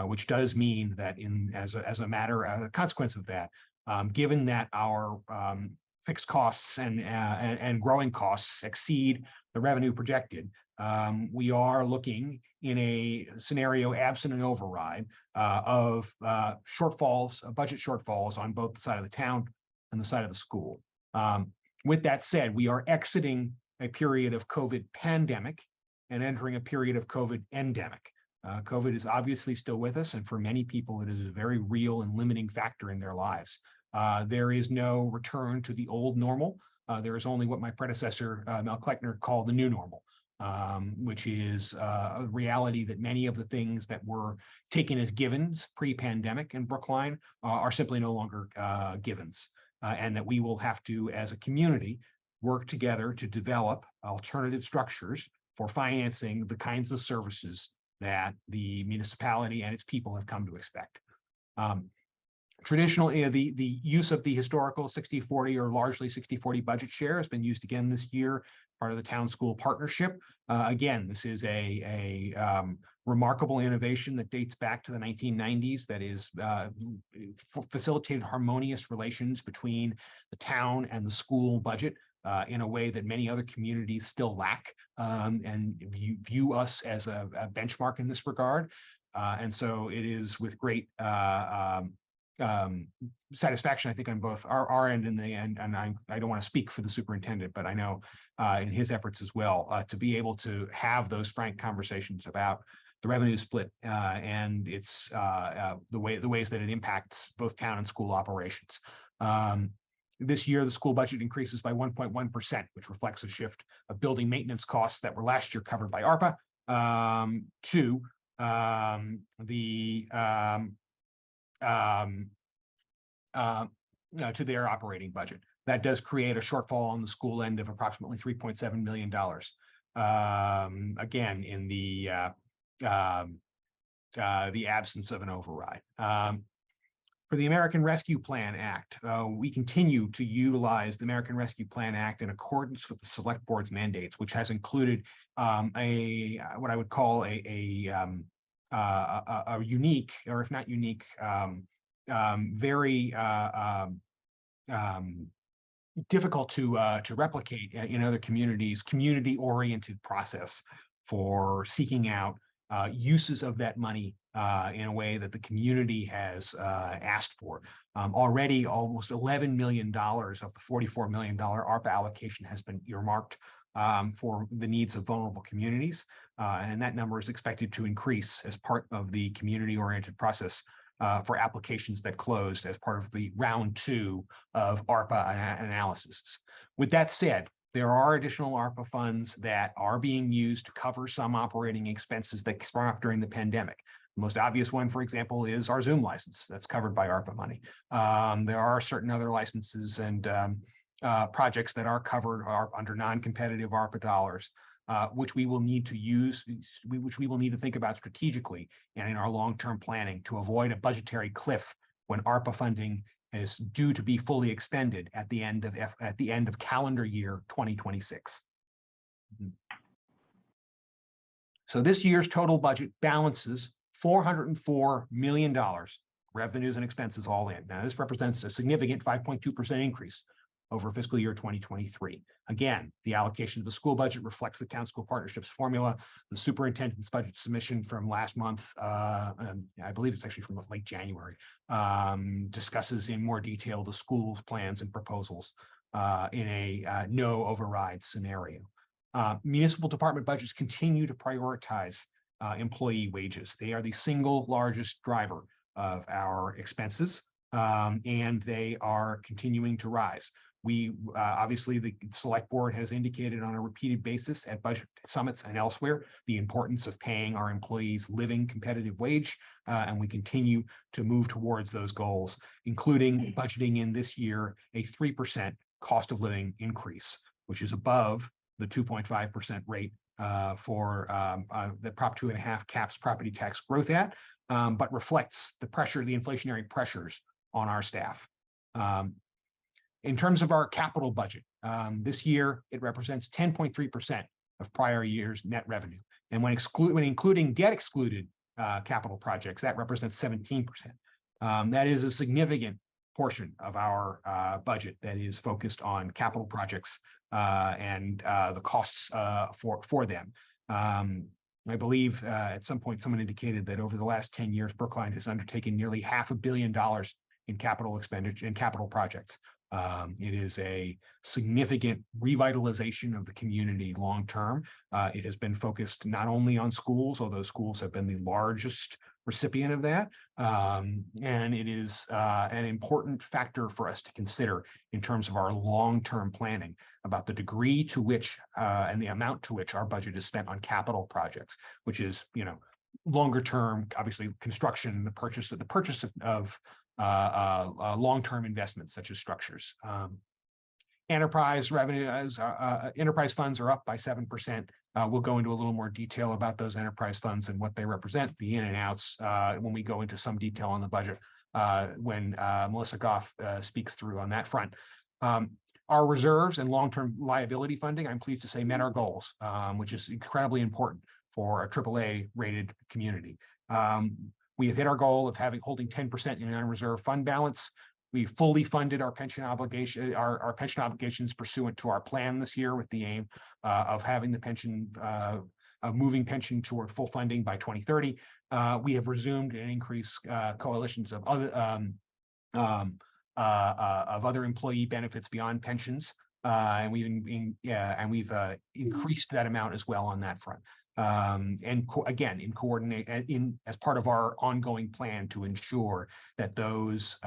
which does mean that as a consequence of that, given that our fixed costs and growing costs exceed the revenue projected, we are looking in a scenario absent an override of budget shortfalls on both the side of the town and the side of the school. With that said, we are exiting a period of COVID pandemic and entering a period of COVID endemic. COVID is obviously still with us, and for many people, it is a very real and limiting factor in their lives. There is no return to the old normal. There is only what my predecessor, Mel Kleckner, called the new normal, which is a reality that many of the things that were taken as givens pre-pandemic in Brookline are simply no longer givens, and that we will have to, as a community, work together to develop alternative structures for financing the kinds of services that the municipality and its people have come to expect. Traditionally, the use of the historical 60-40 or largely 60-40 budget share has been used again this year, part of the town-school partnership. Again, this is a remarkable innovation that dates back to the 1990s that is facilitated harmonious relations between the town and the school budget in a way that many other communities still lack, and view us as a benchmark in this regard. And so it is with great satisfaction, I think, on both our end and the end, and I don't want to speak for the superintendent, but I know in his efforts as well, to be able to have those frank conversations about the revenue split and its the ways that it impacts both town and school operations. This year, the school budget increases by 1.1%, which reflects a shift of building maintenance costs that were last year covered by ARPA to their operating budget. That does create a shortfall on the school end of approximately $3.7 million. Again, in the absence of an override. For the American Rescue Plan Act, we continue to utilize the American Rescue Plan Act in accordance with the Select Board's mandates, which has included what I would call a unique, or if not unique, very difficult to replicate in other communities, community-oriented process for seeking out uses of that money in a way that the community has asked for. Already, almost $11 million of the $44 million ARPA allocation has been earmarked for the needs of vulnerable communities, and that number is expected to increase as part of the community-oriented process for applications that closed as part of the round 2 of ARPA analysis. With that said, there are additional ARPA funds that are being used to cover some operating expenses that sprung up during the pandemic. The most obvious one, for example, is our Zoom license that's covered by ARPA money. There are certain other licenses and projects that are covered under non-competitive ARPA dollars, which we will need to use, which we will need to think about strategically and in our long-term planning to avoid a budgetary cliff when ARPA funding is due to be fully expended at the end of calendar year 2026. So this year's total budget balances $404 million, revenues and expenses all in. Now, this represents a significant 5.2% increase over fiscal year 2023. Again, the allocation of the school budget reflects the town-school partnerships formula. The superintendent's budget submission from last month, I believe it's actually from late January, discusses in more detail the school's plans and proposals in a no override scenario. Municipal department budgets continue to prioritize employee wages. They are the single largest driver of our expenses, and they are continuing to rise. We obviously, the Select Board has indicated on a repeated basis at budget summits and elsewhere the importance of paying our employees living competitive wage, and we continue to move towards those goals, including budgeting in this year a 3% cost of living increase, which is above the 2.5% rate for the Prop 2.5 caps property tax growth at, but reflects the inflationary pressures on our staff. In terms of our capital budget, this year it represents 10.3% of prior year's net revenue. And when including debt excluded capital projects, that represents 17%. That is a significant portion of our budget that is focused on capital projects and the costs for them. I believe at some point someone indicated that over the last 10 years, Brookline has undertaken nearly $500 million in capital expenditure and capital projects. It is a significant revitalization of the community long term. It has been focused not only on schools, although schools have been the largest recipient of that. And it is an important factor for us to consider in terms of our long-term planning about the degree to which and the amount to which our budget is spent on capital projects, which is, longer term, obviously construction, the purchase of long-term investments such as structures. Enterprise revenue enterprise funds are up by 7%. We'll go into a little more detail about those enterprise funds and what they represent, the in and outs, when we go into some detail on the budget when Melissa Goff speaks through on that front. Our reserves and long-term liability funding, I'm pleased to say, met our goals, which is incredibly important for a AAA rated community. We have hit our goal of holding 10% in unreserved fund balance. We fully funded our pension obligation, our pension obligations pursuant to our plan this year, with the aim of having the pension, moving pension toward full funding by 2030. We have resumed and increased coalitions of other employee benefits beyond pensions, and we've increased that amount as well on that front. Again, as part of our ongoing plan to ensure that those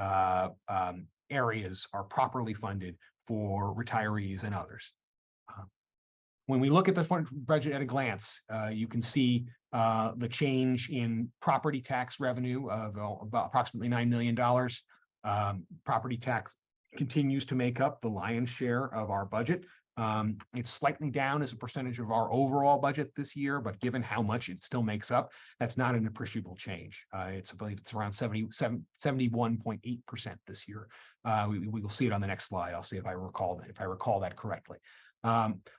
areas are properly funded for retirees and others. When we look at the budget at a glance, you can see the change in property tax revenue of about approximately $9 million. Property tax continues to make up the lion's share of our budget. It's slightly down as a percentage of our overall budget this year, but given how much it still makes up, that's not an appreciable change. I believe it's around 71.8% this year. We will see it on the next slide. I'll see if I recall that correctly.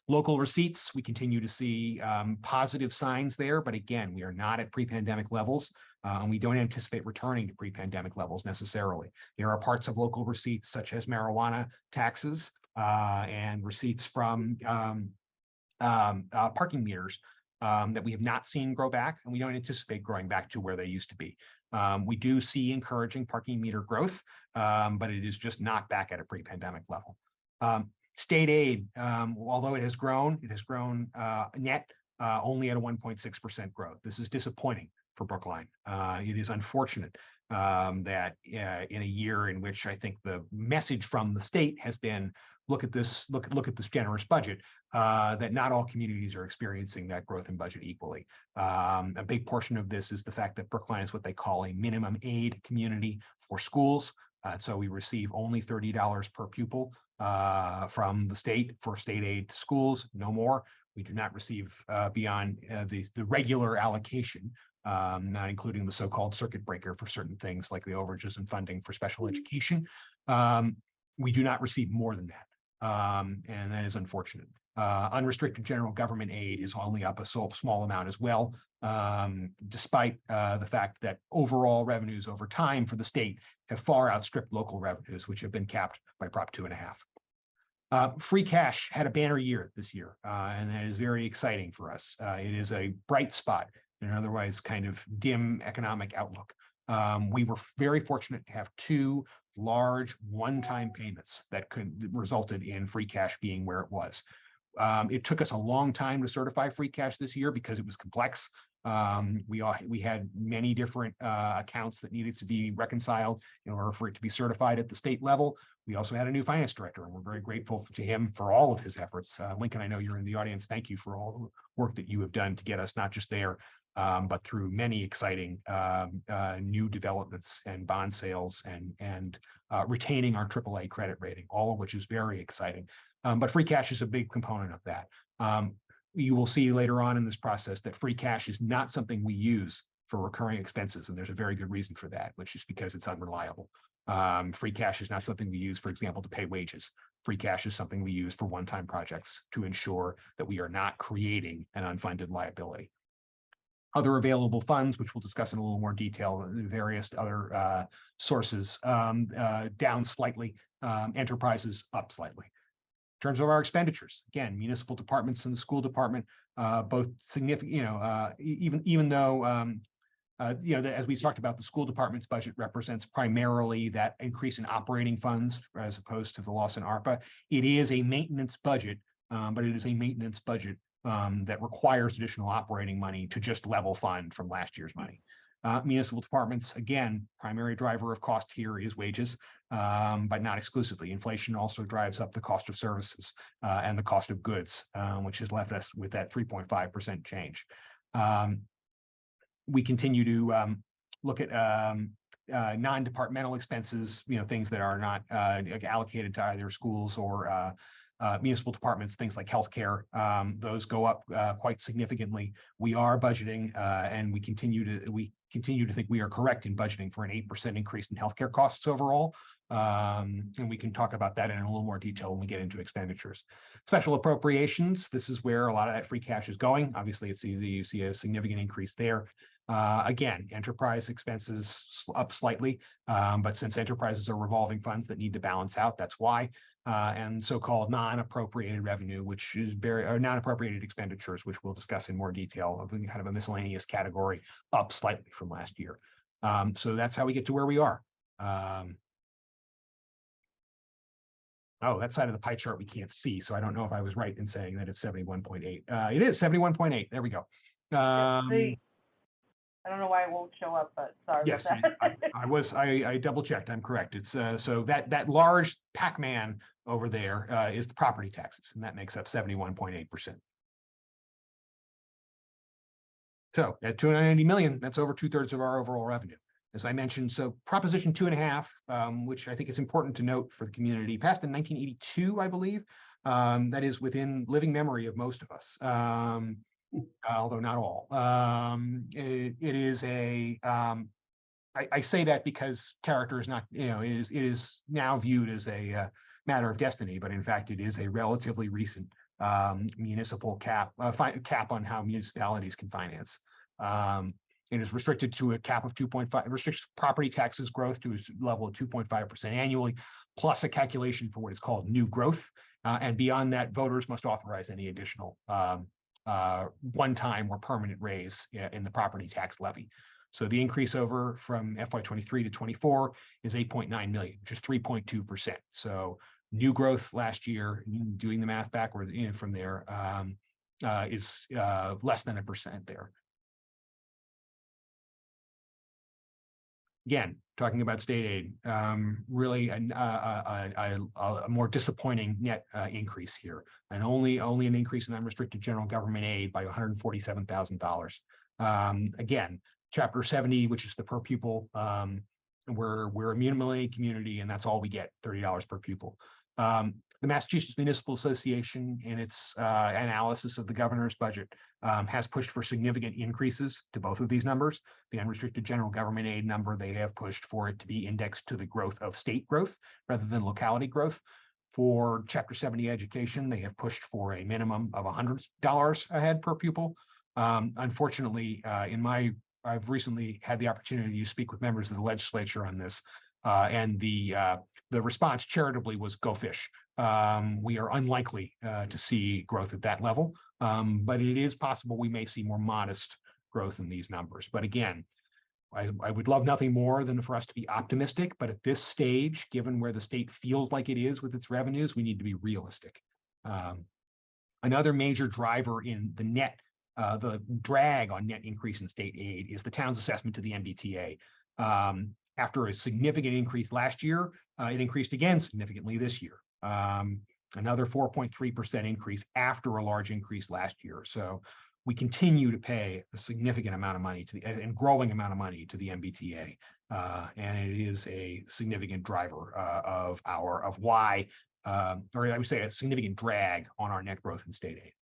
Local receipts, we continue to see positive signs there, but again, we are not at pre-pandemic levels, and we don't anticipate returning to pre-pandemic levels necessarily. There are parts of local receipts such as marijuana taxes and receipts from parking meters that we have not seen grow back, and we don't anticipate growing back to where they used to be. We do see encouraging parking meter growth, but it is just not back at a pre-pandemic level. State aid, although it has grown net only at a 1.6% growth. This is disappointing for Brookline. It is unfortunate that in a year in which I think the message from the state has been, look at this generous budget, that not all communities are experiencing that growth in budget equally. A big portion of this is the fact that Brookline is what they call a minimum aid community for schools. So we receive only $30 per pupil from the state for state aid to schools, no more. We do not receive beyond the regular allocation, not including the so-called circuit breaker for certain things like the overages and funding for special education. We do not receive more than that, and that is unfortunate. Unrestricted general government aid is only up a small amount as well, despite the fact that overall revenues over time for the state have far outstripped local revenues, which have been capped by Prop 2.5. Free cash had a banner year this year, and that is very exciting for us. It is a bright spot in an otherwise kind of dim economic outlook. We were very fortunate to have two large one-time payments that resulted in free cash being where it was. It took us a long time to certify free cash this year because it was complex. We had many different accounts that needed to be reconciled in order for it to be certified at the state level. We also had a new finance director, and we're very grateful to him for all of his efforts. Lincoln, I know you're in the audience. Thank you for all the work that you have done to get us not just there, but through many exciting new developments and bond sales and retaining our AAA credit rating, all of which is very exciting. But free cash is a big component of that. You will see later on in this process that free cash is not something we use for recurring expenses, and there's a very good reason for that, which is because it's unreliable. Free cash is not something we use, for example, to pay wages. Free cash is something we use for one-time projects to ensure that we are not creating an unfunded liability. other available funds, which we'll discuss in a little more detail, various other sources down slightly, enterprises up slightly. In terms of our expenditures, again, municipal departments and the school department, both significant, even though, as we talked about, the school department's budget represents primarily that increase in operating funds as opposed to the loss in ARPA. It is a maintenance budget, but it is a maintenance budget that requires additional operating money to just level fund from last year's money. Municipal departments, again, primary driver of cost here is wages, but not exclusively. Inflation also drives up the cost of services and the cost of goods, which has left us with that 3.5% change. We continue to look at non-departmental expenses, things that are not allocated to either schools or municipal departments, things like healthcare. Those go up quite significantly. We are budgeting, and we continue to think we are correct in budgeting for an 8% increase in healthcare costs overall. And we can talk about that in a little more detail when we get into expenditures. Special appropriations, this is where a lot of that free cash is going. Obviously, it's easy, you see a significant increase there. Again, enterprise expenses up slightly, but since enterprises are revolving funds that need to balance out, that's why. And so-called non-appropriated revenue, which is or non-appropriated expenditures, which we'll discuss in more detail, of kind of a miscellaneous category, up slightly from last year. So that's how we get to where we are. Oh, that side of the pie chart we can't see, so I don't know if I was right in saying that it's 71.8. It is 71.8. There we go. I don't know why it won't show up, but sorry yes, about that. I double checked. I'm correct. It's so that large Pac-Man over there is the property taxes, and that makes up 71.8%. So at 290 million, that's over 2/3 of our overall revenue. As I mentioned, so Proposition 2.5, which I think is important to note for the community, passed in 1982, I believe. That is within living memory of most of us, although not all. It is a, I say that because character is not, it is now viewed as a matter of destiny, but in fact, it is a relatively recent municipal cap on how municipalities can finance. It is restricted to a cap of 2.5, restricts property taxes growth to a level of 2.5% annually, plus a calculation for what is called new growth. And beyond that, voters must authorize any additional one-time or permanent raise in the property tax levy. So the increase over from FY23 to 24 is 8.9 million, which is 3.2%. So new growth last year, doing the math backward from there, is less than 1% there. Again, talking about state aid, really a more disappointing net increase here, and only an increase in unrestricted general government aid by $147,000. Again, Chapter 70, which is the per pupil, we're a minimum aid community, and that's all we get, $30 per pupil. The Massachusetts Municipal Association, in its analysis of the governor's budget, has pushed for significant increases to both of these numbers. The unrestricted general government aid number, they have pushed for it to be indexed to the growth of state growth rather than locality growth. For Chapter 70 education, they have pushed for a minimum of $100 a head per pupil. Unfortunately, I've recently had the opportunity to speak with members of the legislature on this, and the response charitably was go fish. We are unlikely to see growth at that level, but it is possible we may see more modest growth in these numbers. But again, I would love nothing more than for us to be optimistic, but at this stage, given where the state feels like it is with its revenues, we need to be realistic. Another major driver in the net, the drag on net increase in state aid is the town's assessment to the MBTA. After a significant increase last year, it increased again significantly this year. Another 4.3% increase after a large increase last year. So we continue to pay a significant amount of money to the and growing amount of money to the MBTA, and it is a significant driver of why, or I would say a significant drag on our net growth in state aid.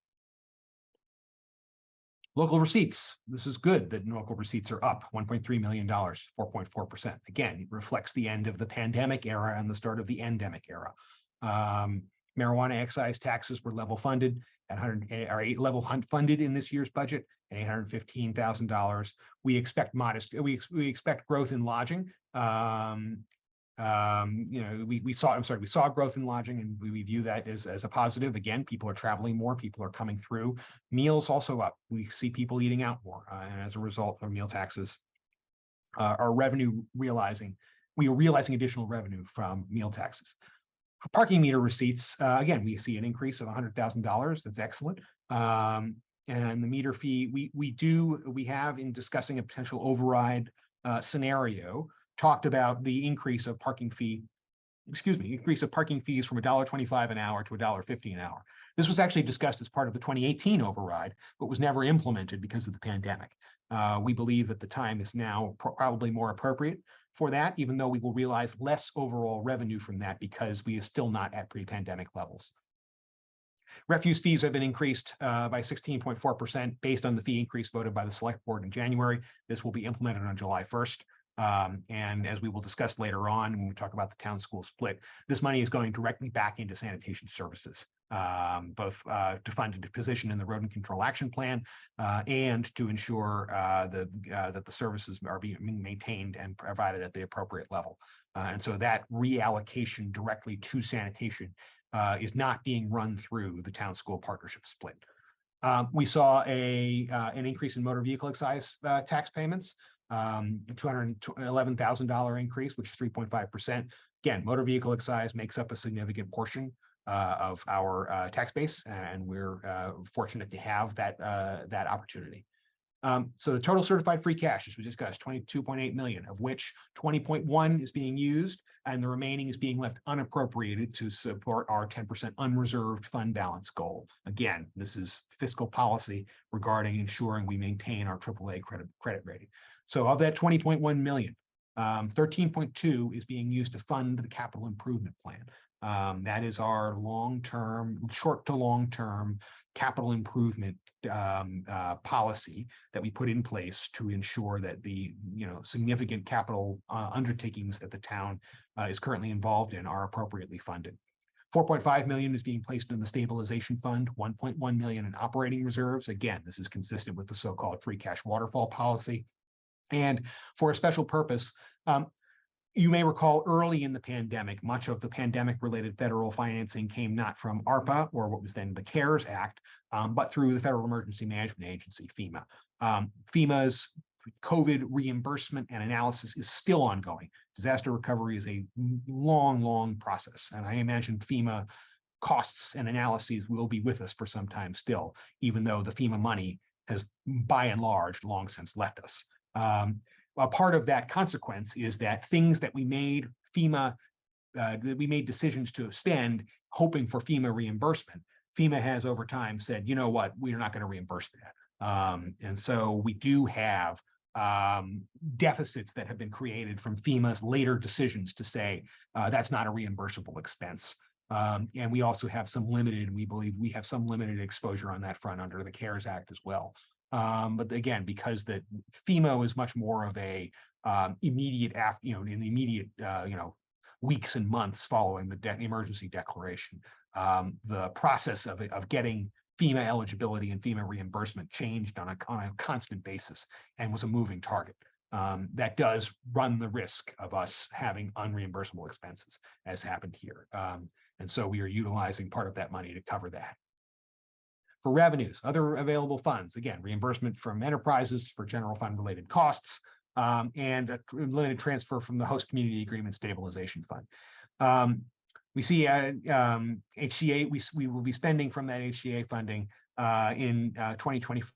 Local receipts. This is good that local receipts are up $1.3 million, 4.4%. Again, it reflects the end of the pandemic era and the start of the endemic era. Marijuana excise taxes were level funded. at 100, are level funded in this year's budget at $815,000. We expect we expect growth in lodging. We saw growth in lodging, and we view that as a positive. Again, people are traveling more, people are coming through. Meals also up. We see people eating out more, and as a result of meal taxes, our revenue realizing, we are realizing additional revenue from meal taxes. Parking meter receipts, again, we see an increase of $100,000. That's excellent. And the meter fee, we have, in discussing a potential override scenario, talked about the increase of parking fees from $1.25 an hour to $1.50 an hour. This was actually discussed as part of the 2018 override, but was never implemented because of the pandemic. We believe that the time is now probably more appropriate for that, even though we will realize less overall revenue from that because we are still not at pre-pandemic levels. Refuse fees have been increased by 16.4% based on the fee increase voted by the Select Board in January. This will be implemented on July 1st. And as we will discuss later on when we talk about the town school split, this money is going directly back into sanitation services, both to fund a position in the Rodent Control Action Plan and to ensure that the services are being maintained and provided at the appropriate level. And so that reallocation directly to sanitation is not being run through the town school partnership split. We saw an increase in motor vehicle excise tax payments. $211,000 increase, which is 3.5%. Again, motor vehicle excise makes up a significant portion of our tax base, and we're fortunate to have that opportunity. So the total certified free cash, as we discussed, 22.8 million, of which 20.1 is being used, and the remaining is being left unappropriated to support our 10% unreserved fund balance goal. Again, this is fiscal policy regarding ensuring we maintain our AAA credit rating. So of that 20.1 million, 13.2 is being used to fund the capital improvement plan. That is our short to long-term capital improvement policy that we put in place to ensure that the significant capital undertakings that the town is currently involved in are appropriately funded. 4.5 million is being placed in the stabilization fund, 1.1 million in operating reserves. Again, this is consistent with the so-called free cash waterfall policy. And for a special purpose, you may recall early in the pandemic, much of the pandemic-related federal financing came not from ARPA or what was then the CARES Act, but through the Federal Emergency Management Agency, FEMA. FEMA's COVID reimbursement and analysis is still ongoing. Disaster recovery is a long process, and I imagine FEMA costs and analyses will be with us for some time still, even though the FEMA money has, by and large, long since left us. A part of that consequence is that things that we made decisions to spend hoping for FEMA reimbursement, FEMA has over time said, you know what, we're not going to reimburse that. And so we do have deficits that have been created from FEMA's later decisions to say that's not a reimbursable expense. And we also have we believe we have some limited exposure on that front under the CARES Act as well. But again, because that FEMA is much more of a immediate, in the immediate, weeks and months following the emergency declaration, the process of getting FEMA eligibility and FEMA reimbursement changed on a constant basis and was a moving target. That does run the risk of us having unreimbursable expenses, as happened here. And so we are utilizing part of that money to cover that. For revenues, other available funds, again, reimbursement from enterprises for general fund related costs, and a limited transfer from the host community agreement stabilization fund. We see HCA, we will be spending from that HCA funding in 2024.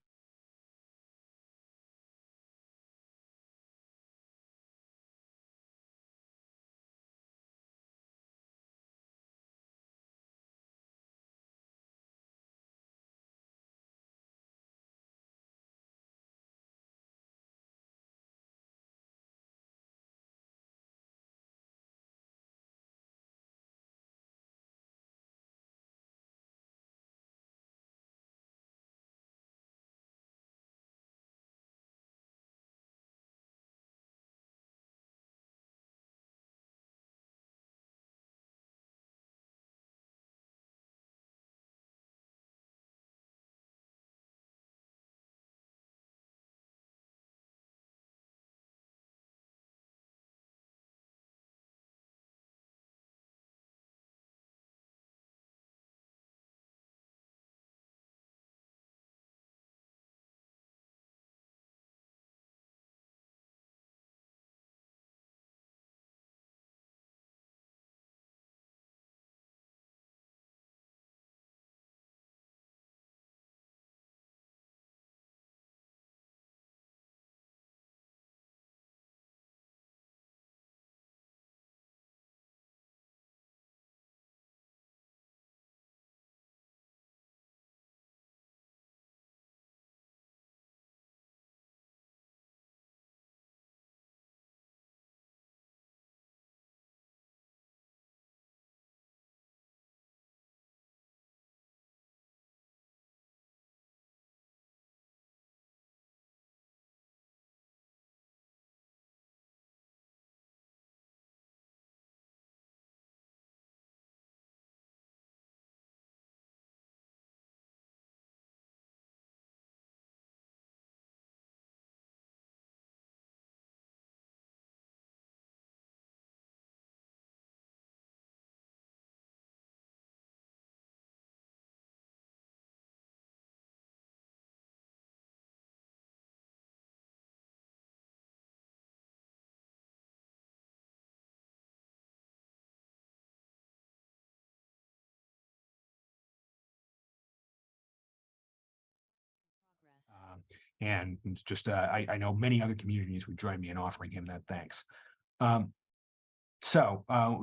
And it's just, I know many other communities would join me in offering him that thanks.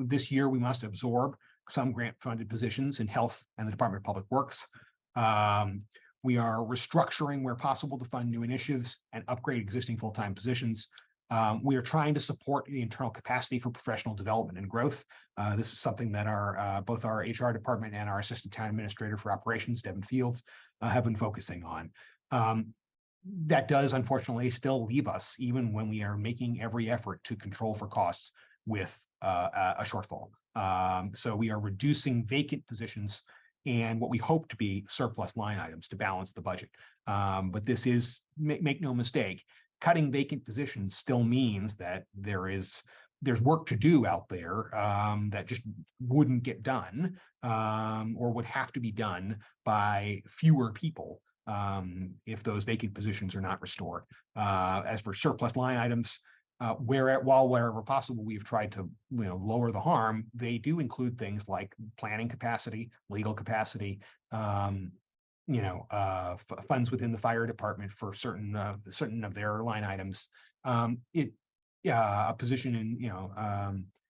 This year we must absorb some grant-funded positions in health and the Department of Public Works. We are restructuring where possible to fund new initiatives and upgrade existing full-time positions. We are trying to support the internal capacity for professional development and growth. This is something that both our HR department and our assistant town administrator for operations, Devin Fields, have been focusing on. That does unfortunately still leave us, even when we are making every effort to control for costs, with a shortfall. So we are reducing vacant positions and what we hope to be surplus line items to balance the budget. But this is, make no mistake, cutting vacant positions still means that there's work to do out there that just wouldn't get done or would have to be done by fewer people if those vacant positions are not restored. As for surplus line items, while wherever possible, we've tried to lower the harm, they do include things like planning capacity, legal capacity, funds within the fire department for certain of their line items. A position in,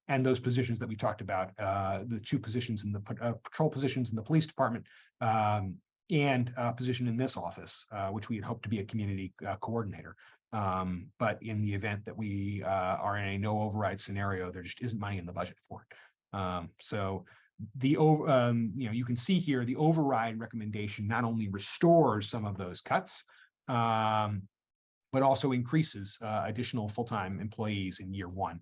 and those positions that we talked about, the 2 positions in the patrol positions in the police department, and a position in this office, which we had hoped to be a community coordinator. But in the event that we are in a no override scenario, there just isn't money in the budget for it. So you can see here the override recommendation not only restores some of those cuts, but also increases additional full-time employees in year 1.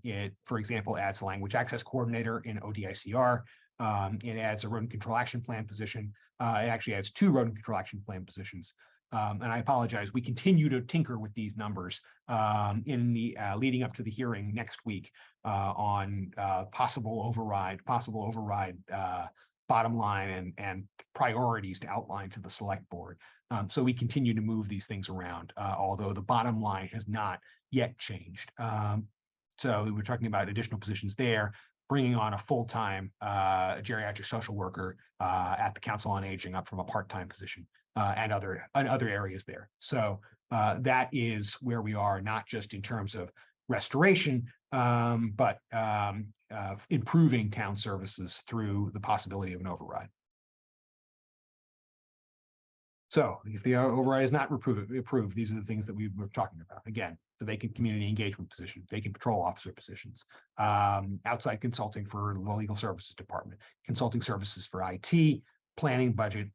It, for example, adds a language access coordinator in ODICR. It adds a rodent control action plan position. It actually adds 2 rodent control action plan positions. And I apologize, we continue to tinker with these numbers in the leading up to the hearing next week on possible override bottom line and priorities to outline to the select board. So we continue to move these things around, although the bottom line has not yet changed. So we're talking about additional positions there, bringing on a full-time geriatric social worker at the Council on Aging up from a part-time position, and other areas there. So that is where we are, not just in terms of restoration, but improving town services through the possibility of an override. So if the override is not approved, these are the things that we were talking about. Again, the vacant community engagement position, vacant patrol officer positions, outside consulting for the legal services department, consulting services for IT, planning budget,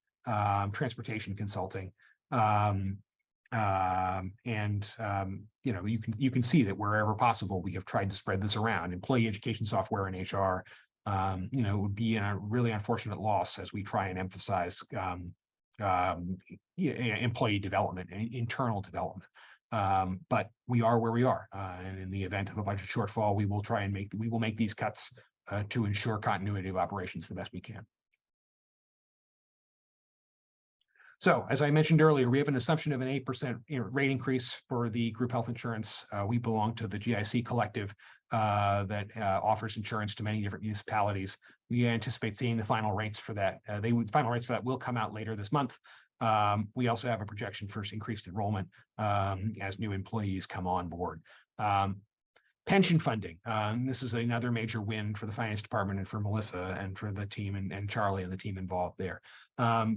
transportation consulting, you can see that wherever possible, we have tried to spread this around. Employee education software and HR, would be a really unfortunate loss as we try and emphasize employee development and internal development. But we are where we are, and in the event of a budget shortfall, we will make these cuts to ensure continuity of operations the best we can. So, as I mentioned earlier, we have an assumption of an 8% rate increase for the group health insurance. We belong to the GIC collective that offers insurance to many different municipalities. We anticipate seeing the final rates for that. Final rates for that will come out later this month. We also have a projection for increased enrollment as new employees come on board. Pension funding. This is another major win for the finance department and for Melissa and for the team and Charlie and the team involved there.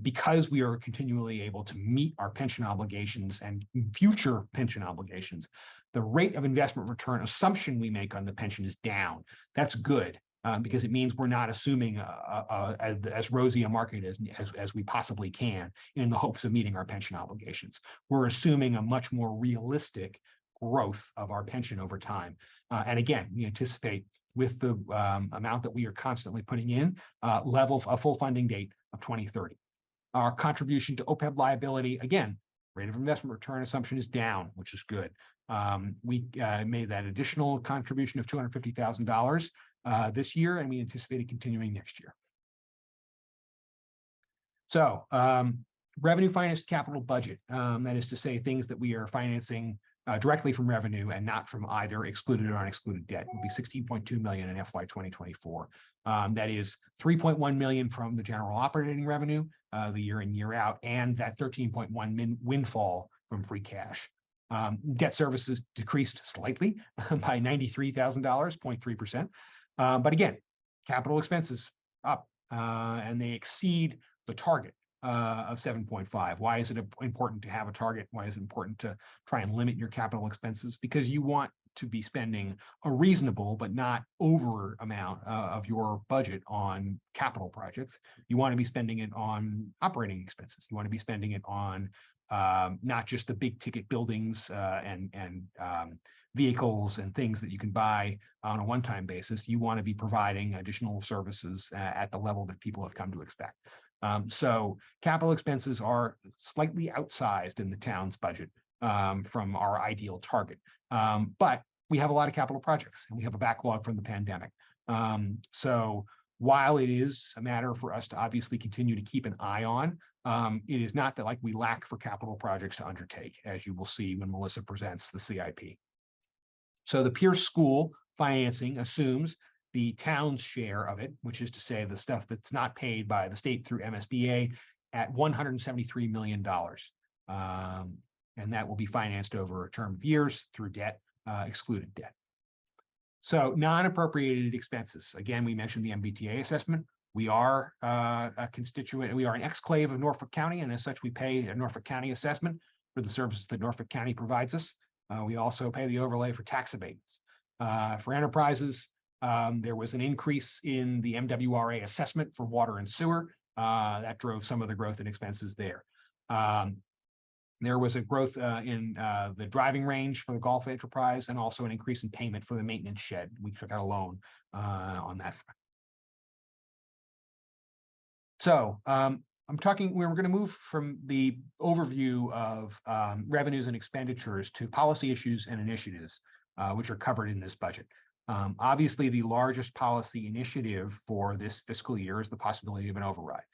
Because we are continually able to meet our pension obligations and future pension obligations, the rate of investment return assumption we make on the pension is down. That's good because it means we're not assuming as rosy a market as we possibly can in the hopes of meeting our pension obligations. We're assuming a much more realistic growth of our pension over time. And again, we anticipate with the amount that we are constantly putting in, a full funding date of 2030. Our contribution to OPEB liability, again, rate of investment return assumption is down, which is good. We made that additional contribution of $250,000 this year, and we anticipate it continuing next year. So revenue financed capital budget, that is to say things that we are financing directly from revenue and not from either excluded or unexcluded debt. It will be 16.2 million in FY 2024. That is 3.1 million from the general operating revenue, the year in, year out, and that 13.1 windfall from free cash. Debt services decreased slightly by $93,000, 0.3%. But again, capital expenses up, and they exceed the target of 7.5. Why is it important to have a target? Why is it important to try and limit your capital expenses? Because you want to be spending a reasonable but not over amount of your budget on capital projects. You want to be spending it on operating expenses. You want to be spending it on not just the big ticket buildings and vehicles and things that you can buy on a one-time basis. You want to be providing additional services at the level that people have come to expect. So capital expenses are slightly outsized in the town's budget from our ideal target. But we have a lot of capital projects and we have a backlog from the pandemic. So while it is a matter for us to obviously continue to keep an eye on, it is not that like we lack for capital projects to undertake, as you will see when Melissa presents the CIP. So the Pierce School financing assumes the town's share of it, which is to say the stuff that's not paid by the state through MSBA, at $173 million. And that will be financed over a term of years through debt, excluded debt. So non-appropriated expenses. Again, we mentioned the MBTA assessment. We are a constituent, we are an exclave of Norfolk County, and as such, we pay a Norfolk County assessment for the services that Norfolk County provides us. We also pay the overlay for tax abatements. For enterprises, there was an increase in the MWRA assessment for water and sewer. That drove some of the growth in expenses there. There was a growth in the driving range for the golf enterprise, and also an increase in payment for the maintenance shed. We took out a loan on that front. So we're going to move from the overview of revenues and expenditures to policy issues and initiatives, which are covered in this budget. Obviously, the largest policy initiative for this fiscal year is the possibility of an override.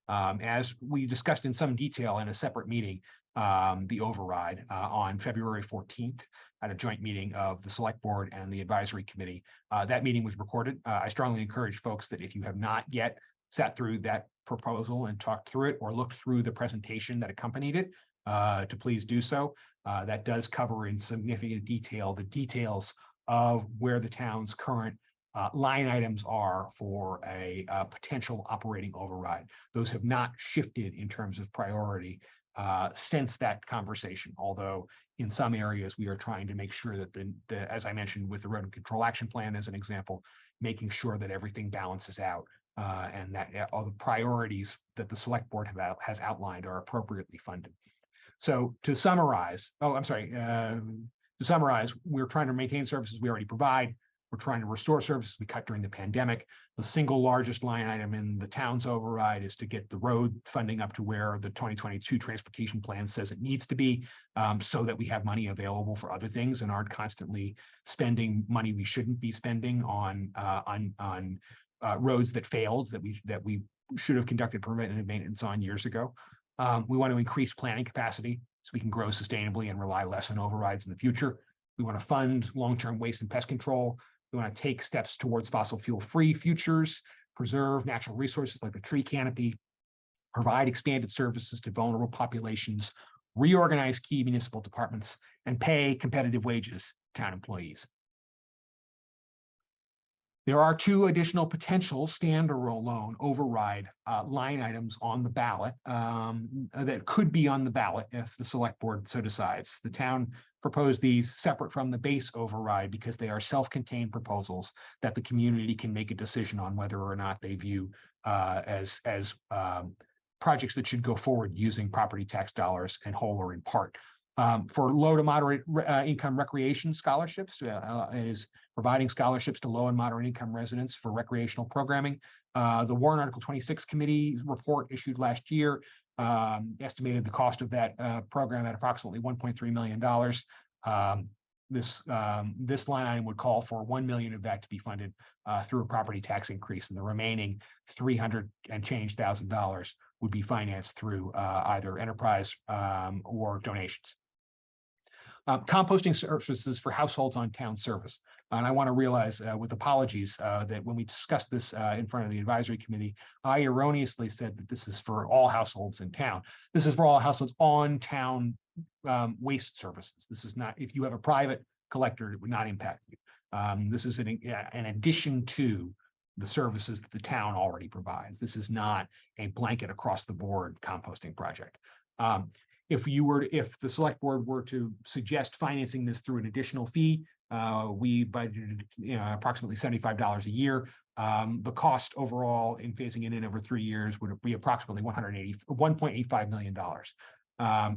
As we discussed in some detail in a separate meeting, the override on February 14th at a joint meeting of the Select Board and the Advisory Committee. That meeting was recorded. I strongly encourage folks that if you have not yet sat through that proposal and talked through it or looked through the presentation that accompanied it, to please do so. That does cover in significant detail the details of where the town's current line items are for a potential operating override. Those have not shifted in terms of priority since that conversation, although in some areas we are trying to make sure that as I mentioned with the Rodent Control Action Plan as an example, making sure that everything balances out and that all the priorities that the Select Board has outlined are appropriately funded. So to summarize, to summarize, we're trying to maintain services we already provide. We're trying to restore services we cut during the pandemic. The single largest line item in the town's override is to get the road funding up to where the 2022 transportation plan says it needs to be, so that we have money available for other things and aren't constantly spending money we shouldn't be spending on roads that failed, that we should have conducted preventative maintenance on years ago. We want to increase planning capacity so we can grow sustainably and rely less on overrides in the future. We want to fund long-term waste and pest control. We want to take steps towards fossil fuel-free futures, preserve natural resources like the tree canopy, provide expanded services to vulnerable populations, reorganize key municipal departments, and pay competitive wages to town employees. There are two additional potential standalone override line items on the ballot that could be on the ballot if the Select Board so decides. The town proposed these separate from the base override because they are self-contained proposals that the community can make a decision on whether or not they view as projects that should go forward using property tax dollars in whole or in part. For low to moderate income recreation scholarships, it is providing scholarships to low and moderate income residents for recreational programming. The Warrant Article 26 Committee report issued last year estimated the cost of that program at approximately $1.3 million. This line item would call for $1 million of that to be funded through a property tax increase, and the remaining $300 and change thousand would be financed through either enterprise or donations. Composting services for households on town service. And I want to realize with apologies that when we discussed this in front of the advisory committee, I erroneously said that this is for all households in town. This is for all households on town waste services. This is not, if you have a private collector, it would not impact you. This is an addition to the services that the town already provides. This is not a blanket across the board composting project. If the select board were to suggest financing this through an additional fee, we budgeted approximately $75 a year. The cost overall in phasing it in over 3 years would be approximately $1.85 million.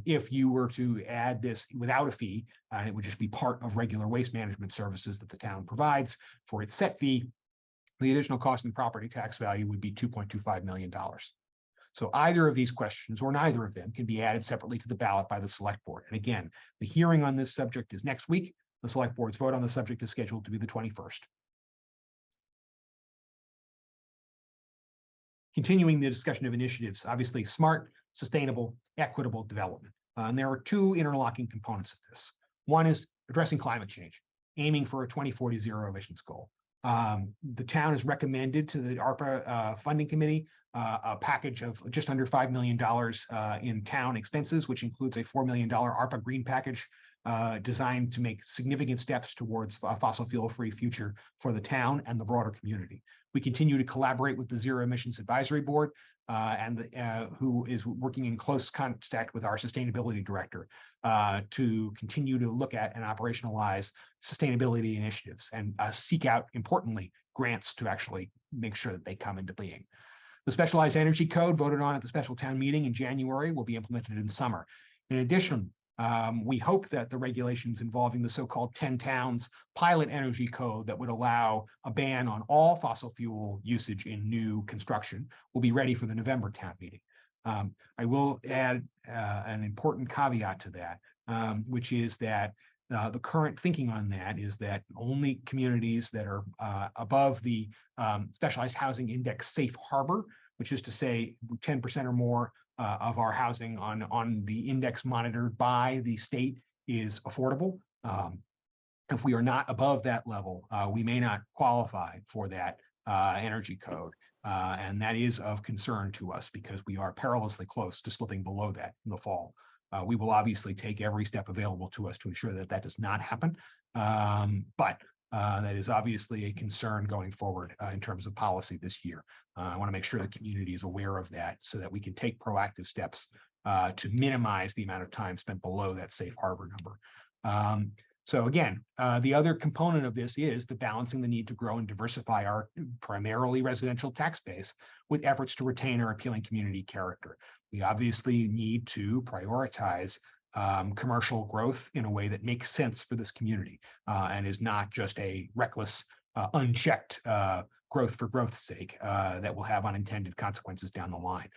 If you were to add this without a fee, it would just be part of regular waste management services that the town provides for its set fee. The additional cost and property tax value would be $2.25 million. So either of these questions or neither of them can be added separately to the ballot by the select board. And again, the hearing on this subject is next week. The select board's vote on the subject is scheduled to be the 21st. Continuing the discussion of initiatives, obviously smart, sustainable, equitable development. And there are two interlocking components of this. One is addressing climate change, aiming for a 2040 zero emissions goal. The town has recommended to the ARPA funding committee a package of just under $5 million in town expenses, which includes a $4 million ARPA green package designed to make significant steps towards a fossil fuel-free future for the town and the broader community. We continue to collaborate with the Zero Emissions Advisory Board, who is working in close contact with our sustainability director to continue to look at and operationalize sustainability initiatives and seek out, importantly, grants to actually make sure that they come into being. The Specialized Energy Code voted on at the special town meeting in January will be implemented in summer. In addition, we hope that the regulations involving the so-called 10 towns pilot energy code that would allow a ban on all fossil fuel usage in new construction will be ready for the November town meeting. I will add an important caveat to that, which is that the current thinking on that is that only communities that are above the Specialized Housing Index safe harbor, which is to say 10% or more of our housing on the index monitored by the state is affordable. If we are not above that level, we may not qualify for that energy code. And that is of concern to us because we are perilously close to slipping below that in the fall. We will obviously take every step available to us to ensure that that does not happen. But that is obviously a concern going forward in terms of policy this year. I want to make sure the community is aware of that so that we can take proactive steps to minimize the amount of time spent below that safe harbor number. So again, the other component of this is the balancing the need to grow and diversify our primarily residential tax base with efforts to retain our appealing community character. We obviously need to prioritize commercial growth in a way that makes sense for this community and is not just a reckless, unchecked growth for growth's sake that will have unintended consequences down the line.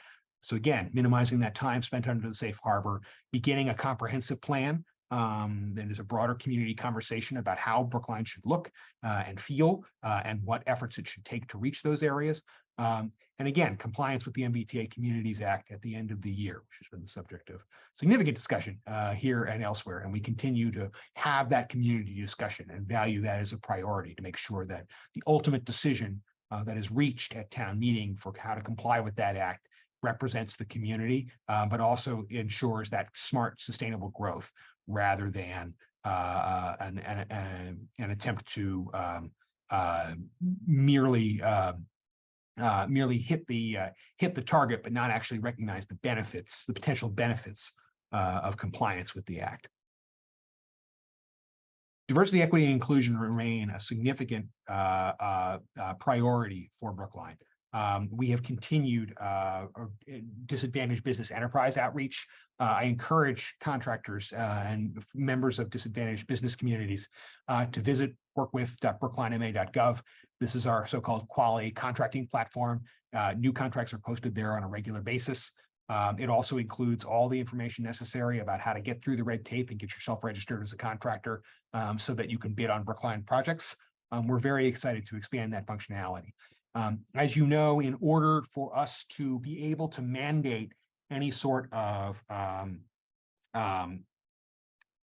So again, minimizing that time spent under the safe harbor, beginning a comprehensive plan that is a broader community conversation about how Brookline should look and feel and what efforts it should take to reach those areas. And again, compliance with the MBTA Communities Act at the end of the year, which has been the subject of significant discussion here and elsewhere. And we continue to have that community discussion and value that as a priority to make sure that the ultimate decision that is reached at town meeting for how to comply with that act represents the community, but also ensures that smart, sustainable growth rather than an attempt to merely hit the target, but not actually recognize the benefits, the potential benefits of compliance with the act. Diversity, equity, and inclusion remain a significant priority for Brookline. We have continued disadvantaged business enterprise outreach. I encourage contractors and members of disadvantaged business communities to visit workwith.brooklinema.gov. This is our so-called quality contracting platform. New contracts are posted there on a regular basis. It also includes all the information necessary about how to get through the red tape and get yourself registered as a contractor so that you can bid on Brookline projects. We're very excited to expand that functionality. As you know, in order for us to be able to mandate any sort of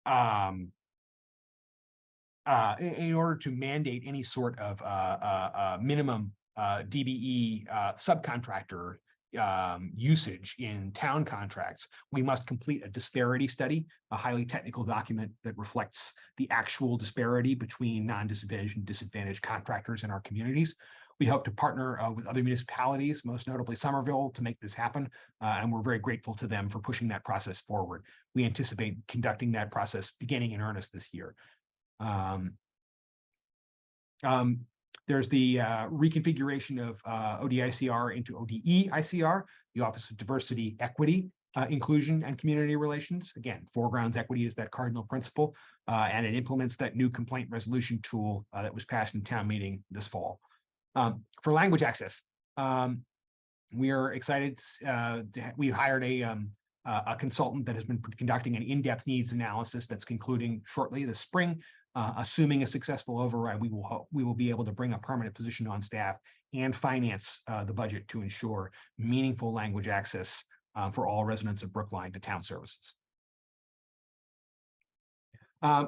in order to mandate any sort of minimum DBE subcontractor usage in town contracts, we must complete a disparity study, a highly technical document that reflects the actual disparity between non-disadvantaged and disadvantaged contractors in our communities. We hope to partner with other municipalities, most notably Somerville, to make this happen, and we're very grateful to them for pushing that process forward. We anticipate conducting that process beginning in earnest this year. There's the reconfiguration of ODICR into ODE-ICR, the Office of Diversity, Equity, Inclusion, and Community Relations. Again, foregrounds equity is that cardinal principle, and it implements that new complaint resolution tool that was passed in town meeting this fall. For language access, we are excited. We hired a consultant that has been conducting an in-depth needs analysis that's concluding shortly this spring. Assuming a successful override, we will be able to bring a permanent position on staff and finance the budget to ensure meaningful language access for all residents of Brookline to town services.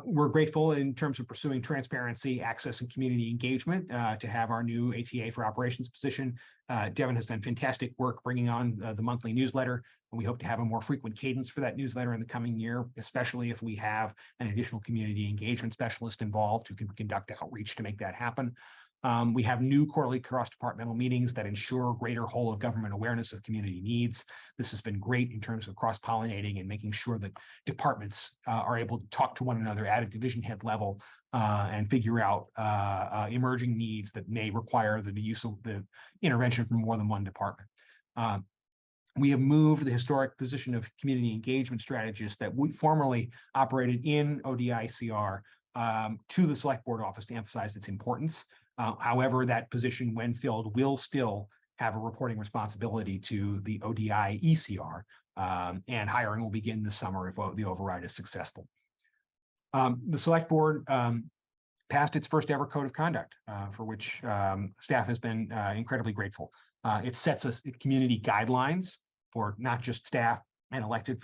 We're grateful in terms of pursuing transparency, access, and community engagement to have our new ATA for operations position. Devin has done fantastic work bringing on the monthly newsletter, and we hope to have a more frequent cadence for that newsletter in the coming year, especially if we have an additional community engagement specialist involved who can conduct outreach to make that happen. We have new quarterly cross-departmental meetings that ensure greater whole of government awareness of community needs. This has been great in terms of cross-pollinating and making sure that departments are able to talk to one another at a division head level and figure out emerging needs that may require the use of the intervention from more than one department. We have moved the historic position of community engagement strategist that we formerly operated in ODICR to the Select Board office to emphasize its importance. However, that position, when filled, will still have a reporting responsibility to the ODI ECR, and hiring will begin this summer if the override is successful. The Select Board passed its first ever code of conduct, for which staff has been incredibly grateful. It sets us community guidelines for not just staff and elected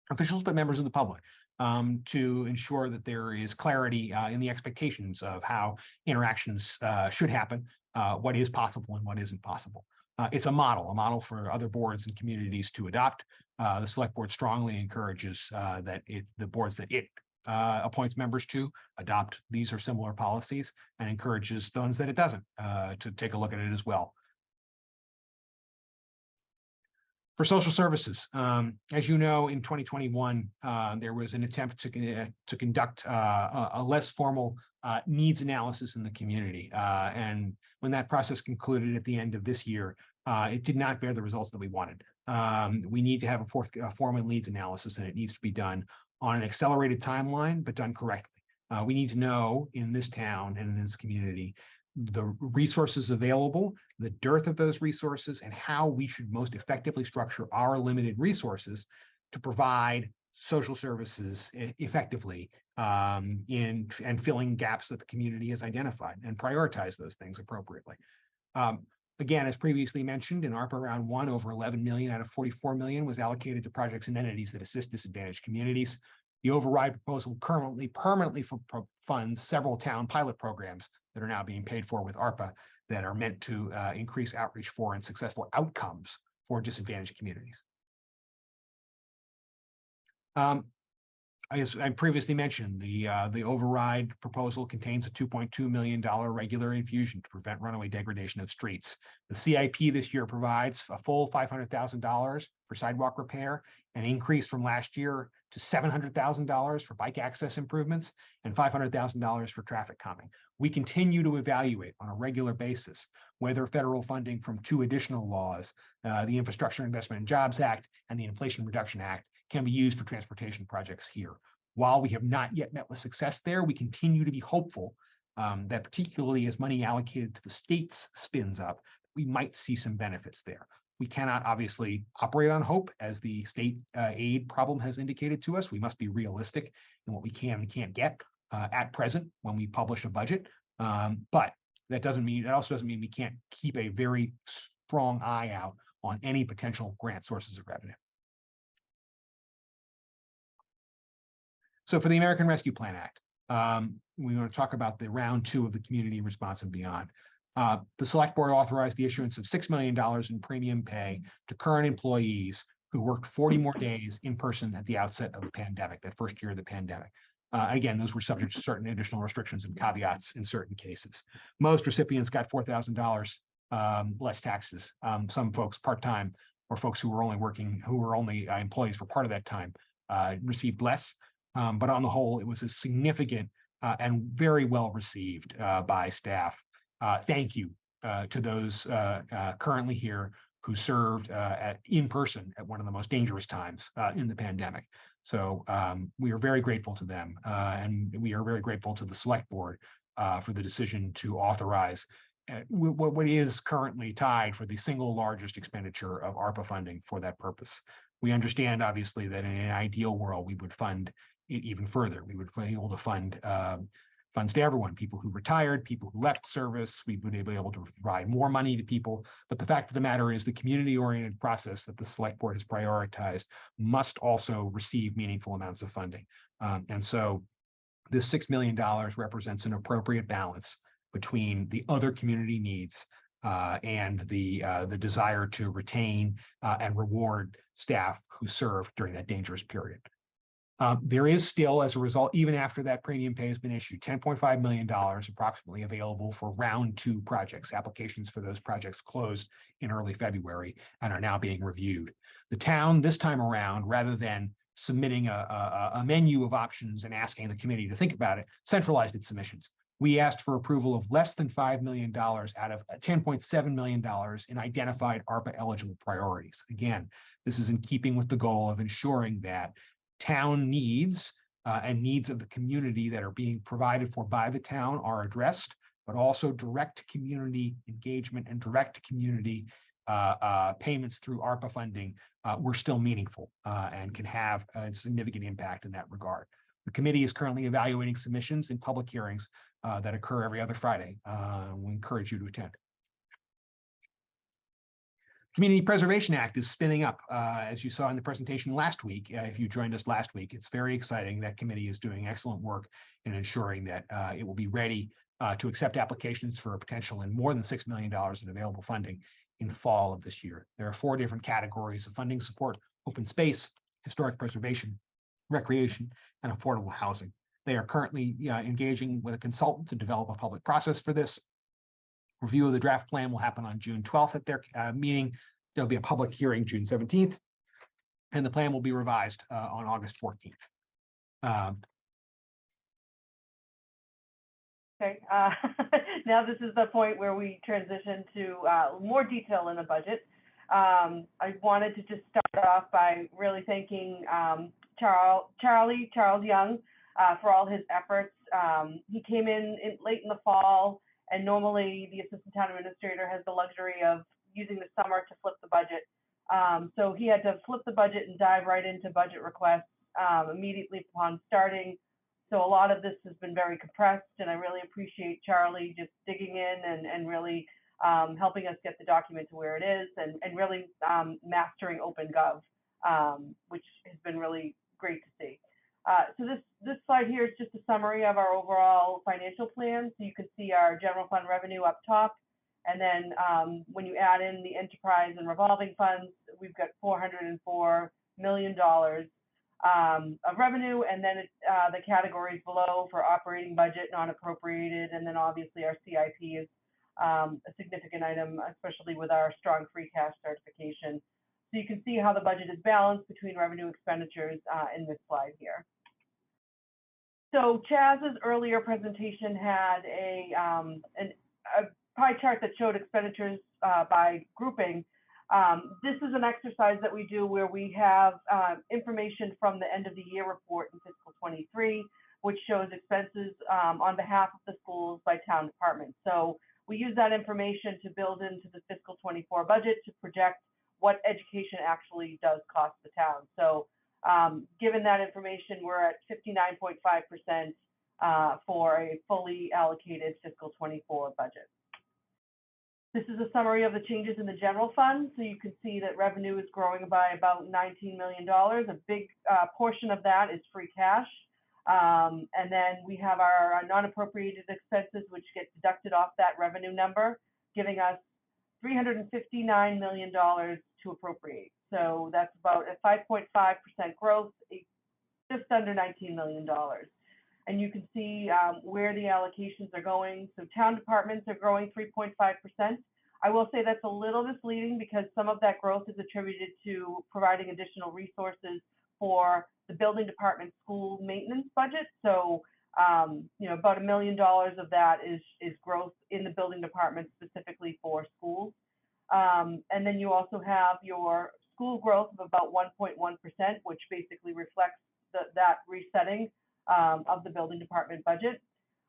officials, but members of the public, to ensure that there is clarity in the expectations of how interactions should happen, what is possible and what isn't possible. It's a model for other boards and communities to adopt. The Select Board strongly encourages that the boards that it appoints members to adopt these or similar policies, and encourages those that it doesn't to take a look at it as well. For social services, as you know, in 2021, there was an attempt to conduct a less formal needs analysis in the community. And when that process concluded at the end of this year, it did not bear the results that we wanted. We need to have a formal needs analysis, and it needs to be done on an accelerated timeline, but done correctly. We need to know in this town and in this community the resources available, the dearth of those resources, and how we should most effectively structure our limited resources to provide social services effectively in filling gaps that the community has identified, and prioritize those things appropriately. Again, as previously mentioned, in ARPA Round 1, over 11 million out of 44 million was allocated to projects and entities that assist disadvantaged communities. The override proposal currently permanently funds several town pilot programs that are now being paid for with ARPA that are meant to increase outreach for and successful outcomes for disadvantaged communities. As I previously mentioned, the override proposal contains a $2.2 million regular infusion to prevent runaway degradation of streets. The CIP this year provides a full $500,000 for sidewalk repair, an increase from last year to $700,000 for bike access improvements, and $500,000 for traffic calming. We continue to evaluate on a regular basis whether federal funding from two additional laws, the Infrastructure Investment and Jobs Act and the Inflation Reduction Act, can be used for transportation projects here. While we have not yet met with success there, we continue to be hopeful that particularly as money allocated to the states spins up, we might see some benefits there. We cannot obviously operate on hope, as the state aid problem has indicated to us. We must be realistic in what we can and can't get at present when we publish a budget. But that also doesn't mean we can't keep a very strong eye out on any potential grant sources of revenue. So for the American Rescue Plan Act, we want to talk about the round 2 of the community response and beyond. The select board authorized the issuance of $6 million in premium pay to current employees who worked 40 more days in person at the outset of the pandemic, that first year of the pandemic. Again, those were subject to certain additional restrictions and caveats in certain cases. Most recipients got $4,000 less taxes. Some folks part-time or folks who were only employees for part of that time received less. But on the whole, it was a significant and very well received by staff. Thank you to those currently here who served in person at one of the most dangerous times in the pandemic. So we are very grateful to them, and we are very grateful to the select board for the decision to authorize what is currently tied for the single largest expenditure of ARPA funding for that purpose. We understand, obviously, that in an ideal world, we would fund it even further. We would be able to fund funds to everyone, people who retired, people who left service. We would be able to provide more money to people. But the fact of the matter is the community-oriented process that the select board has prioritized must also receive meaningful amounts of funding. And so this $6 million represents an appropriate balance between the other community needs and the desire to retain and reward staff who served during that dangerous period. There is still, as a result, even after that premium pay has been issued, $10.5 million approximately available for round 2 projects. Applications for those projects closed in early February and are now being reviewed. The town this time around, rather than submitting a menu of options and asking the committee to think about it, centralized its submissions. We asked for approval of less than $5 million out of $10.7 million in identified ARPA eligible priorities. Again, this is in keeping with the goal of ensuring that town needs and needs of the community that are being provided for by the town are addressed, but also direct community engagement and direct community payments through ARPA funding were still meaningful and can have a significant impact in that regard. The committee is currently evaluating submissions in public hearings that occur every other Friday. We encourage you to attend. Community Preservation Act is spinning up, as you saw in the presentation last week. If you joined us last week, it's very exciting. That committee is doing excellent work in ensuring that it will be ready to accept applications for a potential in more than $6 million in available funding in fall of this year. There are 4 different categories of funding support: open space, historic preservation, recreation, and affordable housing. They are currently engaging with a consultant to develop a public process for this. Review of the draft plan will happen on June 12th at their meeting. There'll be a public hearing June 17th, and the plan will be revised on August 14th. Okay, now this is the point where we transition to more detail in the budget. I wanted to just start off by really thanking Charles Young for all his efforts. He came in late in the fall, and normally the assistant town administrator has the luxury of using the summer to flip the budget. So he had to flip the budget and dive right into budget requests immediately upon starting. So a lot of this has been very compressed, and I really appreciate Charlie just digging in and really helping us get the document to where it is, and really mastering OpenGov, which has been really great to see. So this slide here is just a summary of our overall financial plan. So you can see our general fund revenue up top, and then when you add in the enterprise and revolving funds, we've got $404 million of revenue, and then the categories below for operating budget, non-appropriated, and then obviously our CIP is a significant item, especially with our strong free cash certification. So you can see how the budget is balanced between revenue expenditures in this slide here. So Chaz's earlier presentation had a pie chart that showed expenditures by grouping. This is an exercise that we do where we have information from the end of the year report in fiscal 23, which shows expenses on behalf of the schools by town department. So we use that information to build into the fiscal 24 budget to project what education actually does cost the town. So given that information, we're at 59.5% for a fully allocated fiscal 24 budget. This is a summary of the changes in the general fund. So you can see that revenue is growing by about $19 million. A big portion of that is free cash. And then we have our non-appropriated expenses, which get deducted off that revenue number, giving us $359 million to appropriate. So that's about a 5.5% growth, just under $19 million. And you can see where the allocations are going. So town departments are growing 3.5%. I will say that's a little misleading because some of that growth is attributed to providing additional resources for the building department school maintenance budget. So, about $1 million of that is growth in the building department specifically for schools. And then you also have your school growth of about 1.1%, which basically reflects that resetting of the building department budget.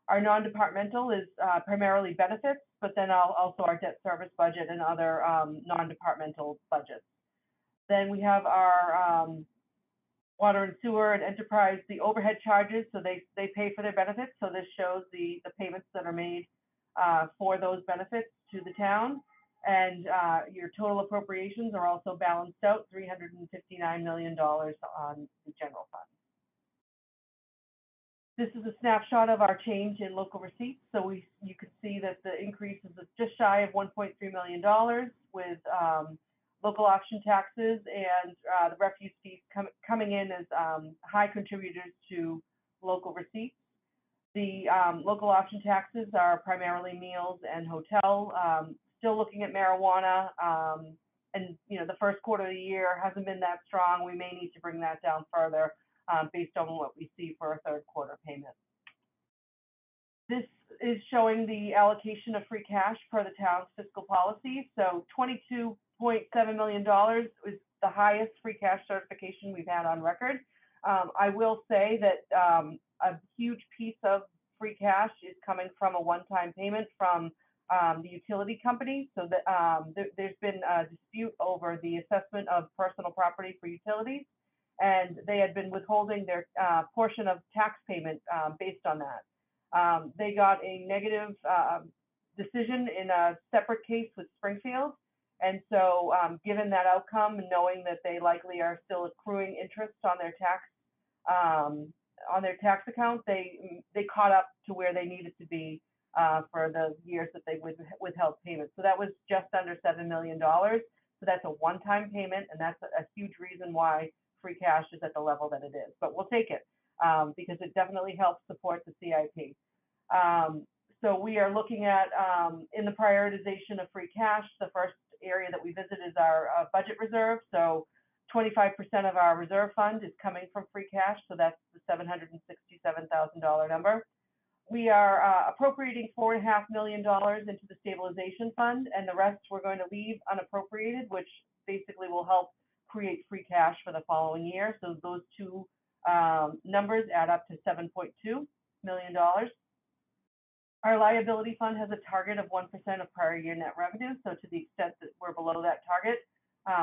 Our non-departmental is primarily benefits, but then also our debt service budget and other non-departmental budgets. Then we have our water and sewer and enterprise, the overhead charges, so they pay for their benefits. So this shows the payments that are made for those benefits to the town. And your total appropriations are also balanced out, $359 million on the general fund. This is a snapshot of our change in local receipts. So you can see that the increase is just shy of $1.3 million with local option taxes and the refuse fees coming in as high contributors to local receipts. The local option taxes are primarily meals and hotel. Still looking at marijuana, and the first quarter of the year hasn't been that strong. We may need to bring that down further based on what we see for a third quarter payment. This is showing the allocation of free cash per the town's fiscal policy. So $22.7 million is the highest free cash certification we've had on record. I will say that a huge piece of free cash is coming from a one-time payment from the utility company. So that there's been a dispute over the assessment of personal property for utilities, and they had been withholding their portion of tax payment based on that. They got a negative decision in a separate case with Springfield. And so given that outcome and knowing that they likely are still accruing interest on their tax account, they caught up to where they needed to be for the years that they withheld payments. So that was just under $7 million. So that's a one-time payment, and that's a huge reason why free cash is at the level that it is. But we'll take it because it definitely helps support the CIP. So we are looking at, in the prioritization of free cash, the first area that we visit is our budget reserve. So 25% of our reserve fund is coming from free cash. So that's the $767,000 number. We are appropriating $4.5 million into the stabilization fund, and the rest we're going to leave unappropriated, which basically will help create free cash for the following year. So those two numbers add up to $7.2 million. Our liability fund has a target of 1% of prior year net revenue. So to the extent that we're below that target,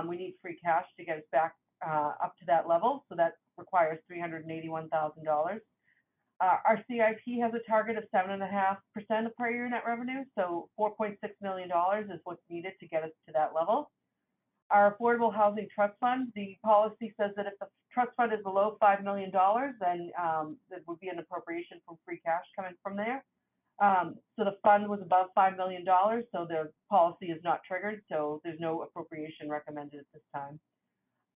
we need free cash to get us back up to that level. So that requires $381,000. Our CIP has a target of 7.5% of prior year net revenue. So $4.6 million is what's needed to get us to that level. Our affordable housing trust fund, the policy says that if the trust fund is below $5 million, then there would be an appropriation from free cash coming from there. So the fund was above $5 million, so the policy is not triggered, so there's no appropriation recommended at this time.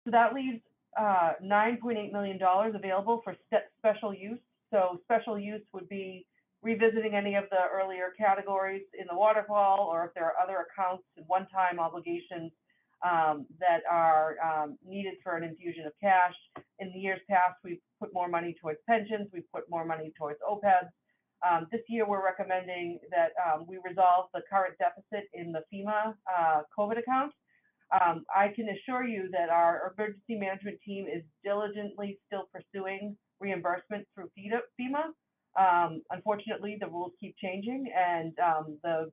So that leaves $9.8 million available for special use. So special use would be revisiting any of the earlier categories in the waterfall, or if there are other accounts and one-time obligations that are needed for an infusion of cash. In the years past, we've put more money towards pensions, we've put more money towards OPEBs. This year, we're recommending that we resolve the current deficit in the FEMA COVID account. I can assure you that our emergency management team is diligently still pursuing reimbursement through FEMA. Unfortunately, the rules keep changing, and the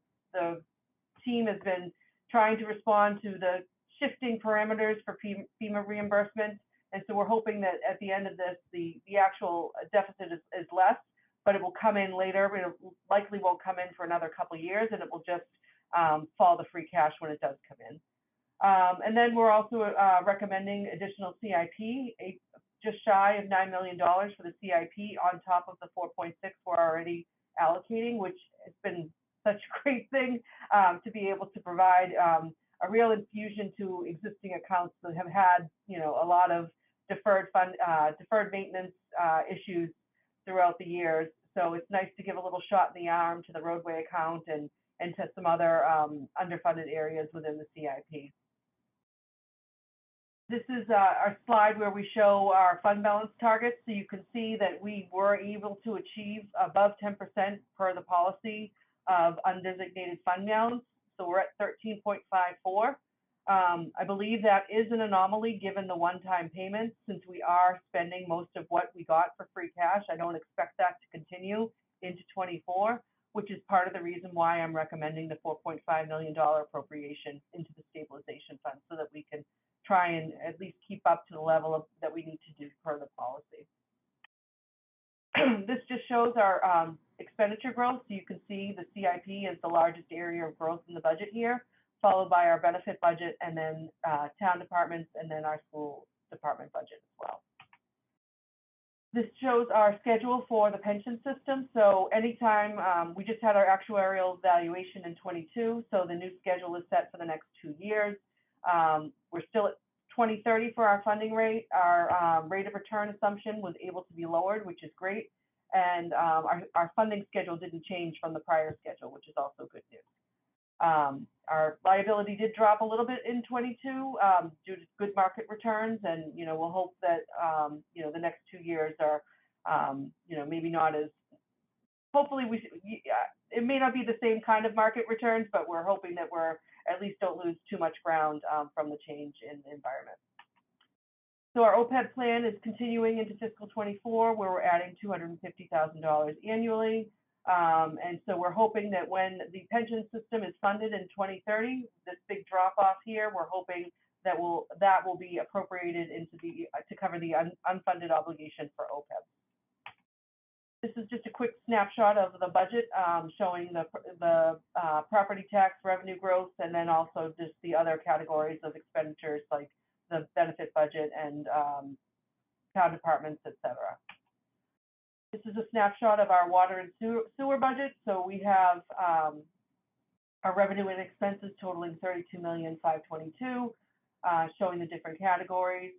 team has been trying to respond to the shifting parameters for FEMA reimbursement. And so we're hoping that at the end of this, the actual deficit is less, but it will come in later. It likely won't come in for another couple of years, and it will just fall to free cash when it does come in. And then we're also recommending additional CIP, just shy of $9 million for the CIP on top of the 4.6 we're already allocating, which has been such a great thing to be able to provide a real infusion to existing accounts that have had, a lot of deferred maintenance issues throughout the years. So it's nice to give a little shot in the arm to the roadway account and to some other underfunded areas within the CIP. This is our slide where we show our fund balance targets. So you can see that we were able to achieve above 10% per the policy of undesignated fund balance. So we're at 13.54. I believe that is an anomaly given the one-time payments, since we are spending most of what we got for free cash. I don't expect that to continue into 24, which is part of the reason why I'm recommending the $4.5 million appropriation into the stabilization fund, so that we can try and at least keep up to the level that we need to do per the policy. This just shows our expenditure growth. So you can see the CIP is the largest area of growth in the budget here, followed by our benefit budget, and then town departments, and then our school department budget as well. This shows our schedule for the pension system. So anytime, we just had our actuarial valuation in 22, so the new schedule is set for the next 2 years. We're still at 2030 for our funding rate. Our rate of return assumption was able to be lowered, which is great. And our funding schedule didn't change from the prior schedule, which is also good news. Our liability did drop a little bit in 22 due to good market returns, and we'll hope that the next 2 years are maybe not as, hopefully it may not be the same kind of market returns, but we're hoping that we're at least don't lose too much ground from the change in the environment. So our OPEB plan is continuing into fiscal 24, where we're adding $250,000 annually. And so we're hoping that when the pension system is funded in 2030, this big drop off here, we're hoping that will be appropriated into to cover the unfunded obligation for OPEB. This is just a quick snapshot of the budget, showing the property tax revenue growth, and then also just the other categories of expenditures like the benefit budget and town departments, etc. This is a snapshot of our water and sewer budget. So we have our revenue and expenses totaling $32,522,000, showing the different categories.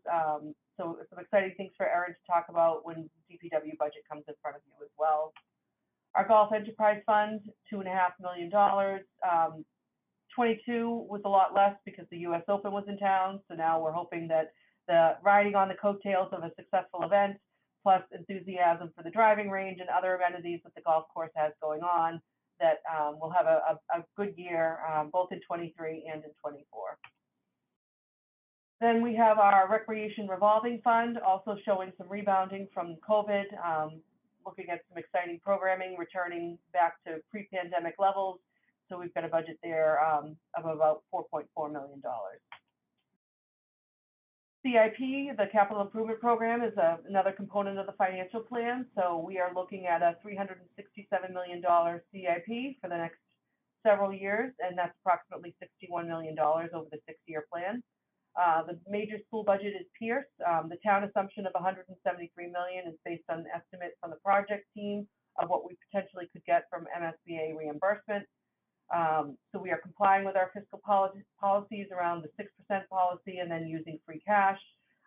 So some exciting things for Erin to talk about when DPW budget comes in front of you as well. Our golf enterprise fund, $2.5 million. 22 was a lot less because the US Open was in town. So now we're hoping that the riding on the coattails of a successful event, plus enthusiasm for the driving range and other amenities that the golf course has going on, that we'll have a good year, both in 23 and in 24. Then we have our recreation revolving fund, also showing some rebounding from COVID, looking at some exciting programming, returning back to pre-pandemic levels. So we've got a budget there of about $4.4 million. CIP, the capital improvement program, is another component of the financial plan. So we are looking at a $367 million CIP for the next several years, and that's approximately $61 million over the 6-year plan. The major school budget is Pierce. The town assumption of $173 million is based on an estimate from the project team of what we potentially could get from MSBA reimbursement. So we are complying with our fiscal policies around the 6% policy and then using free cash.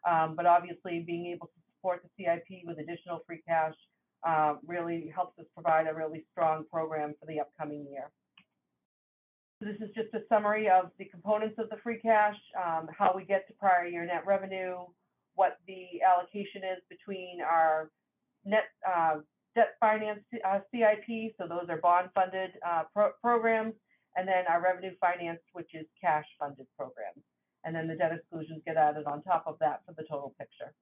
But obviously being able to support the CIP with additional free cash really helps us provide a really strong program for the upcoming year. So this is just a summary of the components of the free cash, how we get to prior year net revenue, what the allocation is between our net debt finance CIP, so those are bond funded programs, and then our revenue finance, which is cash funded programs. And then the debt exclusions get added on top of that for the total picture.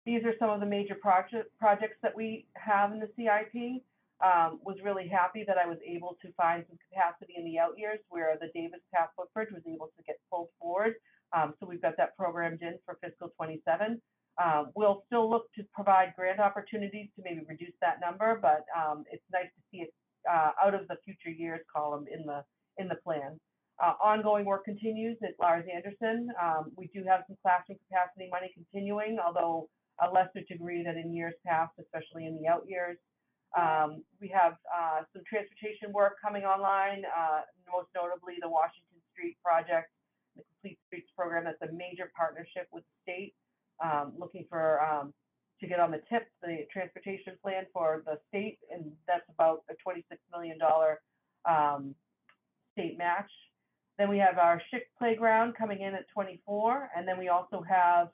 These are some of the major projects that we have in the CIP. Was really happy that I was able to find some capacity in the out years where the Davis Path footbridge was able to get pulled forward. So we've got that programmed in for fiscal 27. We'll still look to provide grant opportunities to maybe reduce that number, but it's nice to see it out of the future years column in the plan. Ongoing work continues at Lars Anderson. We do have some classroom capacity money continuing, although a lesser degree than in years past, especially in the out years. We have some transportation work coming online, most notably the Washington Street project, the Complete Streets program. That's a major partnership with the state, looking for to get on the TIP, the transportation plan for the state, and that's about a $26 million state match. Then we have our Schick playground coming in at 24, and then we also have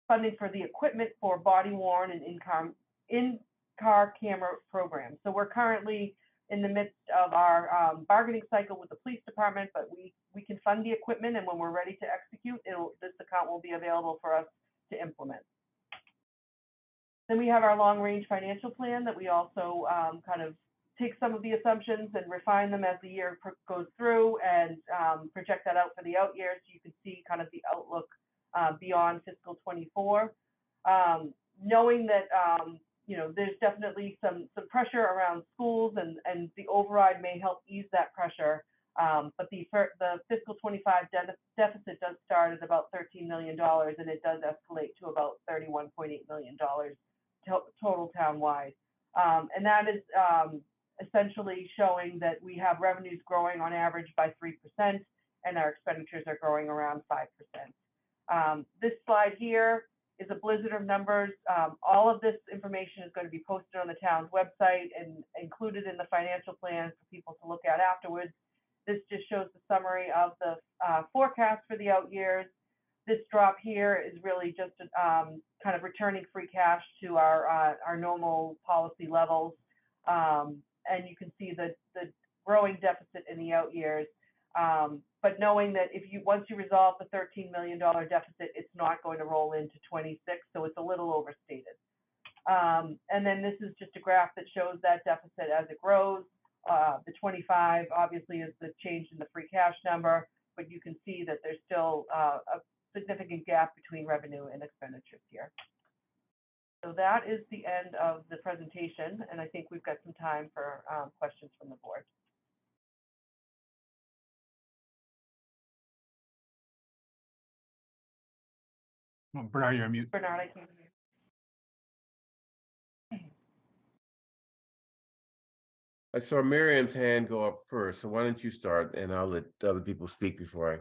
funding for the equipment for body worn and in-car camera programs. So we're currently in the midst of our bargaining cycle with the police department, but we can fund the equipment, and when we're ready to execute, this account will be available for us to implement. Then we have our long-range financial plan that we also kind of take some of the assumptions and refine them as the year goes through, and project that out for the out years. So you can see kind of the outlook beyond fiscal 24. Knowing that there's definitely some pressure around schools, and the override may help ease that pressure. But the fiscal 25 deficit does start at about $13 million, and it does escalate to about $31.8 million total townwide. And that is essentially showing that we have revenues growing on average by 3%, and our expenditures are growing around 5%. This slide here is a blizzard of numbers. All of this information is going to be posted on the town's website and included in the financial plan for people to look at afterwards. This just shows the summary of the forecast for the out years. This drop here is really just kind of returning free cash to our normal policy levels. And you can see the growing deficit in the out years. But knowing that once you resolve the $13 million deficit, it's not going to roll into 26, so it's a little overstated. And then this is just a graph that shows that deficit as it grows. The 25 obviously is the change in the free cash number, but you can see that there's still a significant gap between revenue and expenditures here. So that is the end of the presentation, and I think we've got some time for questions from the board. Bernard, you're on mute. Bernard, I can't hear. I saw Miriam's hand go up first, so why don't you start, and I'll let other people speak before I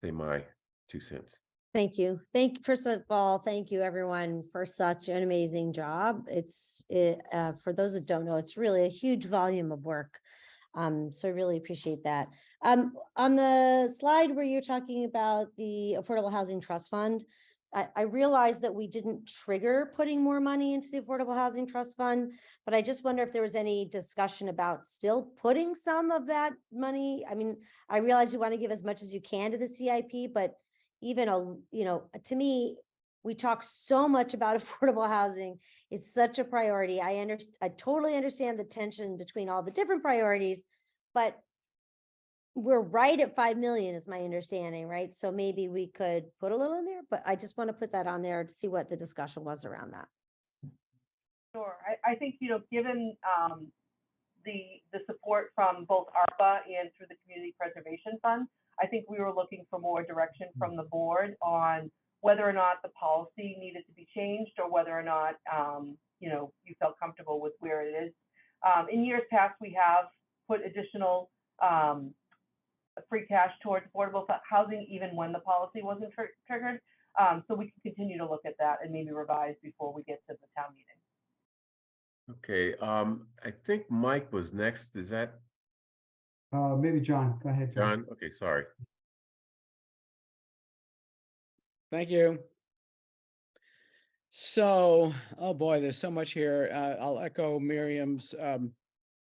say my 2 cents. Thank you. First of all, thank you everyone for such an amazing job. For those that don't know, it's really a huge volume of work. So I really appreciate that. On the slide where you're talking about the Affordable Housing Trust Fund, I realized that we didn't trigger putting more money into the Affordable Housing Trust Fund, but I just wonder if there was any discussion about still putting some of that money. I mean, I realize you want to give as much as you can to the CIP, but even to me, we talk so much about affordable housing. It's such a priority. I totally understand the tension between all the different priorities, but we're right at 5 million is my understanding, right? So maybe we could put a little in there, but I just want to put that on there to see what the discussion was around that. Sure. I think, given the support from both ARPA and through the Community Preservation Fund, I think we were looking for more direction from the board on whether or not the policy needed to be changed, or whether or not, you felt comfortable with where it is. In years past, we have put additional free cash towards affordable housing, even when the policy wasn't triggered. So we can continue to look at that and maybe revise before we get to the town meeting. Okay, I think Mike was next. Is that? Maybe John. Go ahead, John. John? Okay, sorry. Thank you. So, oh boy, there's so much here. I'll echo Miriam's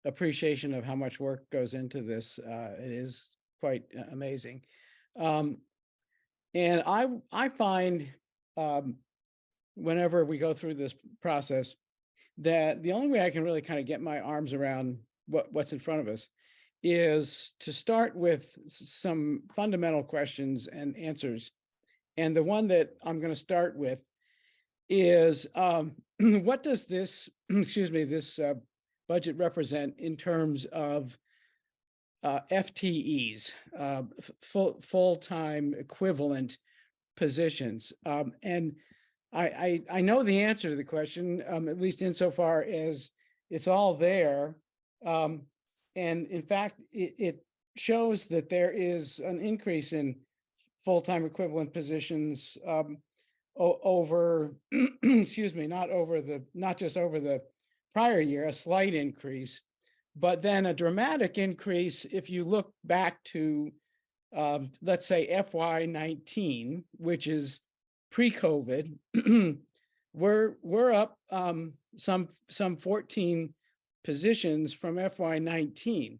appreciation of how much work goes into this. It is quite amazing. And I find whenever we go through this process that the only way I can really kind of get my arms around what's in front of us is to start with some fundamental questions and answers. And the one that I'm going to start with is what does this, this budget represent in terms of FTEs, full-time equivalent positions. And I know the answer to the question, at least insofar as it's all there. And in fact, it shows that there is an increase in full-time equivalent positions over, excuse me, not just over the prior year, a slight increase, but then a dramatic increase if you look back to, let's say FY19, which is pre-COVID. We're up some 14 positions from FY19.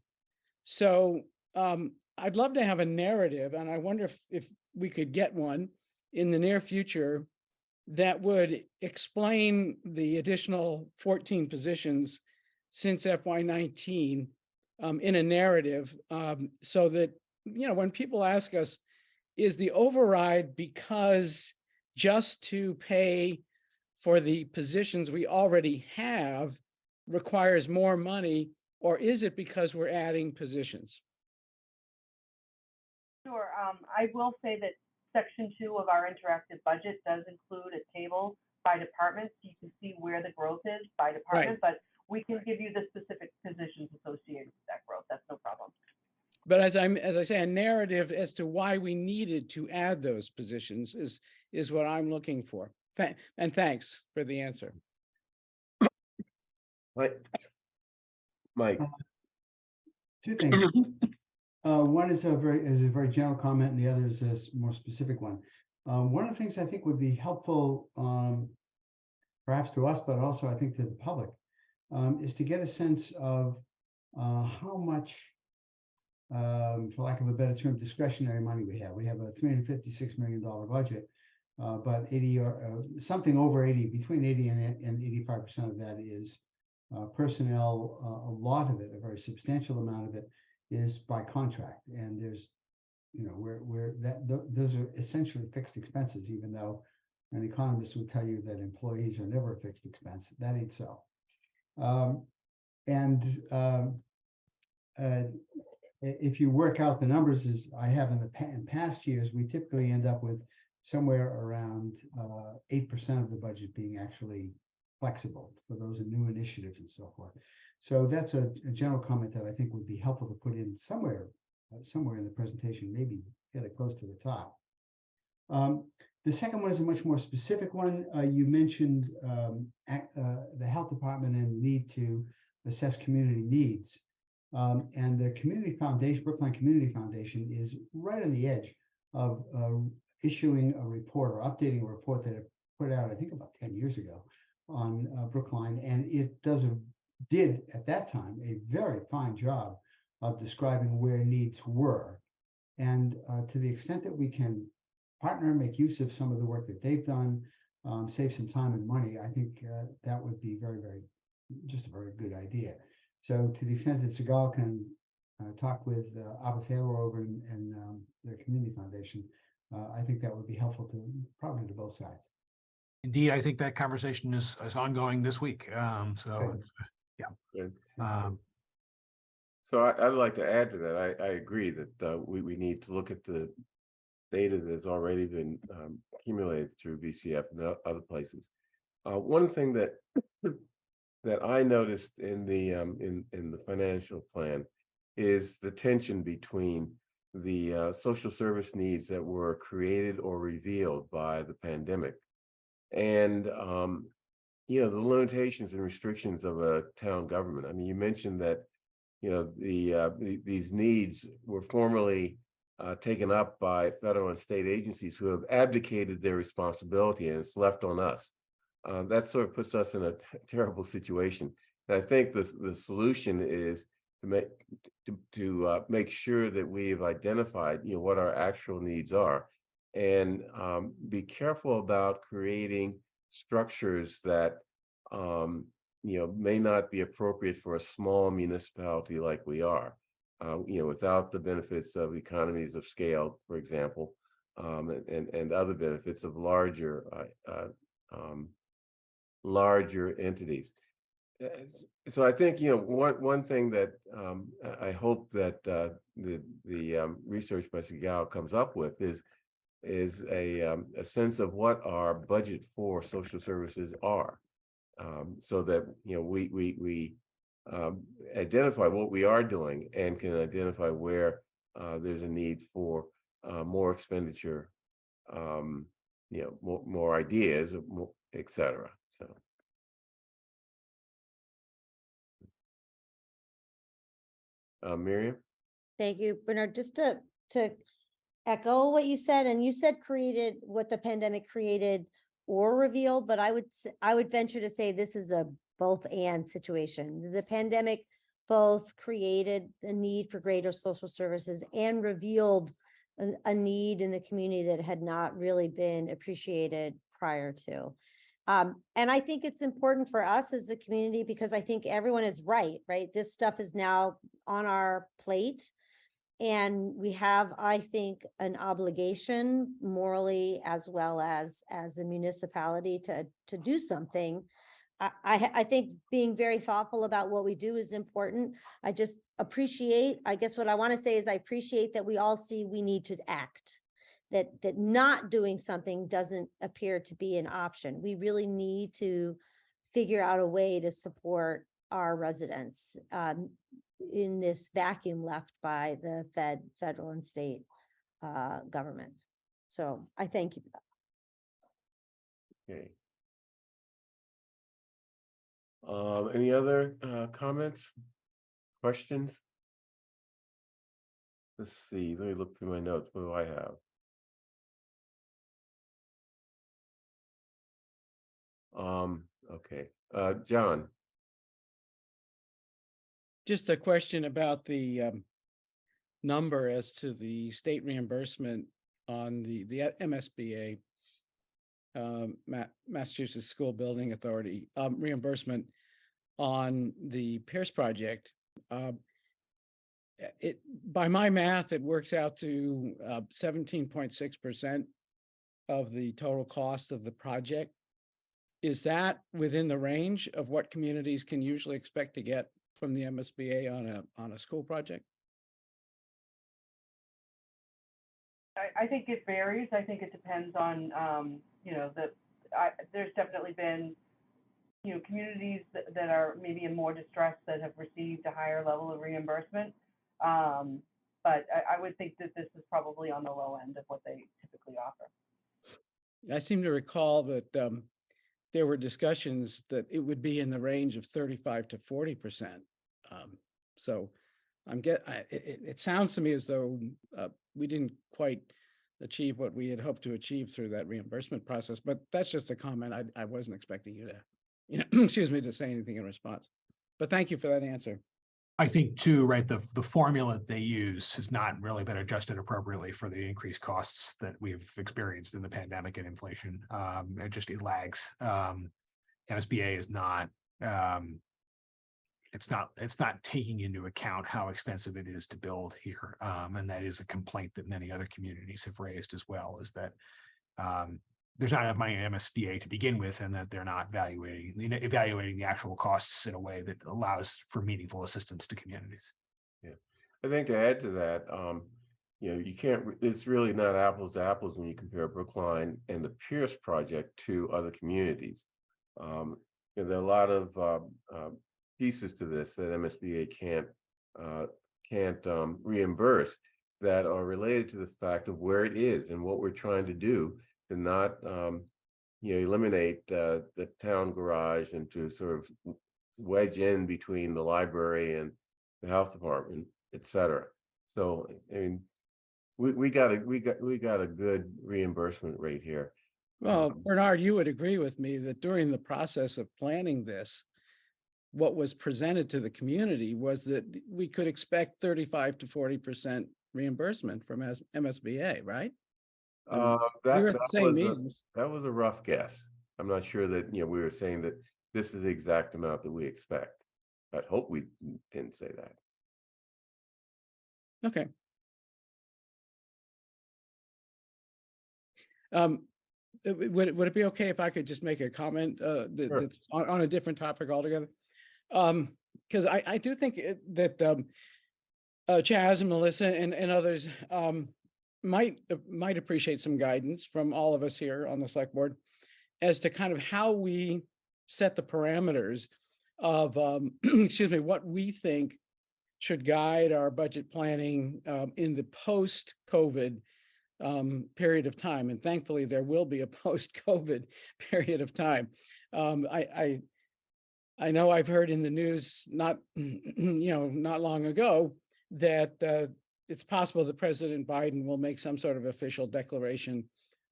So I'd love to have a narrative, and I wonder if we could get one in the near future that would explain the additional 14 positions since FY19 in a narrative, so that, you know, when people ask us, is the override because just to pay for the positions we already have requires more money, or is it because we're adding positions? Sure. I will say that section 2 of our interactive budget does include a table by department, so you can see where the growth is by department, but we can give you the specific positions associated with that growth. That's no problem. But as I say, a narrative as to why we needed to add those positions is what I'm looking for. And thanks for the answer. Mike. Two things. One is a very general comment, and the other is a more specific one. One of the things I think would be helpful, perhaps to us, but also I think to the public, is to get a sense of how much, for lack of a better term, discretionary money we have. We have a $356 million budget, but 80 or something over 80, between 80 and 85% of that is personnel. A lot of it, a very substantial amount of it, is by contract, and there's, you know, those are essentially fixed expenses, even though an economist would tell you that employees are never a fixed expense. That ain't so. If you work out the numbers, as I have in past years, we typically end up with somewhere around 8% of the budget being actually flexible for those new initiatives and so forth. So that's a general comment that I think would be helpful to put in somewhere in the presentation, maybe get it close to the top. The second one is a much more specific one. You mentioned the health department and the need to assess community needs. And the community foundation, Brookline Community Foundation, is right on the edge of issuing a report or updating a report that it put out, I think, about 10 years ago on Brookline. And it did at that time a very fine job of describing where needs were. And to the extent that we can partner, make use of some of the work that they've done, save some time and money, I think that would be just a very good idea. So to the extent that Sigal can talk with Abba Taylor over in the Community Foundation, I think that would be helpful probably to both sides. Indeed, I think that conversation is ongoing this week. So, yeah. Good. So I'd like to add to that. I agree that we need to look at the data that's already been accumulated through VCF and other places. One thing that I noticed in the financial plan is the tension between the social service needs that were created or revealed by the pandemic and you know, the limitations and restrictions of a town government. I mean, you mentioned that, you know, these needs were formerly taken up by federal and state agencies who have abdicated their responsibility, and it's left on us. That sort of puts us in a terrible situation. And I think the solution is to make sure that we've identified, you know, what our actual needs are, and be careful about creating structures that you know, may not be appropriate for a small municipality like we are. You know, without the benefits of economies of scale, for example, and other benefits of larger entities. So I think, one thing that I hope that the research by Segal comes up with is a sense of what our budget for social services are. So that, we identify what we are doing and can identify where there's a need for more expenditure, more ideas, more, et cetera. So. Miriam? Thank you, Bernard. Just to echo what you said, and you said created what the pandemic created or revealed, but I would venture to say this is a both and situation. The pandemic both created a need for greater social services and revealed a need in the community that had not really been appreciated prior to. And I think it's important for us as a community because I think everyone is right? This stuff is now on our plate. And we have, I think, an obligation morally as well as a municipality to do something. I think being very thoughtful about what we do is important. I just appreciate, I guess what I want to say is I appreciate that we all see we need to act, that not doing something doesn't appear to be an option. We really need to figure out a way to support our residents in this vacuum left by the federal and state government. So I thank you for that. Okay. Any other comments, questions? Let's see, let me look through my notes. What do I have? Okay, John. Just a question about the number as to the state reimbursement on the MSBA, Massachusetts School Building Authority reimbursement on the Pierce project. By my math, it works out to 17.6% of the total cost of the project. Is that within the range of what communities can usually expect to get from the MSBA on a school project? I think it varies. I think it depends on, there's definitely been, communities that are maybe in more distress that have received a higher level of reimbursement. But I would think that this is probably on the low end of what they typically offer. I seem to recall that there were discussions that it would be in the range of 35 to 40%. So it sounds to me as though we didn't quite achieve what we had hoped to achieve through that reimbursement process, but that's just a comment. I wasn't expecting you to, excuse me, to say anything in response, but thank you for that answer. I think too, right, the formula they use has not really been adjusted appropriately for the increased costs that we've experienced in the pandemic and inflation. It lags. MSBA is not, it's not taking into account how expensive it is to build here. And that is a complaint that many other communities have raised as well, is that there's not enough money in MSBA to begin with, and that they're not evaluating the actual costs in a way that allows for meaningful assistance to communities. Yeah, I think to add to that, you can't, it's really not apples to apples when you compare Brookline and the Pierce project to other communities. There are a lot of pieces to this that MSBA can't reimburse that are related to the fact of where it is and what we're trying to do to not eliminate the town garage and to sort of wedge in between the library and the health department, et cetera. So I mean, we got a good reimbursement rate here. Well, Bernard, you would agree with me that during the process of planning this, what was presented to the community was that we could expect 35 to 40% reimbursement from MSBA, right? That was a rough guess. I'm not sure that we were saying that this is the exact amount that we expect. I'd hope we didn't say that. Okay. Would it be okay if I could just make a comment that's on a different topic altogether? Because I do think that Chaz and Melissa and others might appreciate some guidance from all of us here on the select board as to kind of how we set the parameters of, excuse me, what we think should guide our budget planning in the post-COVID period of time. And thankfully, there will be a post-COVID period of time. I know I've heard in the news not long ago that it's possible that President Biden will make some sort of official declaration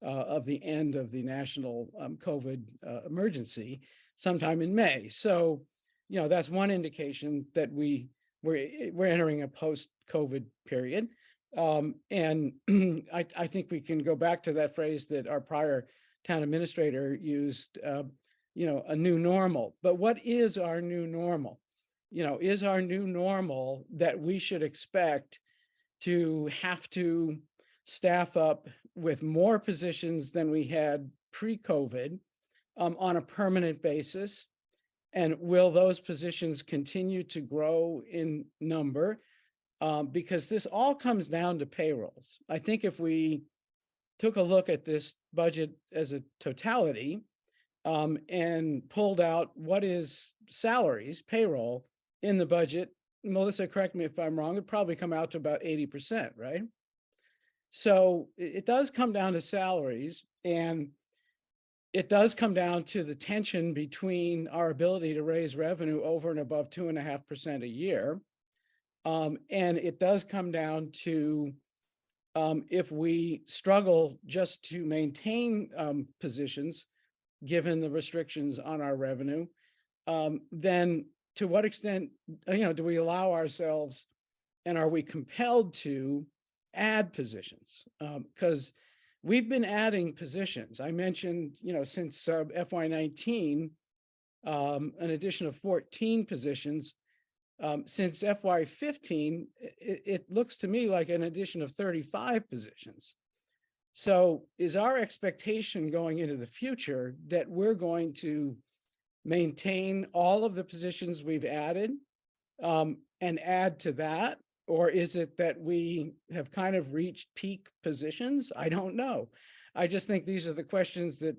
of the end of the national COVID emergency sometime in May. So, that's one indication that we're entering a post-COVID period. And I think we can go back to that phrase that our prior town administrator used, a new normal. But what is our new normal? Is our new normal that we should expect to have to staff up with more positions than we had pre-COVID on a permanent basis? And will those positions continue to grow in number? Because this all comes down to payrolls. I think if we took a look at this budget as a totality and pulled out what is salaries, payroll in the budget, Melissa, correct me if I'm wrong, it'd probably come out to about 80%, right? So it does come down to salaries, and it does come down to the tension between our ability to raise revenue over and above 2.5% a year. And it does come down to if we struggle just to maintain positions, given the restrictions on our revenue, then to what extent, do we allow ourselves and are we compelled to add positions? Because we've been adding positions. I mentioned, since FY19, an addition of 14 positions. Since FY15, it looks to me like an addition of 35 positions. So is our expectation going into the future that we're going to maintain all of the positions we've added and add to that? Or is it that we have kind of reached peak positions? I don't know. I just think these are the questions that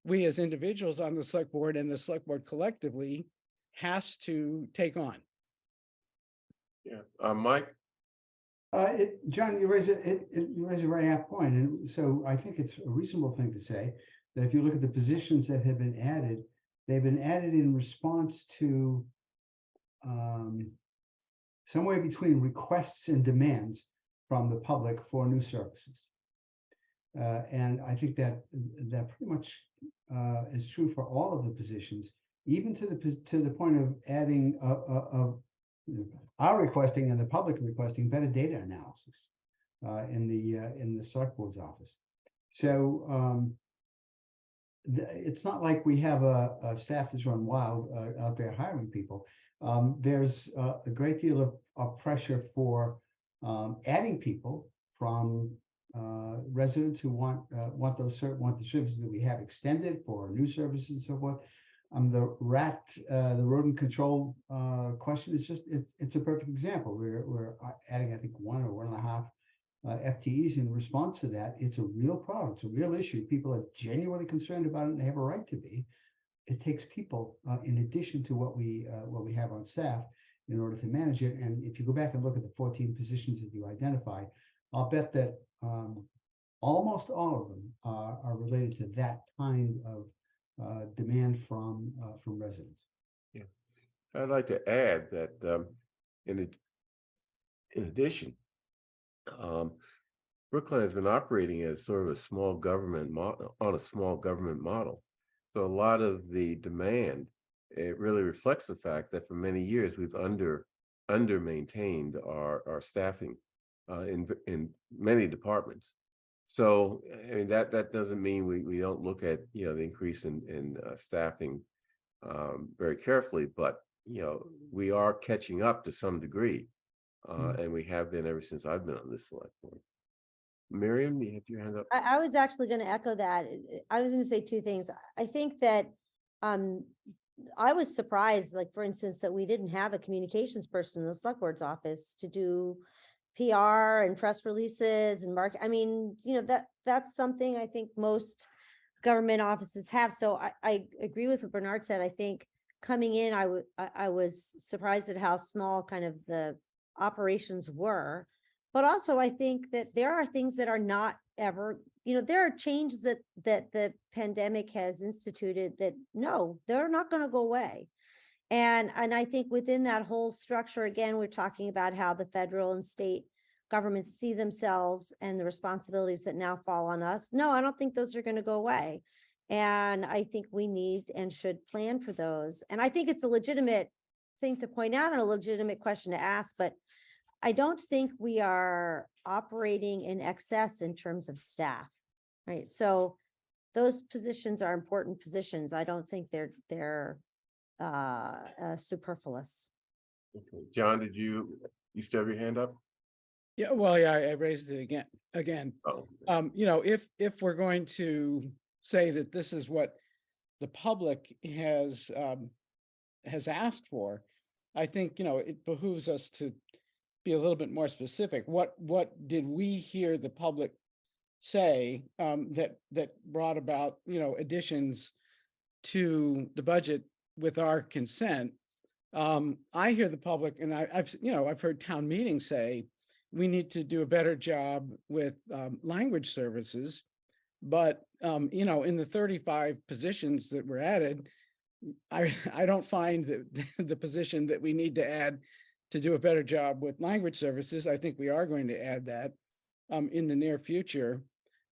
we as individuals on the select board and the select board collectively has to take on. Yeah, Mike? John, you raise a very apt point. And so I think it's a reasonable thing to say that if you look at the positions that have been added, they've been added in response to somewhere between requests and demands from the public for new services. And I think that pretty much is true for all of the positions, even to the point of adding of our requesting and the public requesting better data analysis in the select board's office. So it's not like we have a staff that's run wild out there hiring people. There's a great deal of pressure for adding people from residents who want the services that we have extended for new services and so forth. The rodent control question is it's a perfect example. We're adding, I think, 1 or 1.5 FTEs in response to that. It's a real problem. It's a real issue. People are genuinely concerned about it, and they have a right to be. It takes people in addition to what we have on staff in order to manage it. And if you go back and look at the 14 positions that you identified, I'll bet that almost all of them are related to that kind of demand from residents. Yeah, I'd like to add that in addition, Brookline has been operating as sort of a small government model, on a small government model. So a lot of the demand, it really reflects the fact that for many years we've under maintained our staffing in many departments. So I mean, that doesn't mean we don't look at the increase in staffing very carefully, but we are catching up to some degree, and we have been ever since I've been on this select board. Miriam, you have your hand up. I was actually going to echo that. I was going to say two things. I think that I was surprised, like, for instance, that we didn't have a communications person in the select board's office to do PR and press releases and I mean, that's something I think most government offices have. So I agree with what Bernard said. I think coming in, I was surprised at how small kind of the operations were. But also I think that there are things that are not ever, there are changes that the pandemic has instituted that, no, they're not going to go away. And I think within that whole structure, again, we're talking about how the federal and state governments see themselves and the responsibilities that now fall on us. No, I don't think those are going to go away. And I think we need and should plan for those. And I think it's a legitimate thing to point out and a legitimate question to ask, but I don't think we are operating in excess in terms of staff, right? So those positions are important positions. I don't think they're superfluous. Okay. John, did you still have your hand up? Yeah, well, yeah, I raised it again. Oh, If we're going to say that this is what the public has asked for, I think, it behooves us to be a little bit more specific. What did we hear the public say that brought about, additions to the budget with our consent? I hear the public, and I've heard town meetings say we need to do a better job with language services. But in the 35 positions that were added, I don't find that the position that we need to add to do a better job with language services. I think we are going to add that in the near future.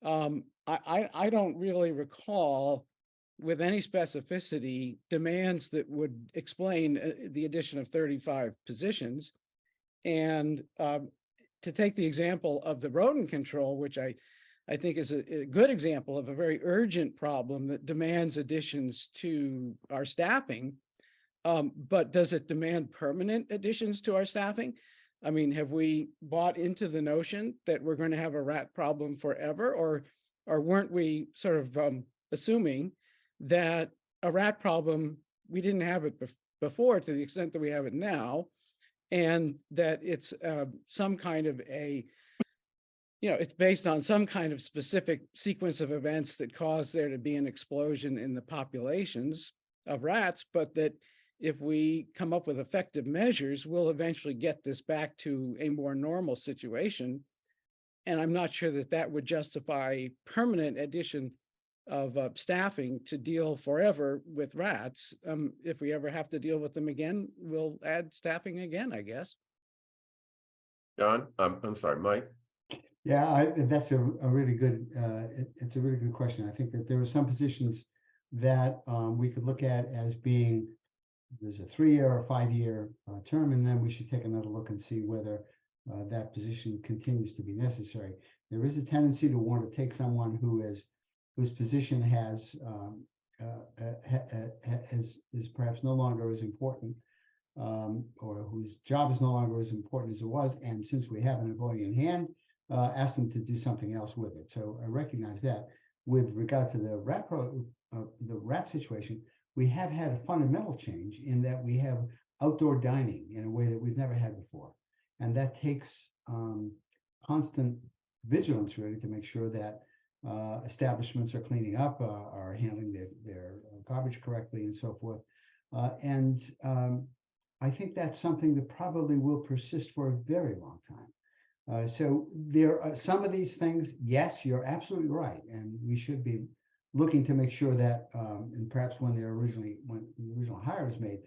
I don't really recall with any specificity demands that would explain the addition of 35 positions. And to take the example of the rodent control, which I think is a good example of a very urgent problem that demands additions to our staffing. But does it demand permanent additions to our staffing? I mean, have we bought into the notion that we're going to have a rat problem forever, or weren't we sort of assuming that a rat problem, we didn't have it before to the extent that we have it now, and that it's some kind of it's based on some kind of specific sequence of events that cause there to be an explosion in the populations of rats, but that if we come up with effective measures, we'll eventually get this back to a more normal situation. And I'm not sure that would justify permanent addition of staffing to deal forever with rats. If we ever have to deal with them again, we'll add staffing again, I guess. John, I'm sorry, Mike. Yeah, that's a really good, it's a really good question. I think that there are some positions that we could look at as being, there's a 3-year or 5-year term, and then we should take another look and see whether that position continues to be necessary. There is a tendency to want to take someone whose position is perhaps no longer as important, or whose job is no longer as important as it was, and since we have an employee in hand, ask them to do something else with it. So I recognize that. With regard to the rat situation, we have had a fundamental change in that we have outdoor dining in a way that we've never had before. And that takes constant vigilance, really, to make sure that establishments are cleaning up, are handling their garbage correctly, and so forth. And I think that's something that probably will persist for a very long time. So there are some of these things, yes, you're absolutely right. And we should be looking to make sure that, and perhaps when the original hire is made,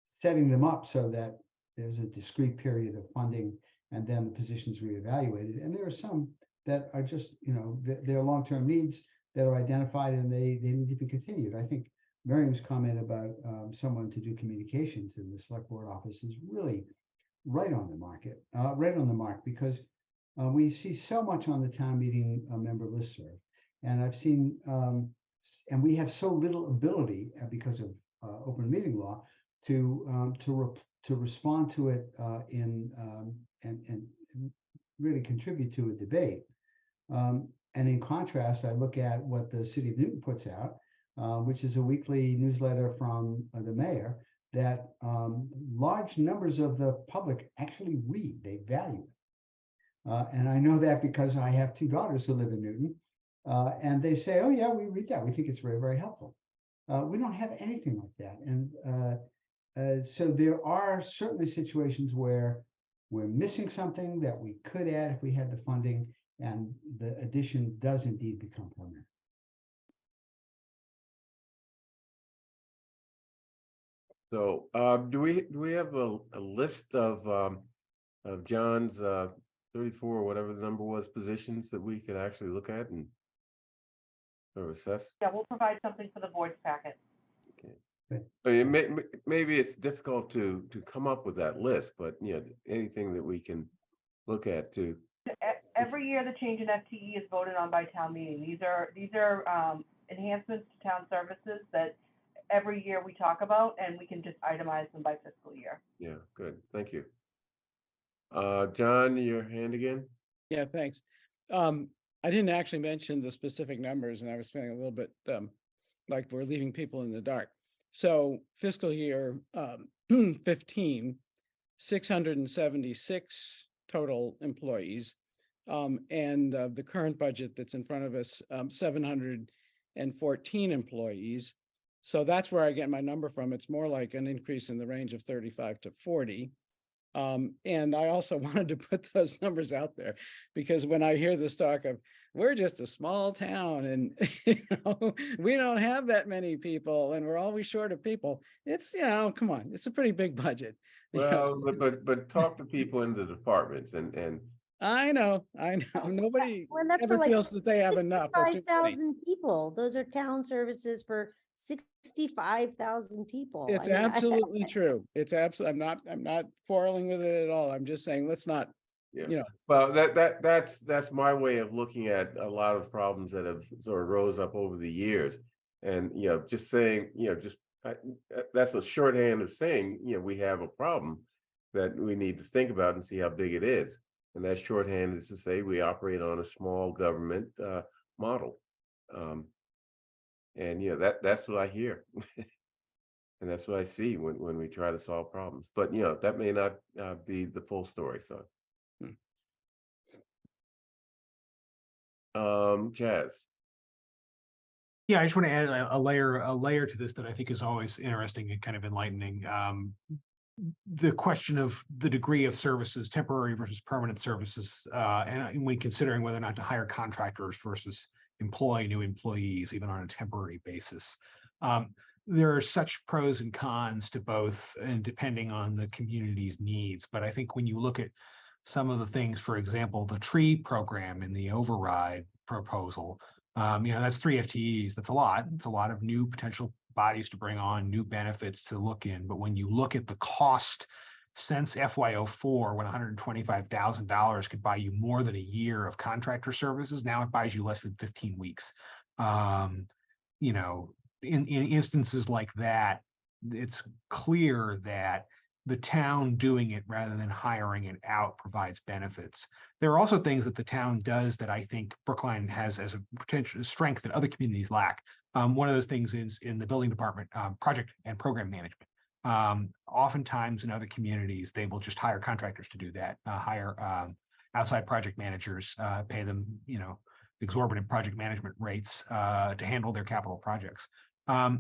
setting them up so that there's a discrete period of funding and then the positions reevaluated. And there are some that are just, they're long-term needs that are identified and they need to be continued. I think Miriam's comment about someone to do communications in the select board office is really right on the mark, because we see so much on the town meeting member listserv. And I've seen, and we have so little ability because of open meeting law to respond to it and really contribute to a debate. And in contrast, I look at what the city of Newton puts out, which is a weekly newsletter from the mayor that large numbers of the public actually read. They value it. And I know that because I have two daughters who live in Newton, and they say, "Oh yeah, we read that. We think it's very, very helpful." We don't have anything like that, and so there are certainly situations where we're missing something that we could add if we had the funding, and the addition does indeed become permanent. So, do we have a list of John's 34 or whatever the number was positions that we could actually look at and or assess? Yeah, we'll provide something for the board's packet. Okay. I mean, maybe it's difficult to come up with that list, but anything that we can look at to. Every year, the change in FTE is voted on by town meeting. These are enhancements to town services that every year we talk about, and we can just itemize them by fiscal year. Yeah, good. Thank you. John, your hand again? Yeah, thanks. I didn't actually mention the specific numbers, and I was feeling a little bit like we're leaving people in the dark. So fiscal year 15, 676 total employees. And the current budget that's in front of us, 714 employees. So that's where I get my number from. It's more like an increase in the range of 35 to 40. And I also wanted to put those numbers out there because when I hear this talk of we're just a small town and we don't have that many people and we're always short of people, it's come on, it's a pretty big budget. Well, but talk to people in the departments and I know nobody Well, that's for ever like feels that they have enough. or too many. 65,000 people. Those are town services for 65,000 people. It's I mean, absolutely true. It's absolutely, I'm not quarreling with it at all. I'm just saying, let's not, well, that's my way of looking at a lot of problems that have sort of rose up over the years. And, just saying, that's a shorthand of saying, we have a problem that we need to think about and see how big it is. And that shorthand is to say we operate on a small government model. And that's what I hear. And that's what I see when we try to solve problems. But that may not be the full story. So Chaz. Yeah, I just want to add a layer to this that I think is always interesting and kind of enlightening. The question of the degree of services, temporary versus permanent services, and when considering whether or not to hire contractors versus employ new employees, even on a temporary basis. There are such pros and cons to both, and depending on the community's needs. But I think when you look at some of the things, for example, the tree program in the override proposal, that's 3 FTEs. That's a lot. It's a lot of new potential bodies to bring on, new benefits to look in. But when you look at the cost since FY04, when $125,000 could buy you more than a year of contractor services, now it buys you less than 15 weeks. In instances like that, it's clear that the town doing it rather than hiring it out provides benefits. There are also things that the town does that I think Brookline has as a potential strength that other communities lack. One of those things is in the building department, project and program management. Oftentimes in other communities, they will just hire contractors to do that, hire outside project managers, pay them, exorbitant project management rates to handle their capital projects.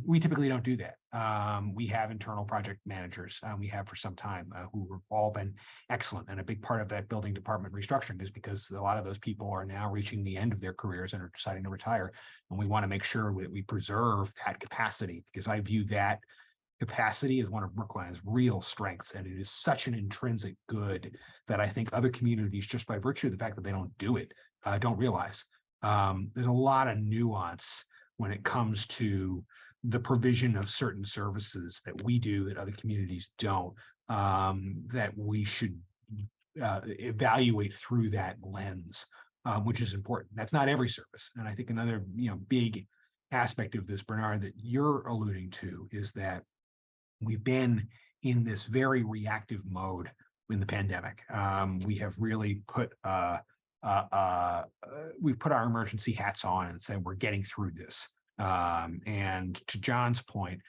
We typically don't do that. We have internal project managers. We have for some time who have all been excellent. And a big part of that building department restructuring is because a lot of those people are now reaching the end of their careers and are deciding to retire. And we want to make sure that we preserve that capacity, because I view that capacity as one of Brookline's real strengths. And it is such an intrinsic good that I think other communities, just by virtue of the fact that they don't do it, don't realize. There's a lot of nuance when it comes to the provision of certain services that we do that other communities don't, that we should evaluate through that lens, which is important. That's not every service. And I think another big aspect of this, Bernard, that you're alluding to is that we've been in this very reactive mode in the pandemic. We have really put we put our emergency hats on and said we're getting through this. And to John's point,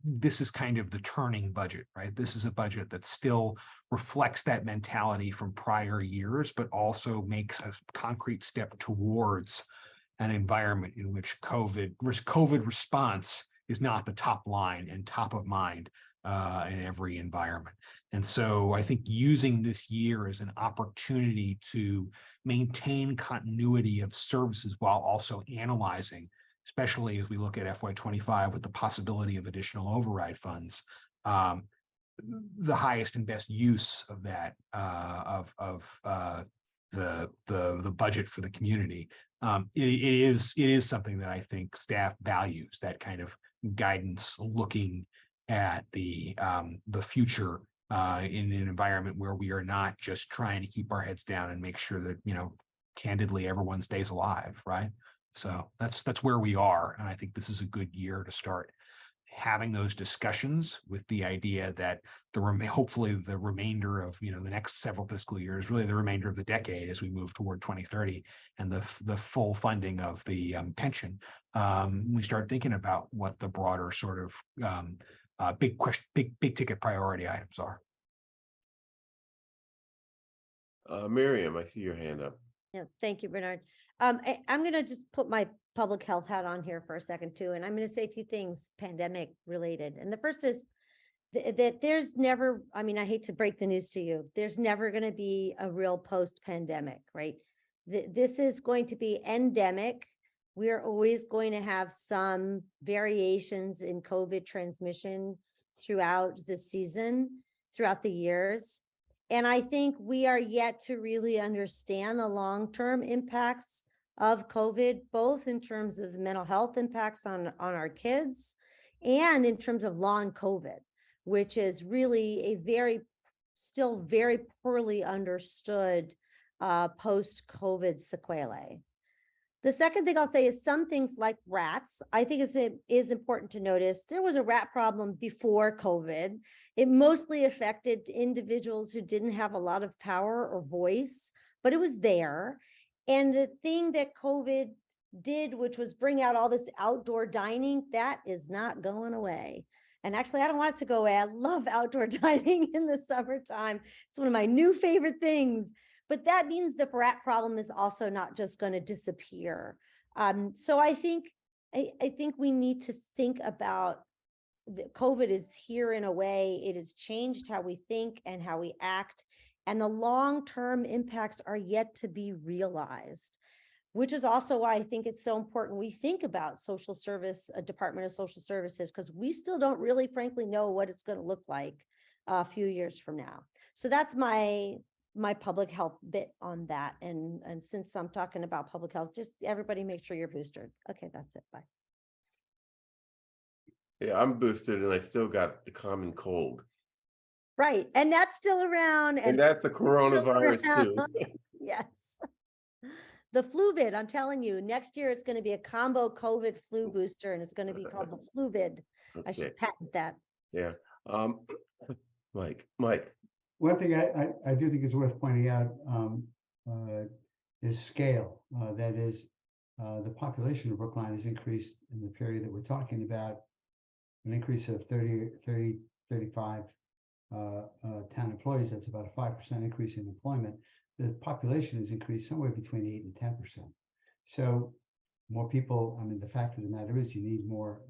this is kind of the turning budget, right? This is a budget that still reflects that mentality from prior years, but also makes a concrete step towards an environment in which COVID response is not the top line and top of mind in every environment. And so I think using this year as an opportunity to maintain continuity of services while also analyzing, especially as we look at FY25 with the possibility of additional override funds, the highest and best use of that the budget for the community. It is something that I think staff values, that kind of guidance, looking at the future in an environment where we are not just trying to keep our heads down and make sure that, candidly, everyone stays alive, right? So that's where we are, and I think this is a good year to start having those discussions with the idea that hopefully the remainder of the next several fiscal years, really the remainder of the decade as we move toward 2030 and the full funding of the pension, we start thinking about what the broader sort of big ticket priority items are. Miriam, I see your hand up. Yeah, thank you, Bernard. I'm going to just put my public health hat on here for a second too, and I'm going to say a few things pandemic related. And the first is that there's never, I mean, I hate to break the news to you, there's never going to be a real post-pandemic, right? This is going to be endemic. We're always going to have some variations in COVID transmission throughout the season, throughout the years. And I think we are yet to really understand the long-term impacts of COVID, both in terms of the mental health impacts on our kids and in terms of long COVID, which is really a still very poorly understood post-COVID sequelae. The second thing I'll say is some things like rats. I think it is important to notice there was a rat problem before COVID. It mostly affected individuals who didn't have a lot of power or voice, but it was there. And the thing that COVID did, which was bring out all this outdoor dining, that is not going away. And actually, I don't want it to go away. I love outdoor dining in the summertime. It's one of my new favorite things. But that means the rat problem is also not just going to disappear. So I think we need to think about COVID is here in a way. It has changed how we think and how we act, and the long-term impacts are yet to be realized, which is also why I think it's so important we think about social service, a Department of Social Services, because we still don't really, frankly, know what it's going to look like a few years from now. So that's my public health bit on that. And since I'm talking about public health, just everybody make sure you're boosted. Okay, that's it. Bye. Yeah, I'm boosted and I still got the common cold. Right. And that's still around. And that's a coronavirus too. Yes. The Fluvid, I'm telling you, next year it's going to be a combo COVID flu booster, and it's going to be called the Fluvid. Okay. I should patent that. Yeah. Mike. One thing I do think is worth pointing out is scale. That is, the population of Brookline has increased in the period that we're talking about, an increase of 35 town employees. That's about a 5% increase in employment. The population has increased somewhere between 8 and 10%. So more people, I mean, the fact of the matter is you need more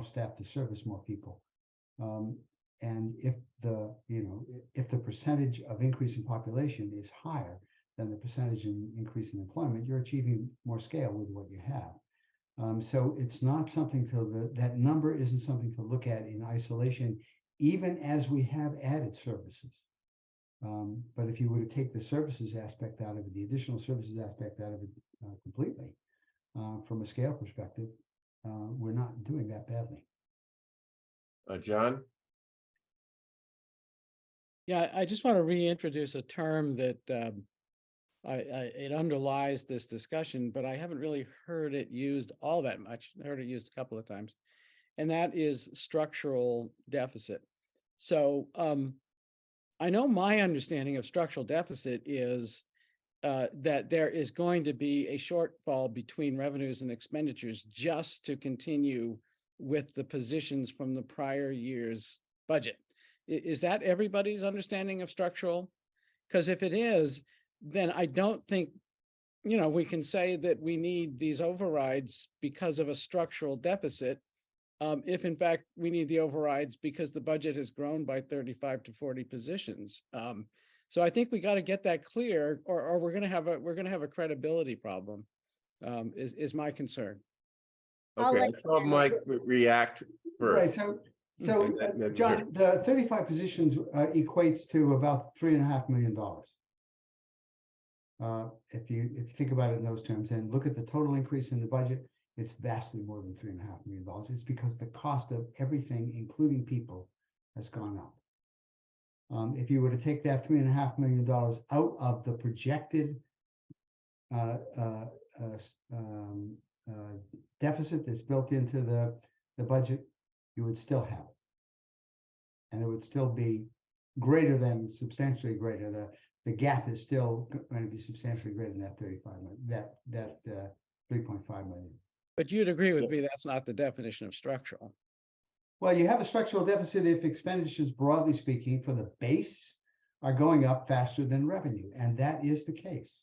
staff to service more people. And if the percentage of increase in population is higher than the percentage in increase in employment, you're achieving more scale with what you have. So it's not something that number isn't something to look at in isolation, even as we have added services. But if you were to take the services aspect out of it, the additional services aspect out of it completely, from a scale perspective, we're not doing that badly. John? Yeah, I just want to reintroduce a term that it underlies this discussion, but I haven't really heard it used all that much. I heard it used a couple of times, and that is structural deficit. So I know my understanding of structural deficit is that there is going to be a shortfall between revenues and expenditures just to continue with the positions from the prior year's budget. Is that everybody's understanding of structural? Because if it is, then I don't think, we can say that we need these overrides because of a structural deficit. If in fact we need the overrides because the budget has grown by 35 to 40 positions. So I think we got to get that clear, or we're going to have a credibility problem. Is my concern. I'll Okay, I let saw Ken- Mike react Right, first. so, Then John, the 35 positions equates to about $3.5 million. If you think about it in those terms and look at the total increase in the budget, it's vastly more than $3.5 million. It's because the cost of everything, including people, has gone up. If you were to take that $3.5 million out of the projected deficit that's built into the budget, you would still have it. And it would still be greater than, substantially greater. The gap is still going to be substantially greater than that 35 million, that 3.5 million. But you'd agree with me, that's not the definition of structural. Well, you have a structural deficit if expenditures, broadly speaking, for the base are going up faster than revenue, and that is the case.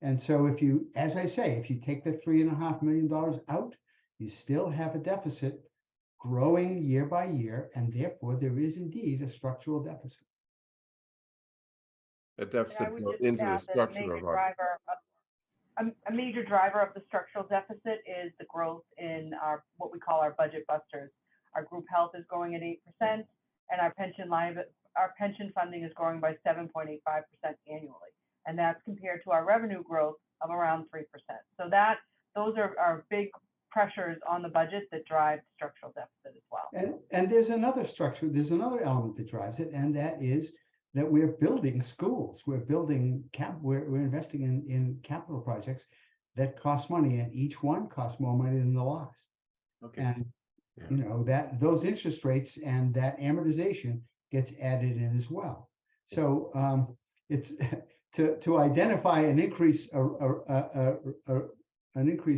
And so if you, as I say, if you take the $3.5 million out, you still have a deficit growing year by year, and therefore there is indeed a structural deficit. A And I deficit would built just into the add that structure of our. a major driver of the structural deficit is the growth in what we call our budget busters. Our group health is growing at 8%, and our pension funding is growing by 7.85% annually. And that's compared to our revenue growth of around 3%. So those are big pressures on the budget that drive structural deficit as well. And there's another structure, there's another element that drives it, and that is that we're building schools, we're building we're investing in capital projects that cost money, and each one costs more money than the last. Okay. And Yeah. that those interest rates and that amortization gets added in as well. So it's to identify an increase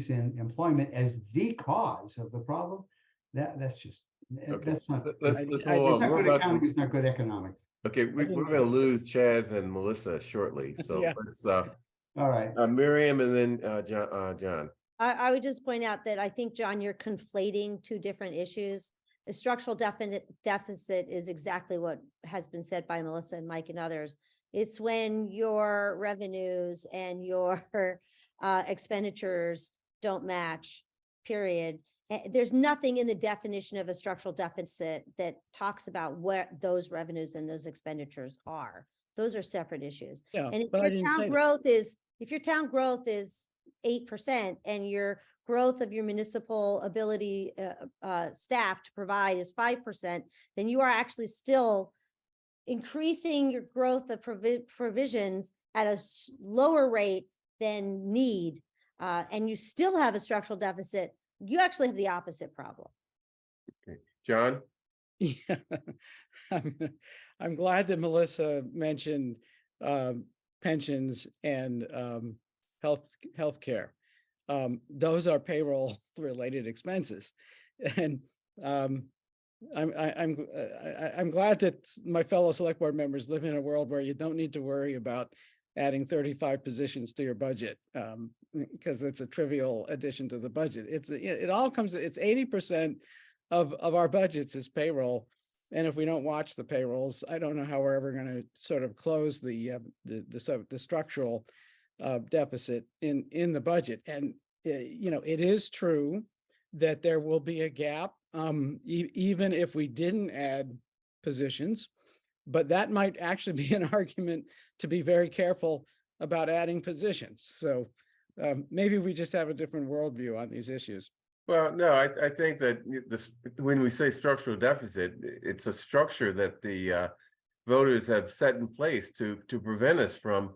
in employment as the cause of the problem, that's just that's not Let's it's move on. not We're good about accounting, to- it's not good economics. Okay, we're going to lose Chaz and Melissa shortly. So Yeah. let's All right. Miriam and then John. I would just point out that I think, John, you're conflating two different issues. The structural deficit is exactly what has been said by Melissa and Mike and others. It's when your revenues and your expenditures don't match, period. There's nothing in the definition of a structural deficit that talks about where those revenues and those expenditures are. Those are separate issues. Yeah, And if but I your didn't town say that. growth is 8% and your growth of your municipal ability staff to provide is 5%, then you are actually still increasing your growth of provisions at a lower rate than need, and you still have a structural deficit. You actually have the opposite problem. Okay. John. Yeah. I'm glad that Melissa mentioned pensions and healthcare. Those are payroll related expenses, and I'm glad that my fellow select board members live in a world where you don't need to worry about adding 35 positions to your budget, because it's a trivial addition to the budget. It all comes, it's 80% of our budgets is payroll. And if we don't watch the payrolls, I don't know how we're ever going to sort of close the structural deficit in the budget. And it is true that there will be a gap, even if we didn't add positions. But that might actually be an argument to be very careful about adding positions. So maybe we just have a different worldview on these issues. Well, no, I think that when we say structural deficit, it's a structure that the voters have set in place to prevent us from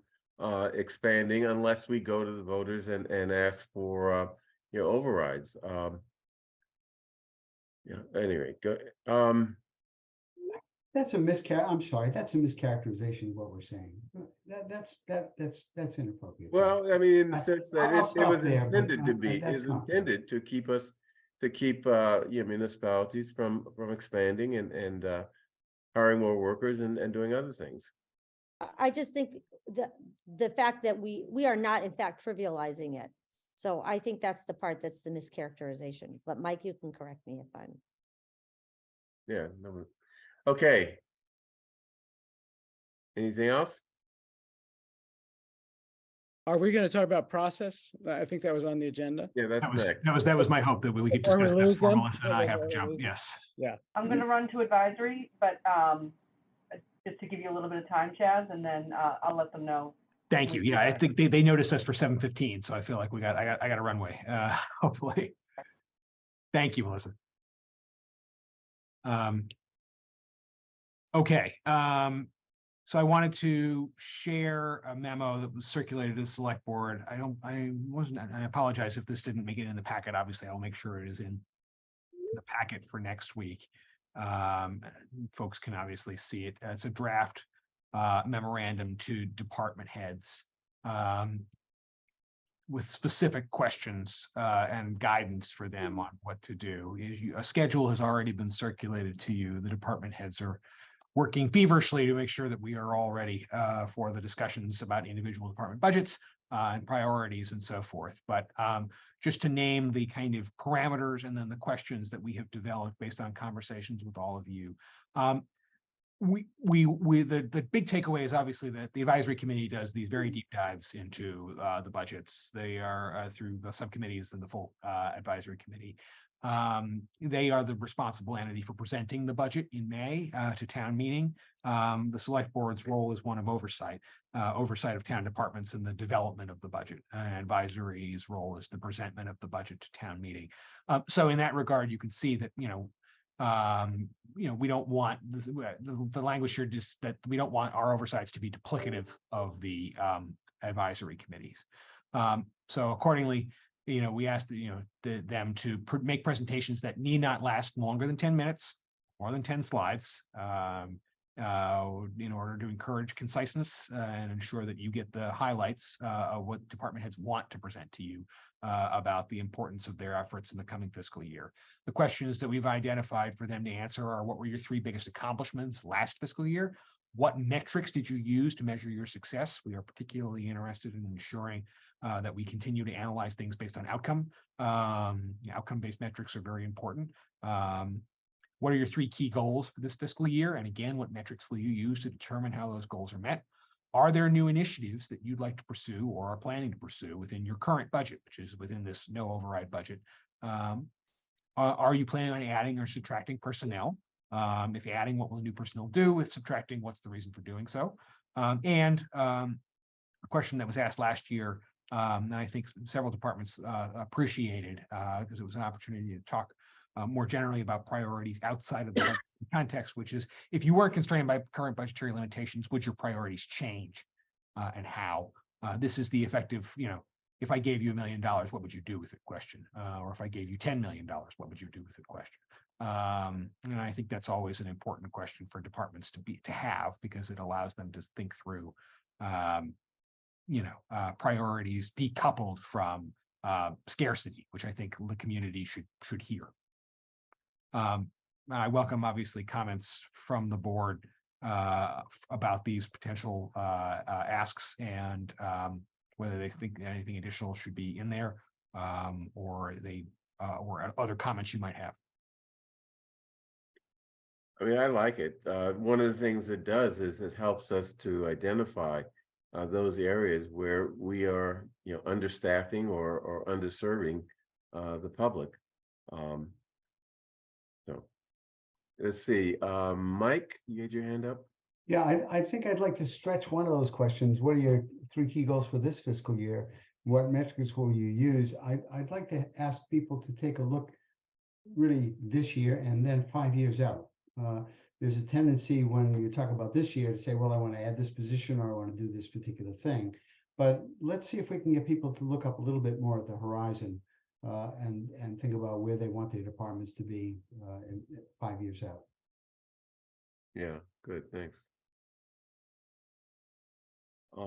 expanding unless we go to the voters and ask for overrides. Yeah. Anyway, go. That's a I'm sorry, that's a mischaracterization of what we're saying. That's inappropriate. John. Well, I mean, in the I- sense that I'll it was stop there, but, intended to be, that's is not fair. intended to keep us, to keep, municipalities from expanding and hiring more workers and doing other things. I just think the fact that we are not in fact trivializing it. So I think that's the part that's the mischaracterization, but Mike, you can correct me if I'm. Yeah, no, okay. Anything else? Are we going to talk about process? I think that was on the agenda. Yeah, that's next. That was my hope that we could Before we discuss that lose before them? Melissa and I have to Before we jump. lose them? Yes. Yeah. I'm going to run to advisory, but just to give you a little bit of time, Chaz, and then I'll let them know. Thank you. Yeah, I think they noticed us for 7:15, so I feel like I got a runway, hopefully. Thank you, Melissa. Okay, so I wanted to share a memo that was circulated to the select board. I apologize if this didn't make it in the packet. Obviously, I'll make sure it is in the packet for next week. Folks can obviously see it. It's a draft memorandum to department heads with specific questions and guidance for them on what to do. A schedule has already been circulated to you. The department heads are working feverishly to make sure that we are all ready for the discussions about individual department budgets and priorities and so forth. But just to name the kind of parameters and then the questions that we have developed based on conversations with all of you. The big takeaway is obviously that the advisory committee does these very deep dives into the budgets. They are through the subcommittees and the full advisory committee. They are the responsible entity for presenting the budget in May to town meeting. The select board's role is one of oversight of town departments and the development of the budget. Advisory's role is the presentment of the budget to town meeting. So in that regard, you can see that, we don't want the language here, just that we don't want our oversights to be duplicative of the advisory committees. So accordingly, we asked them to make presentations that need not last longer than 10 minutes, more than 10 slides, in order to encourage conciseness and ensure that you get the highlights of what department heads want to present to you about the importance of their efforts in the coming fiscal year. The questions that we've identified for them to answer are: what were your 3 biggest accomplishments last fiscal year? What metrics did you use to measure your success? We are particularly interested in ensuring that we continue to analyze things based on outcome. Outcome-based metrics are very important. What are your 3 key goals for this fiscal year? And again, what metrics will you use to determine how those goals are met? Are there new initiatives that you'd like to pursue or are planning to pursue within your current budget, which is within this no override budget? Are you planning on adding or subtracting personnel? If adding, what will the new personnel do? If subtracting, what's the reason for doing so? A question that was asked last year, and I think several departments appreciated, because it was an opportunity to talk more generally about priorities outside of the context, which is, if you weren't constrained by current budgetary limitations, would your priorities change and how? This is the effective, if I gave you $1 million, what would you do with it question? Or if I gave you $10 million, what would you do with it question? And I think that's always an important question for departments to have, because it allows them to think through, priorities decoupled from scarcity, which I think the community should hear. I welcome, obviously, comments from the board about these potential asks and whether they think anything additional should be in there, or other comments you might have. I mean, I like it. One of the things it does is it helps us to identify those areas where we are, understaffing or underserving the public. So let's see. Mike, you had your hand up? Yeah, I think I'd like to stretch one of those questions. What are your 3 key goals for this fiscal year? What metrics will you use? I'd like to ask people to take a look really this year and then 5 years out. There's a tendency when you talk about this year to say, well, I want to add this position or I want to do this particular thing. But let's see if we can get people to look up a little bit more at the horizon and think about where they want their departments to be in 5 years out. Yeah, good, thanks. I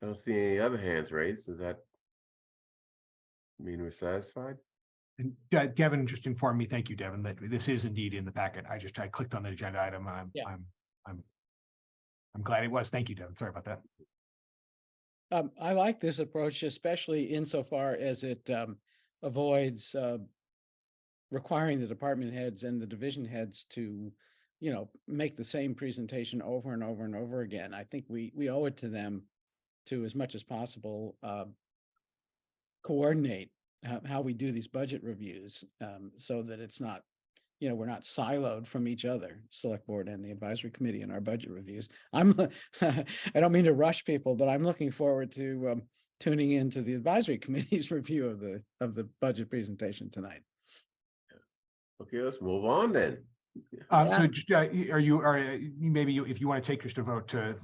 don't see any other hands raised. Does that mean we're satisfied? And Devin just informed me, thank you, Devin, that this is indeed in the packet. I clicked on the agenda item and Yeah. I'm glad it was. Thank you, Devin. Sorry about that. I like this approach, especially insofar as it avoids requiring the department heads and the division heads to, make the same presentation over and over and over again. I think we owe it to them to, as much as possible, coordinate how we do these budget reviews, so that it's not, we're not siloed from each other, select board and the advisory committee in our budget reviews. I don't mean to rush people, but I'm looking forward to tuning into the advisory committee's review of the budget presentation tonight. Okay, let's move on then. So maybe if you want to take just a vote to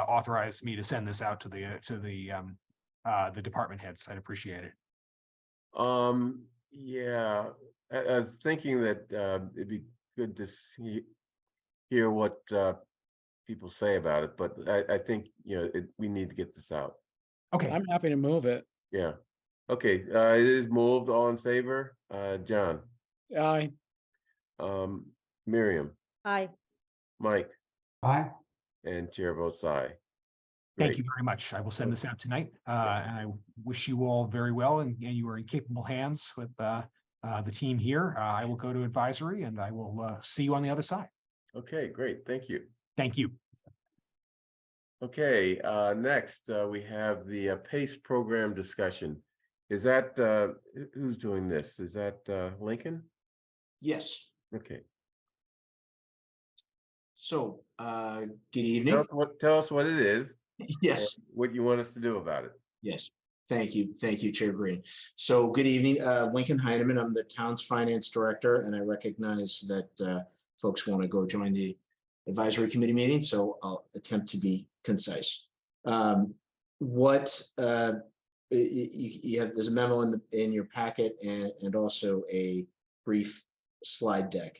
authorize me to send this out to the department heads, I'd appreciate it. Yeah, I was thinking that it'd be good to hear what people say about it, but I think, we need to get this out. Okay, I'm happy to move it. Yeah. Okay, it is moved. All in favor? John, Aye. Miriam, Aye. Mike, Aye. and chair votes aye. thank Great. you very much. I will send this out tonight, and I wish you all very well, and you are in capable hands with the team here. I will go to advisory, and I will see you on the other side. Okay, great. Thank you. Thank you. Okay, next we have the PACE program discussion. Is that who's doing this? Is that Lincoln? Yes. Okay. So, good evening. Tell us what it is. Yes, What you want us to do about it. yes. Thank you. Thank you, Chair Green. So good evening, Lincoln Heineman. I'm the town's finance director, and I recognize that folks want to go join the advisory committee meeting, so I'll attempt to be concise. You have, there's a memo in your packet and also a brief slide deck.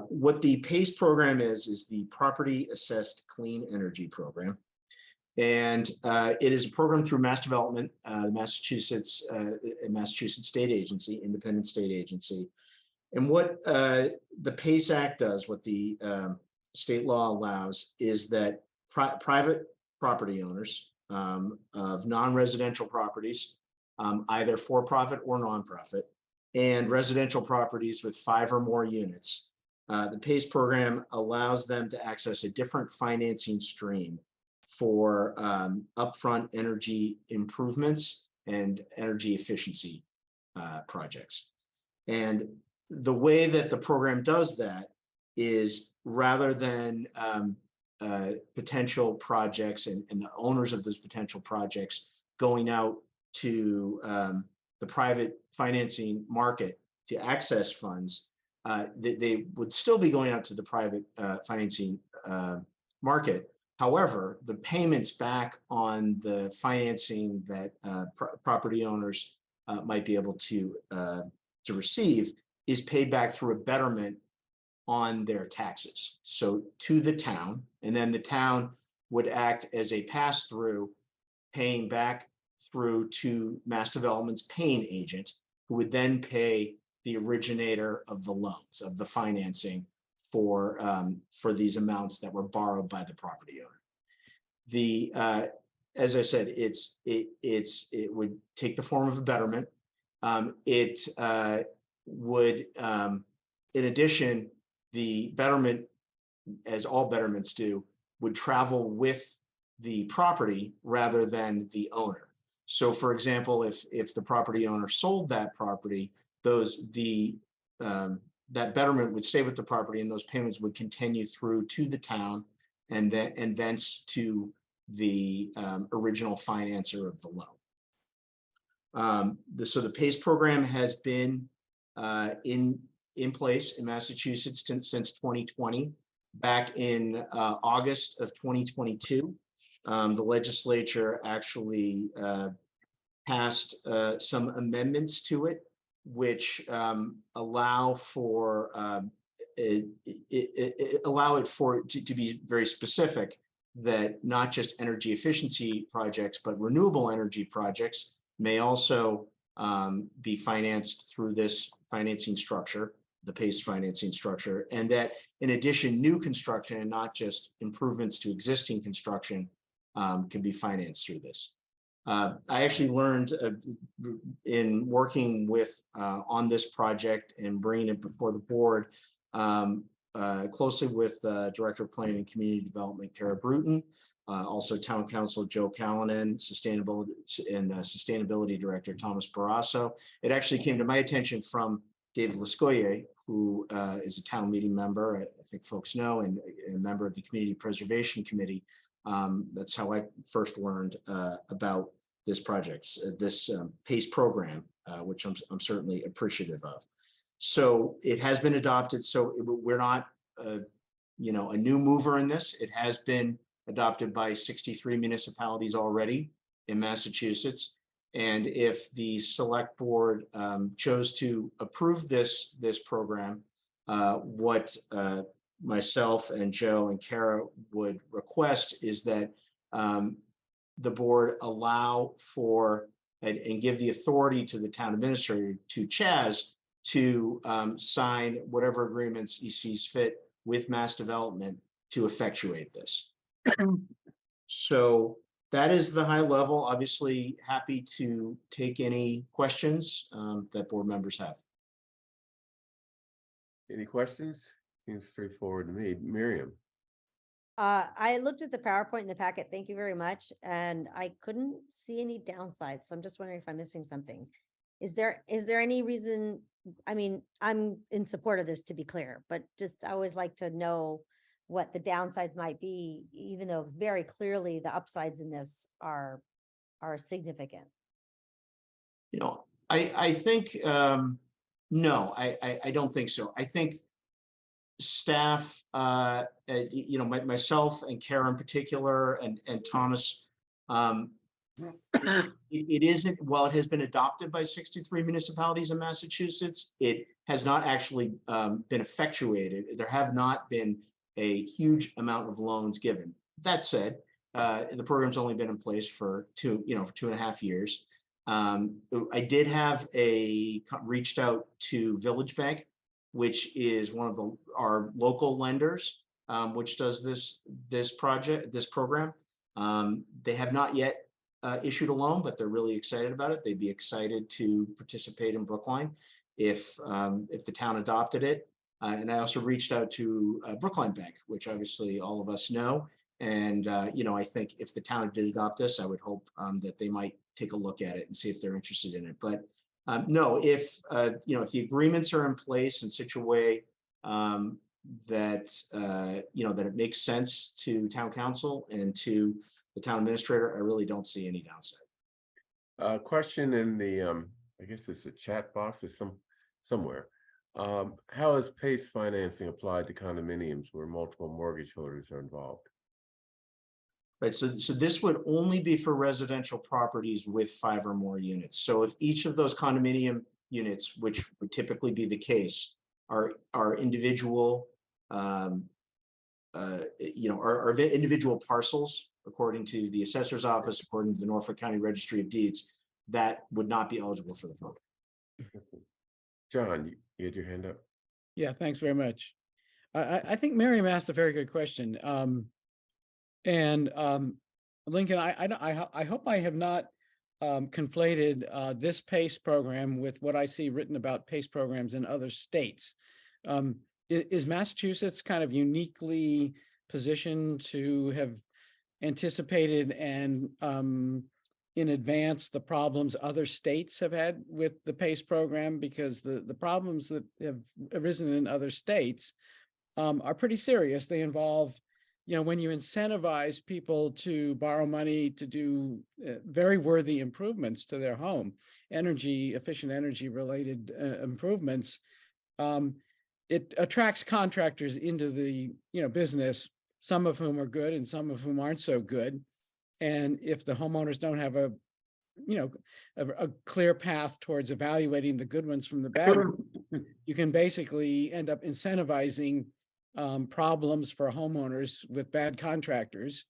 What the PACE program is the Property Assessed Clean Energy Program. And it is a program through Mass Development, Massachusetts state agency, independent state agency. And what the PACE Act does, what the state law allows, is that private property owners of non-residential properties, either for-profit or nonprofit, and residential properties with 5 or more units, the PACE program allows them to access a different financing stream for upfront energy improvements and energy efficiency projects. And the way that the program does that is, rather than potential projects and the owners of those potential projects going out to the private financing market to access funds, they would still be going out to the private financing market. However, the payments back on the financing that property owners might be able to receive is paid back through a betterment on their taxes. So to the town, and then the town would act as a pass-through, paying back through to Mass Development's paying agent, who would then pay the originator of the loans, of the financing for these amounts that were borrowed by the property owner. As I said, it would take the form of a betterment. It would, in addition, the betterment, as all betterments do, would travel with the property rather than the owner. So, for example, if the property owner sold that property, that betterment would stay with the property, and those payments would continue through to the town, and thence to the original financer of the loan. So the PACE program has been in place in Massachusetts since 2020. Back in August of 2022, the legislature actually passed some amendments to it, which allow for allow it for to be very specific, that not just energy efficiency projects, but renewable energy projects may also be financed through this financing structure, the PACE financing structure, and that in addition, new construction and not just improvements to existing construction can be financed through this. I actually learned in working with on this project and bringing it before the board closely with Director of Planning and Community Development, Kara Bruton, also Town Council Joe Callanan, Sustainability Director Thomas Barrasso. It actually came to my attention from David Lescoyer, who is a town meeting member, I think folks know, and a member of the Community Preservation Committee. That's how I first learned about this project, this PACE program, which I'm certainly appreciative of. So it has been adopted. So we're not, a new mover in this. It has been adopted by 63 municipalities already in Massachusetts. And if the select board chose to approve this program, what myself and Joe and Kara would request is that the board allow for and give the authority to the town administrator, to Chaz, to sign whatever agreements he sees fit with Mass Development to effectuate this. So that is the high level. Obviously, happy to take any questions that board members have. Any questions? Seems straightforward to me. Miriam? I looked at the PowerPoint in the packet. Thank you very much. And I couldn't see any downsides. So I'm just wondering if I'm missing something. Is there any reason? I mean, I'm in support of this, to be clear, but just I always like to know what the downside might be, even though very clearly the upsides in this are significant. I think no, I don't think so. I think staff, myself and Kara in particular, and Thomas, it isn't, while it has been adopted by 63 municipalities in Massachusetts, it has not actually been effectuated. There have not been a huge amount of loans given. That said, the program's only been in place for 2.5 years. I did have reached out to Village Bank, which is one of our local lenders, which does this program. They have not yet issued a loan, but they're really excited about it. They'd be excited to participate in Brookline if the town adopted it. And I also reached out to Brookline Bank, which obviously all of us know. And I think if the town did adopt this, I would hope that they might take a look at it and see if they're interested in it. But no, if the agreements are in place in such a way that that it makes sense to town council and to the town administrator, I really don't see any downside. Question in the I guess it's a chat box or somewhere. How is PACE financing applied to condominiums where multiple mortgage holders are involved? Right, so this would only be for residential properties with 5 or more units. So if each of those condominium units, which would typically be the case, are individual, are individual parcels, according to the assessor's office, according to the Norfolk County Registry of Deeds, that would not be eligible for the program. John, you had your hand up. Yeah, thanks very much. I think Miriam asked a very good question. Lincoln, I hope I have not conflated this PACE program with what I see written about PACE programs in other states. Is Massachusetts kind of uniquely positioned to have anticipated and in advance the problems other states have had with the PACE program? Because the problems that have arisen in other states are pretty serious. They involve, when you incentivize people to borrow money to do very worthy improvements to their home, efficient energy related improvements, it attracts contractors into the business, some of whom are good and some of whom aren't so good. And if the homeowners don't have a a clear path towards evaluating the good ones from the bad, you can basically end up incentivizing problems for homeowners with bad contractors.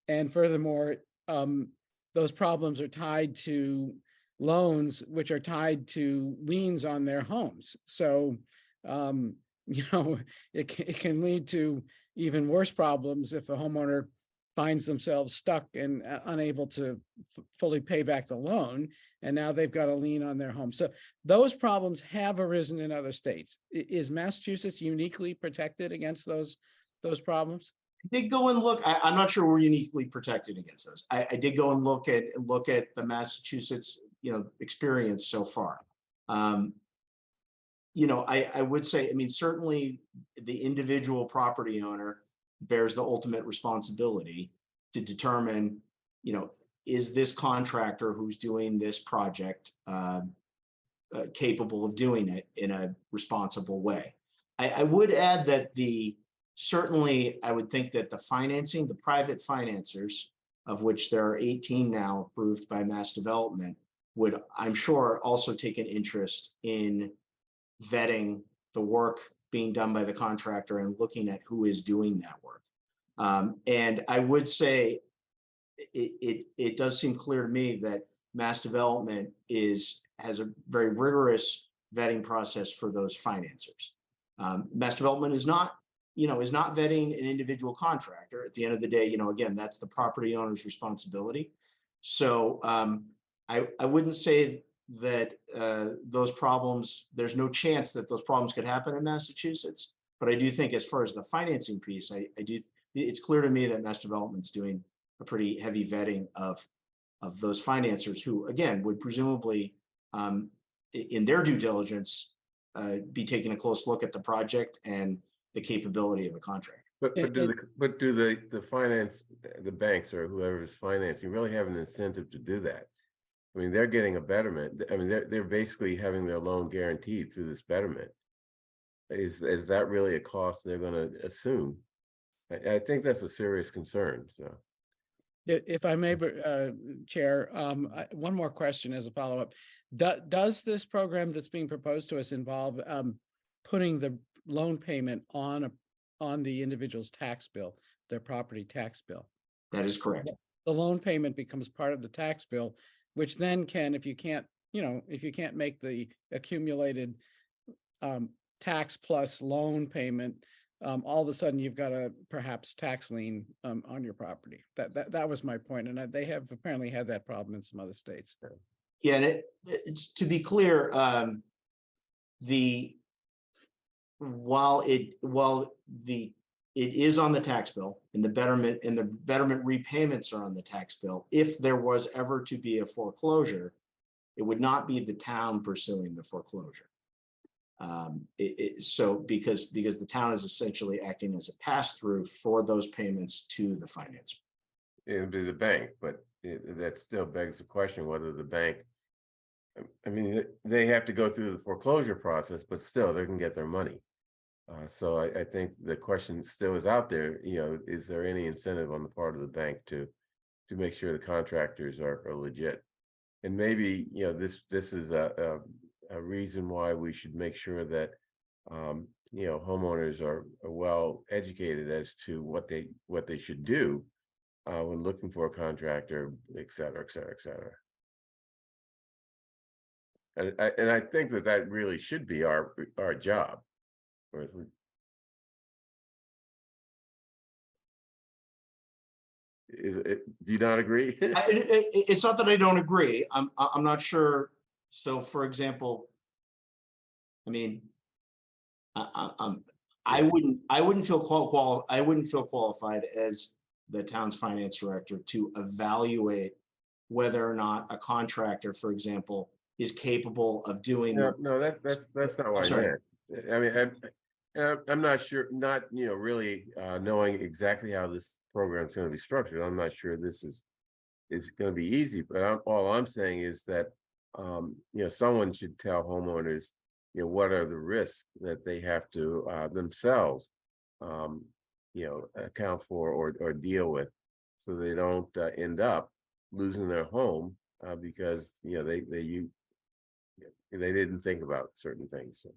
And furthermore, those problems are tied to loans, which are tied to liens on their homes. So, it can lead to even worse problems if a homeowner finds themselves stuck and unable to fully pay back the loan, and now they've got a lien on their home. So those problems have arisen in other states. Is Massachusetts uniquely protected against those problems? I did go and look. I'm not sure we're uniquely protected against those. I did go and look at the Massachusetts, experience so far. I would say, certainly the individual property owner bears the ultimate responsibility to determine, is this contractor who's doing this project capable of doing it in a responsible way. I would add that certainly I would think that the private financiers, of which there are 18 now approved by Mass Development, would, I'm sure, also take an interest in vetting the work being done by the contractor and looking at who is doing that work. And I would say it does seem clear to me that Mass Development has a very rigorous vetting process for those financiers. Mass Development is not vetting an individual contractor. At the end of the day, again, that's the property owner's responsibility. So I wouldn't say that those problems, there's no chance that those problems could happen in Massachusetts. But I do think as far as the financing piece, it's clear to me that Mass Development's doing a pretty heavy vetting of those financiers who, again, would presumably in their due diligence be taking a close look at the project and the capability of a contract. But do the banks or whoever is financing really have an incentive to do that? They're getting a betterment. They're basically having their loan guaranteed through this betterment. Is that really a cost they're going to assume? I think that's a serious concern. So, if I may, Chair, one more question as a follow-up. Does this program that's being proposed to us involve putting the loan payment on the individual's tax bill, their property tax bill? That is correct. The loan payment becomes part of the tax bill, which then can, if you can't make the accumulated tax plus loan payment, all of a sudden you've got a perhaps tax lien on your property. That was my point, and they have apparently had that problem in some other states. Yeah, and it's to be clear, while it is on the tax bill, and the betterment repayments are on the tax bill, if there was ever to be a foreclosure, it would not be the town pursuing the foreclosure. So because the town is essentially acting as a pass-through for those payments to the financer. it would be the bank, but that still begs the question whether the bank, they have to go through the foreclosure process, but still they can get their money. So I think the question still is out there, is there any incentive on the part of the bank to make sure the contractors are legit? And maybe, this is a reason why we should make sure that, homeowners are well educated as to what they should do when looking for a contractor, et cetera, et cetera, et cetera. And I think that really should be our job. Do you not agree? It's not that I don't agree. I'm not sure. So, for example, I wouldn't feel qualified as the town's finance director to evaluate whether or not a contractor, for example, is capable of doing. No, that's not what I meant. I'm not sure, really knowing exactly how this program is going to be structured. I'm not sure this is going to be easy, but all I'm saying is that, someone should tell homeowners, what are the risks that they have to themselves, account for or deal with, so they don't end up losing their home because, you know, they didn't think about certain things. So,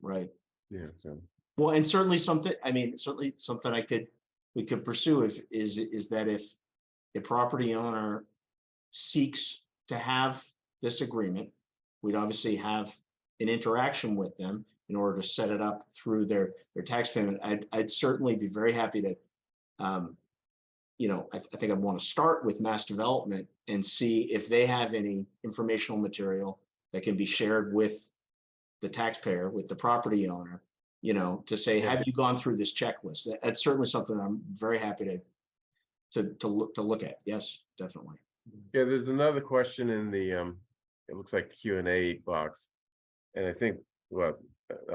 Right. yeah, so, Well, and certainly something, I mean, certainly something we could pursue is that if a property owner seeks to have this agreement, we'd obviously have an interaction with them in order to set it up through their tax payment. I'd certainly be very happy to, you know, I think I'd want to start with mass development and see if they have any informational material that can be shared with the taxpayer, with the property owner, you know, to say, Yeah. have you gone through this checklist? That's certainly something I'm very happy to look at. Yes, definitely. yeah, there's another question in the, it looks like Q&A box. And I think, well,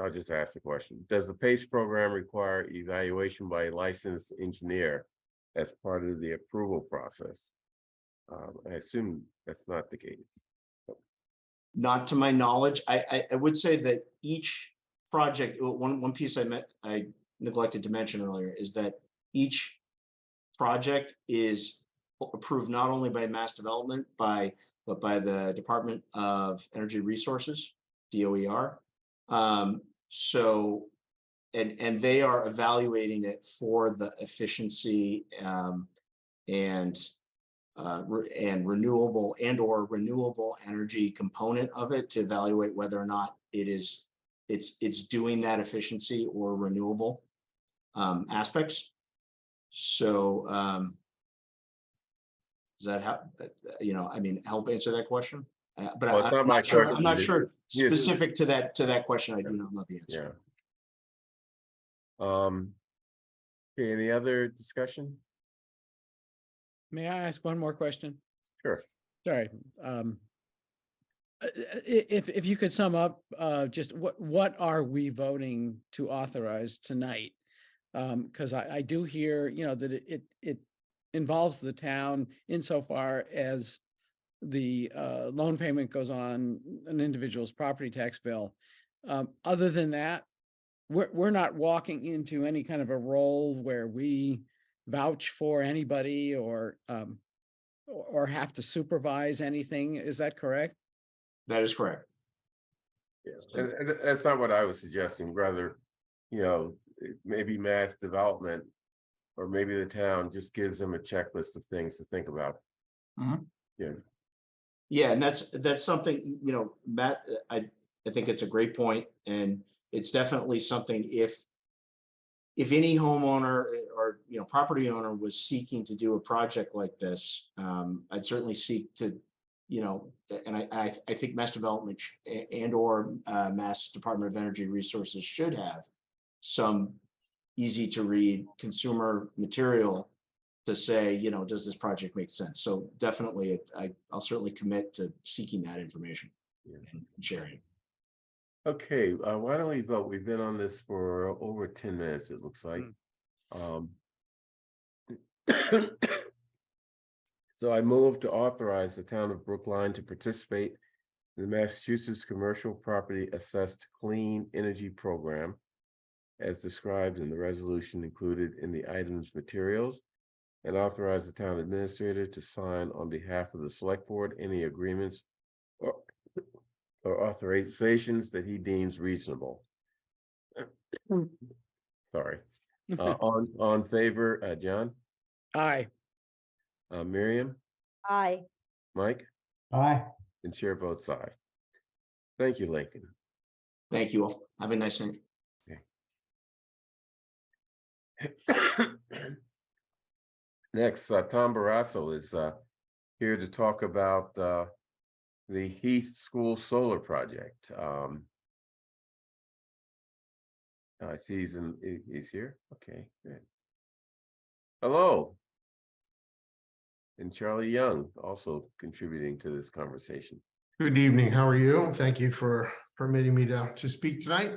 I'll just ask the question. Does the PACE program require evaluation by a licensed engineer as part of the approval process? I assume that's not the case. Not to my knowledge. I would say that each project, one piece I neglected to mention earlier is that each project is approved not only by mass development, but by the Department of Energy Resources, DOER. So, and they are evaluating it for the efficiency and renewable or renewable energy component of it to evaluate whether or not it's doing that efficiency or renewable aspects. So does that help? You know, I mean, help answer that question? But Well, it's not I'm my not sure. question. I'm not sure Yes. specific to that question. I do not know the answer. Yeah. Okay, any other discussion? May I ask one more question? Sure. Sorry. If you could sum up, just what are we voting to authorize tonight? Because I do hear, you know, that it involves the town insofar as the loan payment goes on an individual's property tax bill. Other than that, we're not walking into any kind of a role where we vouch for anybody or have to supervise anything. Is that correct? That is correct. Yeah, and that's not what I was suggesting. Rather, you know, maybe mass development, or maybe the town just gives them a checklist of things to think about. Mhm. Yeah. Yeah, and that's something, you know, Matt, I think it's a great point, and it's definitely something if any homeowner or, you know, property owner was seeking to do a project like this, I'd certainly seek to, you know, and I think mass development or Mass Department of Energy Resources should have some easy to read consumer material to say, you know, does this project make sense? So definitely, I'll certainly commit to seeking that information and sharing. Okay, why don't we vote? We've been on this for over 10 minutes, it looks like. So I move to authorize the town of Brookline to participate in the Massachusetts Commercial Property Assessed Clean Energy Program as described in the resolution included in the item's materials, and authorize the town administrator to sign on behalf of the select board any agreements or authorizations that he deems reasonable. Sorry. On favor, John, Aye. Miriam, Aye. Mike, Aye. and chair votes aye. Thank you, Lincoln. Thank you all. Have a nice night. Next, Tom Barrasso is here to talk about the Heath School Solar Project. I see he's here. Okay, good. Hello. And Charlie Young also contributing to this conversation. Good evening. How are you? Thank you for permitting me to speak tonight.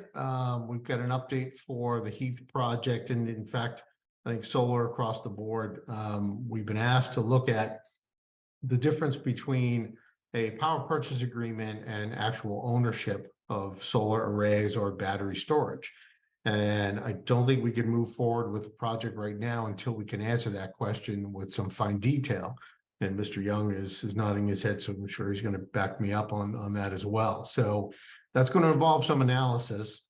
We've got an update for the Heath project, and in fact, I think solar across the board. We've been asked to look at the difference between a power purchase agreement and actual ownership of solar arrays or battery storage. And I don't think we can move forward with the project right now until we can answer that question with some fine detail. And Mr. Young is nodding his head, so I'm sure he's going to back me up on that as well. So that's going to involve some analysis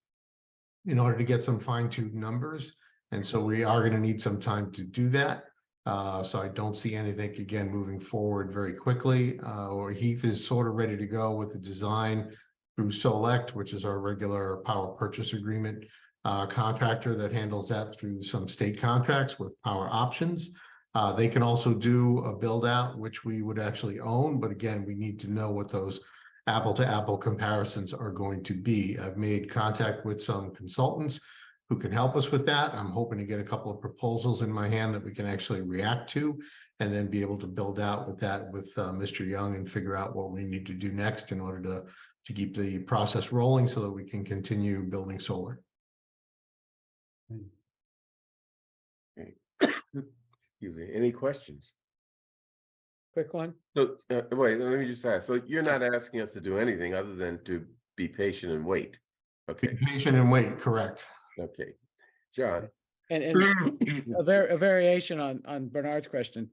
in order to get some fine-tuned numbers. And so we are going to need some time to do that. So I don't see anything, again, moving forward very quickly. Or Heath is sort of ready to go with the design through Select, which is our regular power purchase agreement contractor that handles that through some state contracts with power options. They can also do a build out, which we would actually own. But again, we need to know what those apple to apple comparisons are going to be. I've made contact with some consultants who can help us with that. I'm hoping to get a couple of proposals in my hand that we can actually react to, and then be able to build out with that with Mr. Young and figure out what we need to do next in order to keep the process rolling so that we can continue building solar. Excuse me, any questions? Quick one. So, wait, let me just ask, so you're not asking us to do anything other than to be patient and wait? Be Okay, patient and wait, correct. okay. John? And a variation on Bernard's question.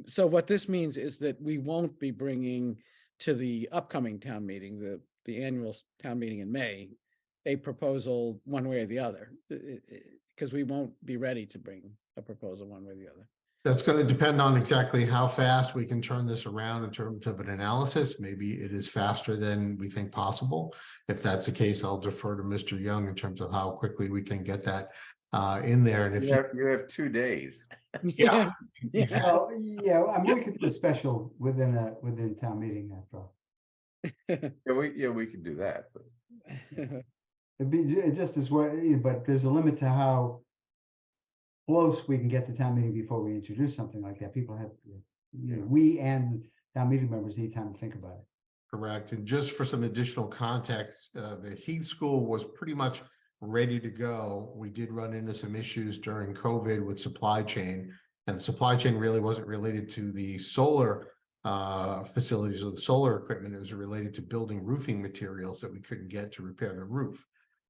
So what this means is that we won't be bringing to the upcoming town meeting, the annual town meeting in May, a proposal one way or the other, because we won't be ready to bring a proposal one way or the other. That's going to depend on exactly how fast we can turn this around in terms of an analysis. Maybe it is faster than we think possible. If that's the case, I'll defer to Mr. Young in terms of how quickly we can get that in there. And if You have 2 days. Yeah. Yeah. Well, yeah, I mean, we could do a special within town meeting after all. Yeah, we can do that, but It'd be just as well, but there's a limit to how close we can get to town meeting before we introduce something like that. People have, we and town meeting members need time to think about it. Correct. And just for some additional context, the Heath School was pretty much ready to go. We did run into some issues during COVID with supply chain, and the supply chain really wasn't related to the solar facilities or the solar equipment. It was related to building roofing materials that we couldn't get to repair the roof.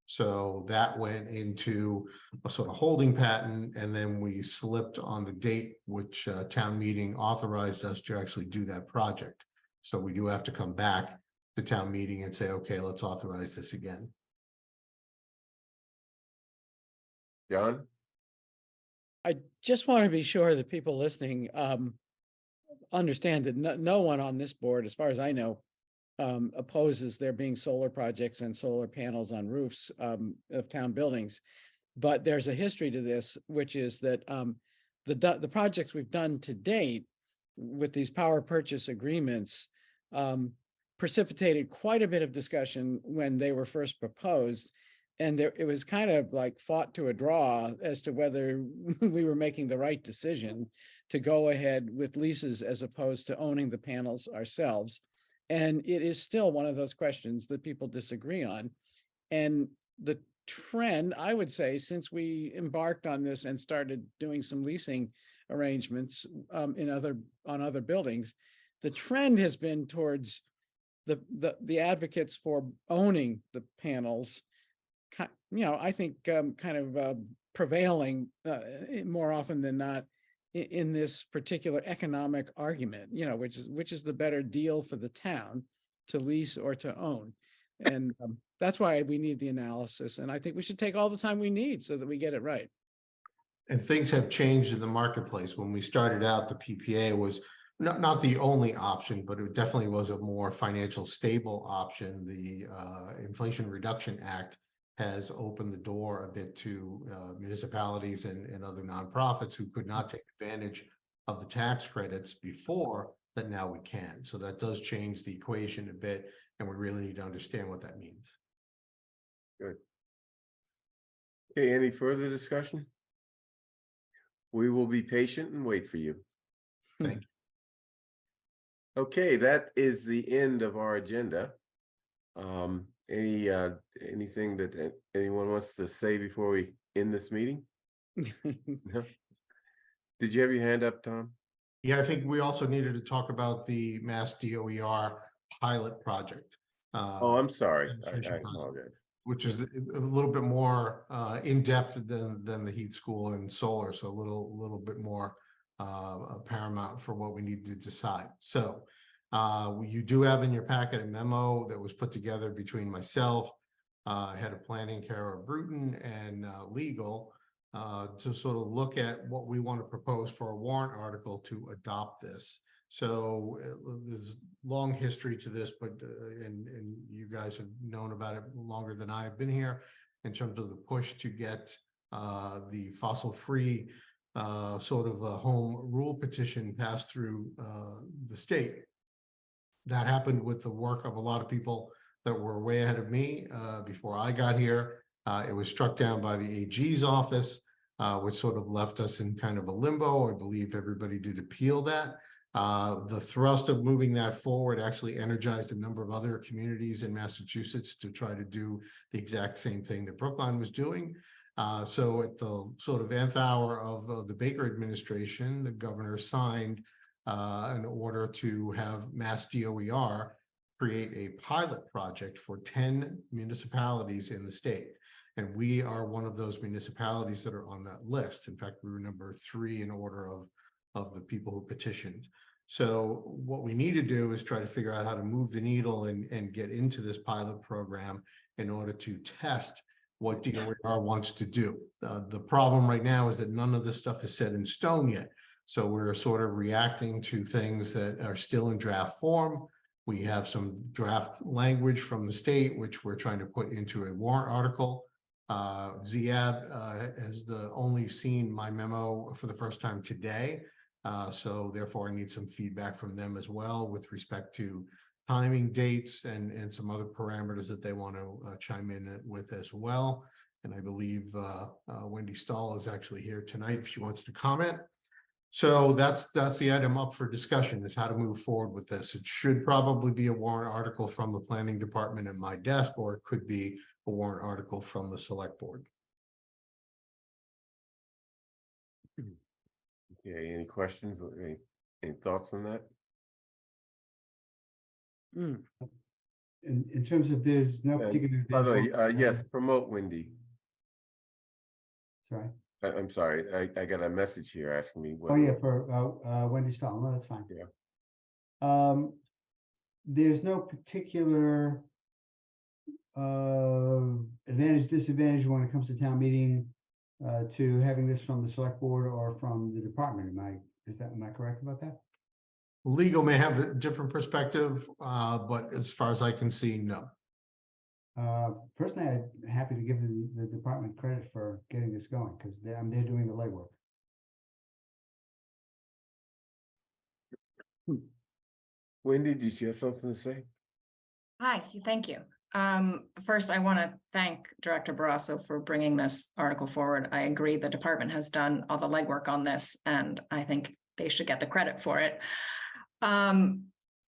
So that went into a sort of holding pattern, and then we slipped on the date which town meeting authorized us to actually do that project. So we do have to come back to town meeting and say, okay, let's authorize this again. John? I just want to be sure that people listening understand that no one on this board, as far as I know, opposes there being solar projects and solar panels on roofs of town buildings. But there's a history to this, which is that the projects we've done to date with these power purchase agreements precipitated quite a bit of discussion when they were first proposed. And it was kind of like fought to a draw as to whether we were making the right decision to go ahead with leases as opposed to owning the panels ourselves. And it is still one of those questions that people disagree on. And the trend, I would say, since we embarked on this and started doing some leasing arrangements on other buildings, the trend has been towards the advocates for owning the panels, I think kind of prevailing more often than not in this particular economic argument, which is the better deal for the town to lease or to own. And that's why we need the analysis. And I think we should take all the time we need so that we get it right. And things have changed in the marketplace. When we started out, the PPA was not the only option, but it definitely was a more financial stable option. The Inflation Reduction Act has opened the door a bit to municipalities and other nonprofits who could not take advantage of the tax credits before, that now we can. So that does change the equation a bit, and we really need to understand what that means. Good. Okay, any further discussion? We will be patient and wait for you. Thank you. Okay, that is the end of our agenda. Anything that anyone wants to say before we end this meeting? No? Did you have your hand up, Tom? Yeah, I think we also needed to talk about the Mass DOER pilot project. Oh, I'm sorry. I demonstration project, apologize. which is a little bit more in depth than the Heath School and solar, so a little bit more paramount for what we need to decide. So you do have in your packet a memo that was put together between myself, head of planning, Kara Bruton, and legal to sort of look at what we want to propose for a warrant article to adopt this. So there's long history to this, but and you guys have known about it longer than I have been here in terms of the push to get the fossil-free sort of a home rule petition passed through the state. That happened with the work of a lot of people that were way ahead of me before I got here. It was struck down by the AG's office, which sort of left us in kind of a limbo. I believe everybody did appeal that. The thrust of moving that forward actually energized a number of other communities in Massachusetts to try to do the exact same thing that Brookline was doing. So at the sort of nth hour of the Baker administration, the governor signed an order to have Mass DOER create a pilot project for 10 municipalities in the state. And we are one of those municipalities that are on that list. In fact, we were number 3 in order of the people who petitioned. So what we need to do is try to figure out how to move the needle and get into this pilot program in order to test what DOER wants to do. The problem right now is that none of this stuff is set in stone yet. So we're sort of reacting to things that are still in draft form. We have some draft language from the state, which we're trying to put into a warrant article. Ziad has only seen my memo for the first time today. So therefore I need some feedback from them as well with respect to timing, dates, and some other parameters that they want to chime in with as well. And I believe Wendy Stahl is actually here tonight if she wants to comment. So that's the item up for discussion, is how to move forward with this. It should probably be a warrant article from the planning department at my desk, or it could be a warrant article from the select board. Okay, any questions or any thoughts on that? In terms of there's no particular. By the way, yes, promote Wendy. Sorry. I'm sorry, I got a message here asking me. Oh, yeah, for Wendy Stahl. No, that's fine. Yeah. There's no particular advantage, disadvantage when it comes to town meeting to having this from the select board or from the department. Am I correct about that? Legal may have a different perspective, but as far as I can see, no. Personally, I'm happy to give the department credit for getting this going because they're doing the legwork. Wendy, did you have something to say? Hi, thank you. First, I want to thank Director Barrasso for bringing this article forward. I agree the department has done all the legwork on this, and I think they should get the credit for it.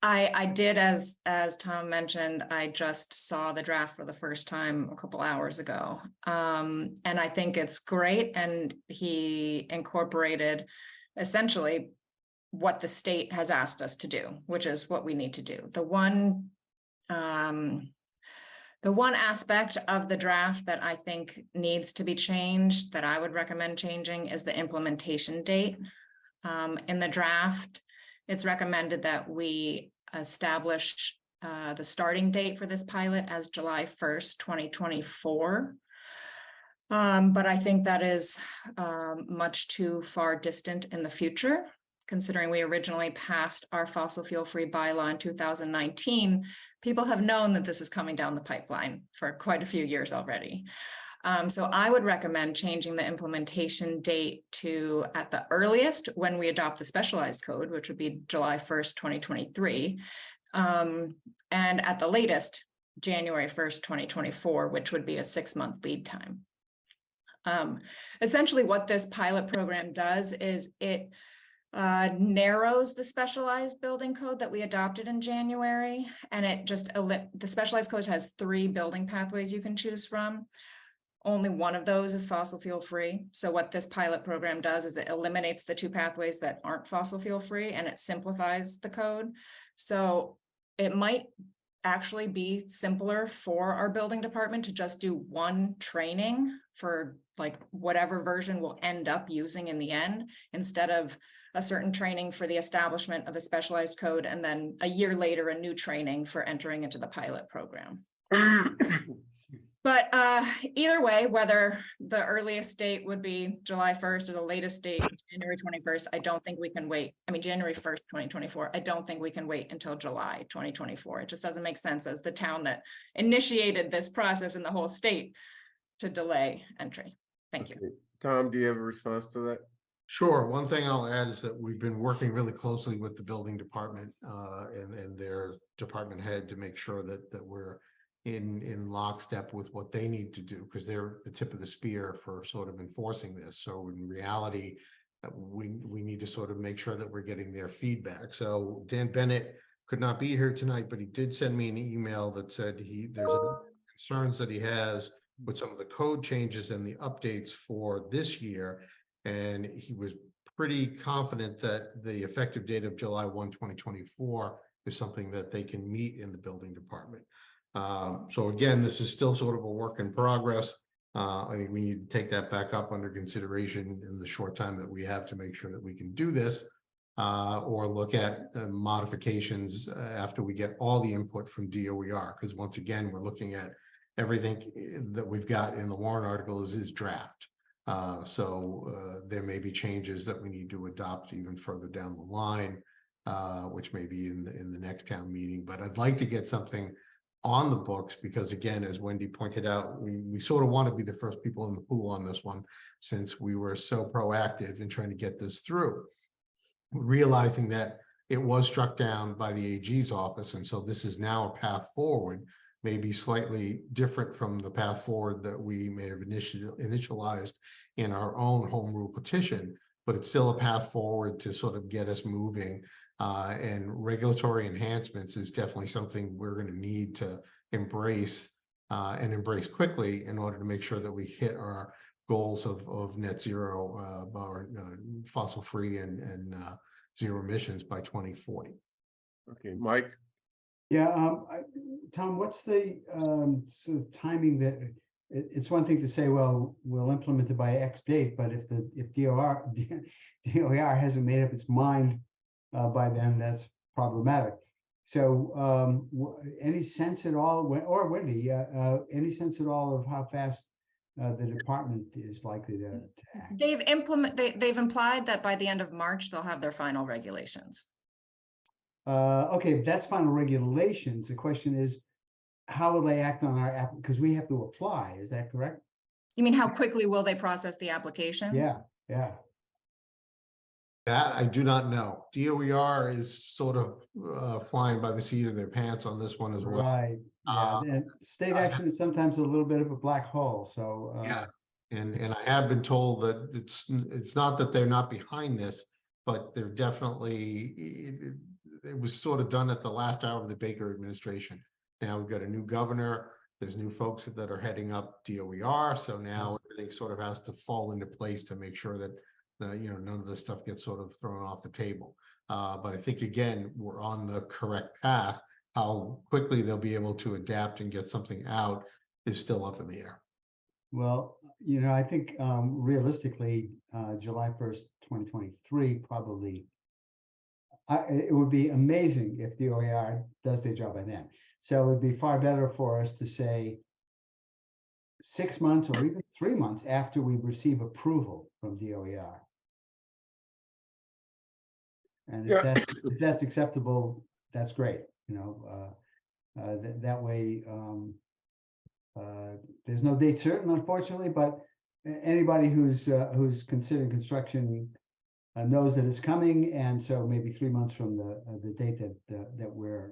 I did, as Tom mentioned, I just saw the draft for the first time a couple hours ago. And I think it's great. And he incorporated essentially what the state has asked us to do, which is what we need to do. The one aspect of the draft that I think needs to be changed, that I would recommend changing, is the implementation date. In the draft, it's recommended that we establish the starting date for this pilot as July 1st, 2024. But I think that is much too far distant in the future, considering we originally passed our fossil fuel-free bylaw in 2019. People have known that this is coming down the pipeline for quite a few years already. So I would recommend changing the implementation date to, at the earliest, when we adopt the specialized code, which would be July 1st, 2023, and at the latest, January 1st, 2024, which would be a 6-month lead time. Essentially, what this pilot program does is it narrows the specialized building code that we adopted in January, and it just, the specialized code has 3 building pathways you can choose from. Only one of those is fossil fuel free. So what this pilot program does is it eliminates the 2 pathways that aren't fossil fuel free, and it simplifies the code. So it might actually be simpler for our building department to just do one training for like whatever version we'll end up using in the end, instead of a certain training for the establishment of a specialized code and then a year later, a new training for entering into the pilot program. But either way, whether the earliest date would be July 1st or the latest date, January 21st, I don't think we can wait. I mean, January 1st, 2024, I don't think we can wait until July 2024. It just doesn't make sense as the town that initiated this process in the whole state to delay entry. Thank you. Okay. Tom, do you have a response to that? Sure. One thing I'll add is that we've been working really closely with the building department and their department head to make sure that we're in lockstep with what they need to do, because they're the tip of the spear for sort of enforcing this. So in reality, we need to sort of make sure that we're getting their feedback. So Dan Bennett could not be here tonight, but he did send me an email that said there's concerns that he has with some of the code changes and the updates for this year. And he was pretty confident that the effective date of July 1, 2024 is something that they can meet in the building department. So again, this is still sort of a work in progress. I think we need to take that back up under consideration in the short time that we have to make sure that we can do this, or look at modifications after we get all the input from DOER. Because once again, we're looking at everything that we've got in the warrant article is draft. So there may be changes that we need to adopt even further down the line, which may be in the next town meeting. But I'd like to get something on the books, because again, as Wendy pointed out, we sort of want to be the first people in the pool on this one, since we were so proactive in trying to get this through, realizing that it was struck down by the AG's office. And so this is now a path forward, maybe slightly different from the path forward that we may have initialized in our own home rule petition, but it's still a path forward to sort of get us moving. And regulatory enhancements is definitely something we're going to need to embrace and embrace quickly in order to make sure that we hit our goals of net zero, or fossil free and zero emissions by 2040. Okay, Mike. Yeah, Tom, what's the sort of timing that it's one thing to say, well, we'll implement it by X date, but if DOER hasn't made up its mind by then, that's problematic. So any sense at all, or Wendy, any sense at all of how fast the department is likely to act? They've implied that by the end of March, they'll have their final regulations. Okay, that's final regulations. The question is, how will they act on our app? Because we have to apply. Is that correct? You mean how quickly will they process the applications? Yeah. That I do not know. DOER is sort of flying by the seat of their pants on this one as well. Right. Yeah. And state action is sometimes a little bit of a black hole. So yeah, and I have been told that it's not that they're not behind this, but they're definitely it was sort of done at the last hour of the Baker administration. Now we've got a new governor. There's new folks that are heading up DOER. So now everything sort of has to fall into place to make sure that none of this stuff gets sort of thrown off the table. But I think, again, we're on the correct path. How quickly they'll be able to adapt and get something out is still up in the air. well, I think realistically, July 1st, 2023, probably, it would be amazing if the OER does their job by then. So it would be far better for us to say 6 months or even 3 months after we receive approval from DOER. And if that's acceptable, that's great. That way, there's no date certain, unfortunately, but anybody who's considering construction knows that it's coming, and so maybe 3 months from the date that we're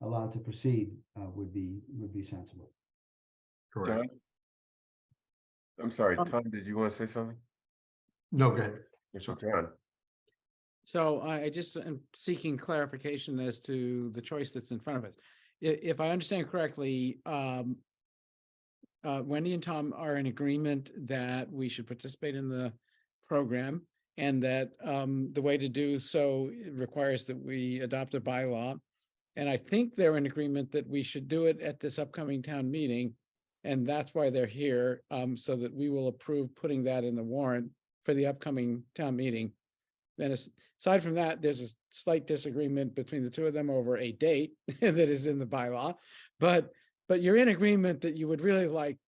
allowed to proceed would be sensible. Correct. John? I'm sorry, Tom, did you want to say something? No, go ahead. Mr. John. So I just am seeking clarification as to the choice that's in front of us. If I understand correctly, Wendy and Tom are in agreement that we should participate in the program, and that the way to do so requires that we adopt a bylaw And I think they're in agreement that we should do it at this upcoming town meeting. And that's why they're here, so that we will approve putting that in the warrant for the upcoming town meeting. Then aside from that, there's a slight disagreement between the two of them over a date that is in the bylaw. But you're in agreement that you would really like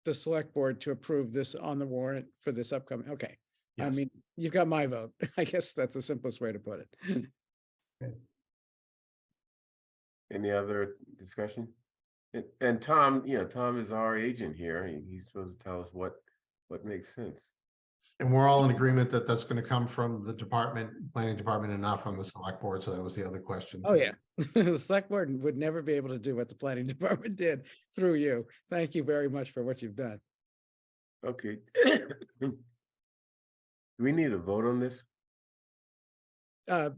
the select board to approve this on the warrant for this upcoming, okay. I Yes. mean, you've got my vote. I guess that's the simplest way to put it. Any other discussion? And Tom, Tom is our agent here. He's supposed to tell us what makes sense. And we're all in agreement that that's going to come from the planning department and not from the select board. So that was the other question. Oh, too. yeah. The select board would never be able to do what the planning department did through you. Thank you very much for what you've done. Okay. Do we need a vote on this? I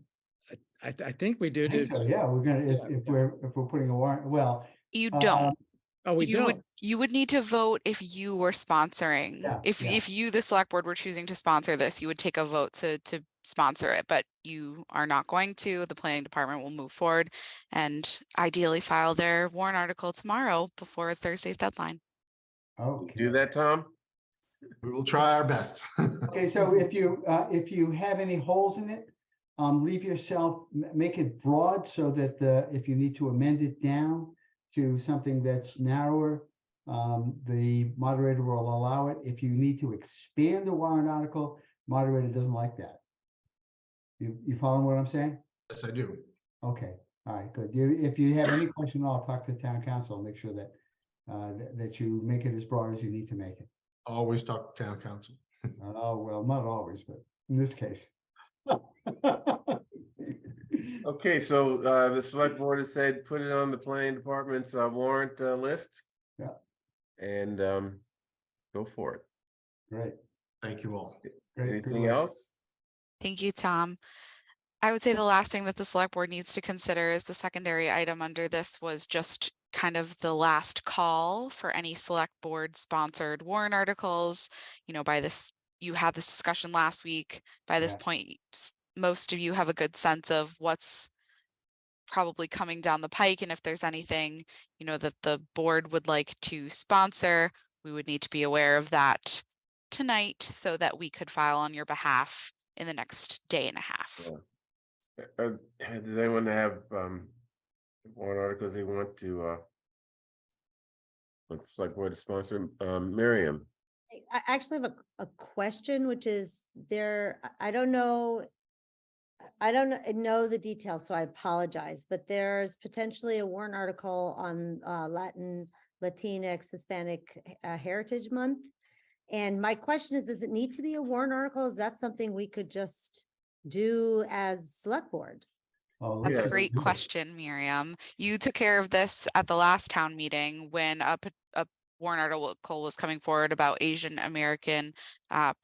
think we do. I think so, yeah, we're gonna, if we're putting a warrant, well. You uh, don't. Oh, we don't. You would need to vote if you were sponsoring. Yeah, If yeah. you, the select board, were choosing to sponsor this, you would take a vote to sponsor it, but you are not going to. The planning department will move forward and ideally file their warrant article tomorrow before Thursday's deadline. Okay. Do that, Tom? We will try our best. Okay, so if you have any holes in it, leave yourself, make it broad so that if you need to amend it down to something that's narrower, the moderator will allow it. If you need to expand the warrant article, moderator doesn't like that. You following what I'm saying? Yes, I do. Okay, all right, good. If you have any question, I'll talk to town council, make sure that that you make it as broad as you need to make it. Always talk to town council. Oh, well, not always, but in this case. Okay, so the select board has said, put it on the planning department's warrant list. Yeah. And go for it. Great. Thank you all. Great, good Anything work. else? Thank you, Tom. I would say the last thing that the select board needs to consider is the secondary item under this was just kind of the last call for any select board sponsored warrant articles. By this, you had this discussion last week. By this Yeah. point, most of you have a good sense of what's probably coming down the pike. And if there's anything, that the board would like to sponsor, we would need to be aware of that tonight so that we could file on your behalf in the next day and a half. Yeah. Does anyone have warrant articles they want to select board to sponsor? Miriam. I actually have a question, which is I don't know the details, so I apologize, but there's potentially a warrant article on Latinx, Hispanic Heritage Month. And my question is, does it need to be a warrant article? Is that something we could just do as select board? Oh, That's Yeah. a great question, Miriam. You took care of this at the last town meeting when a warrant article was coming forward about Asian American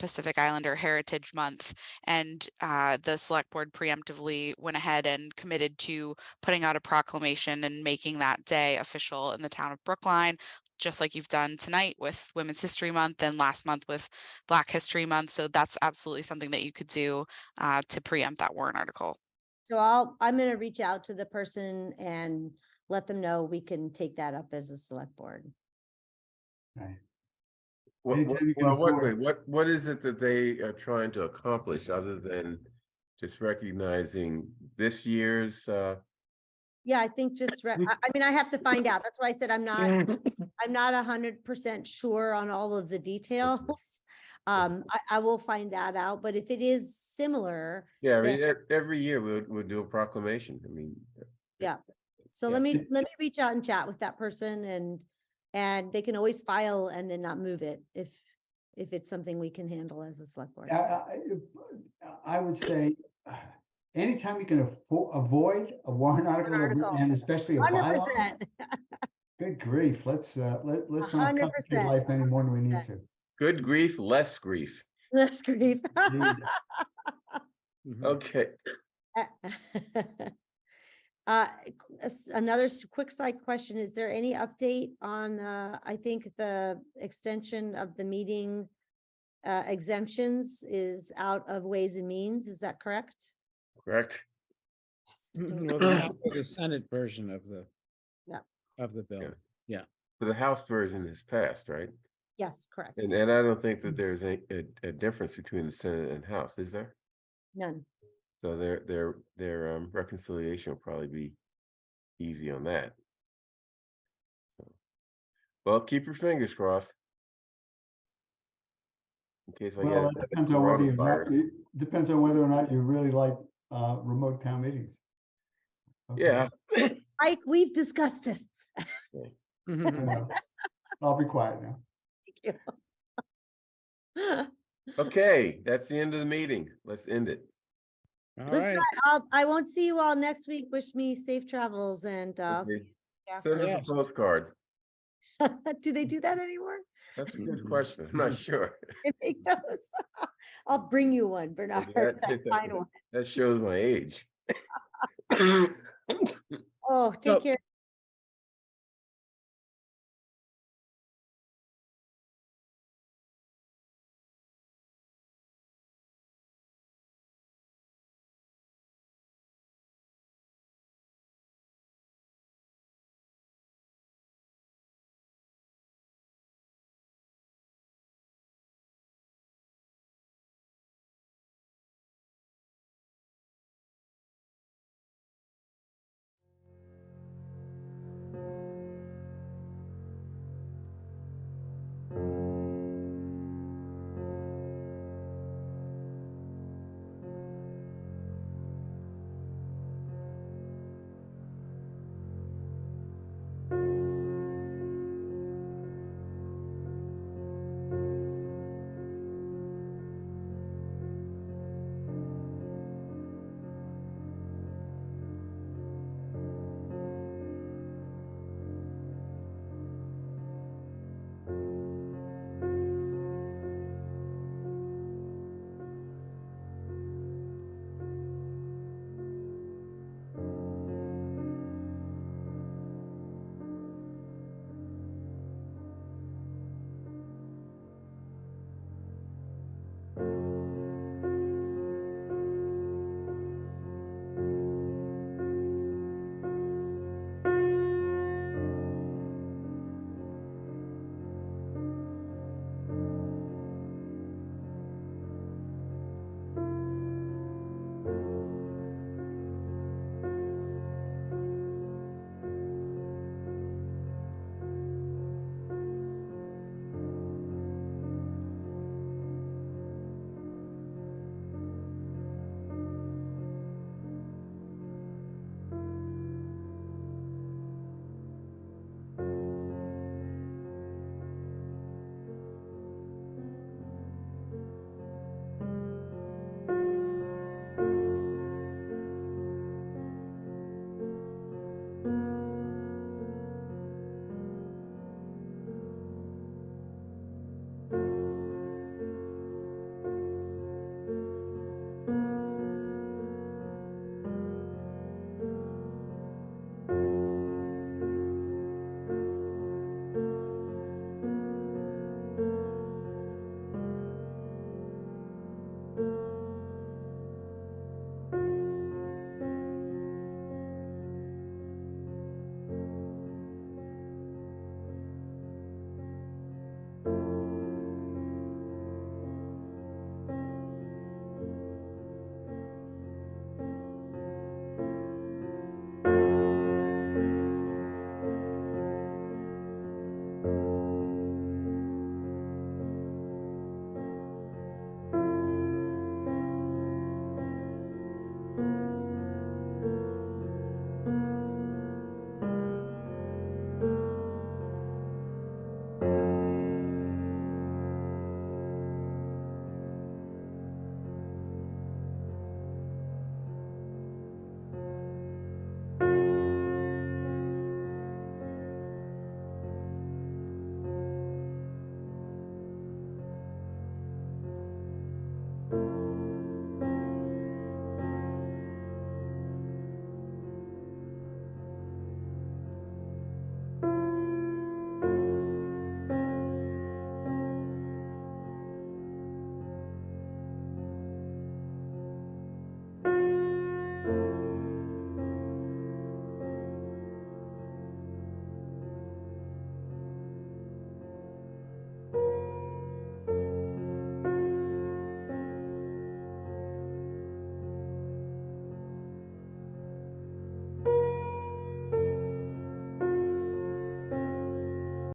Pacific Islander Heritage Month. And the select board preemptively went ahead and committed to putting out a proclamation and making that day official in the town of Brookline, just like you've done tonight with Women's History Month and last month with Black History Month. So that's absolutely something that you could do to preempt that warrant article. So I'm going to reach out to the person and let them know we can take that up as a select board. right. What Anytime you can afford- what is it that they are trying to accomplish other than just recognizing this year's Yeah, I think just, I mean, I have to find out. That's why I said I'm not 100% sure on all of the details. I will find that out, but if it is similar, Yeah, I then- mean, every year we'll do a proclamation. I mean, Yeah. so Yeah. let me reach out and chat with that person and they can always file and then not move it if it's something we can handle as a select board. I would say, anytime you can avoid a warrant article and especially a bylaw, 100%. good grief, let's not 100%. complicate life any more than we need to. good grief, less grief. That's great. Indeed. Mhm. Okay. Another quick side question, is there any update on, I think the extension of the meeting exemptions is out of Ways and Means, is that correct? Correct. Yes. Well, the House was a Senate version of the. Yeah. Of the bill. But the House version is passed, right? Yes, correct. And I don't think that there's a difference between the Senate and House, is there? None. So their reconciliation will probably be easy on that. So, well, keep your fingers crossed. In case I Well, get it depends on whether coronavirus. depends on whether or not you really like remote town meetings. Okay. Yeah. Mike, we've discussed this. I know. I'll be quiet now. Thank you. Okay, that's the end of the meeting. Let's end it. All Listen, right. I won't see you all next week. Wish me safe travels and I'll see Okay. you Send us Yes. a postcard. after. Do they do that anymore? That's a good question. I'm not sure. They make those. I'll bring you one, Bernard. That fine one. That shows my age. Oh, So- take care.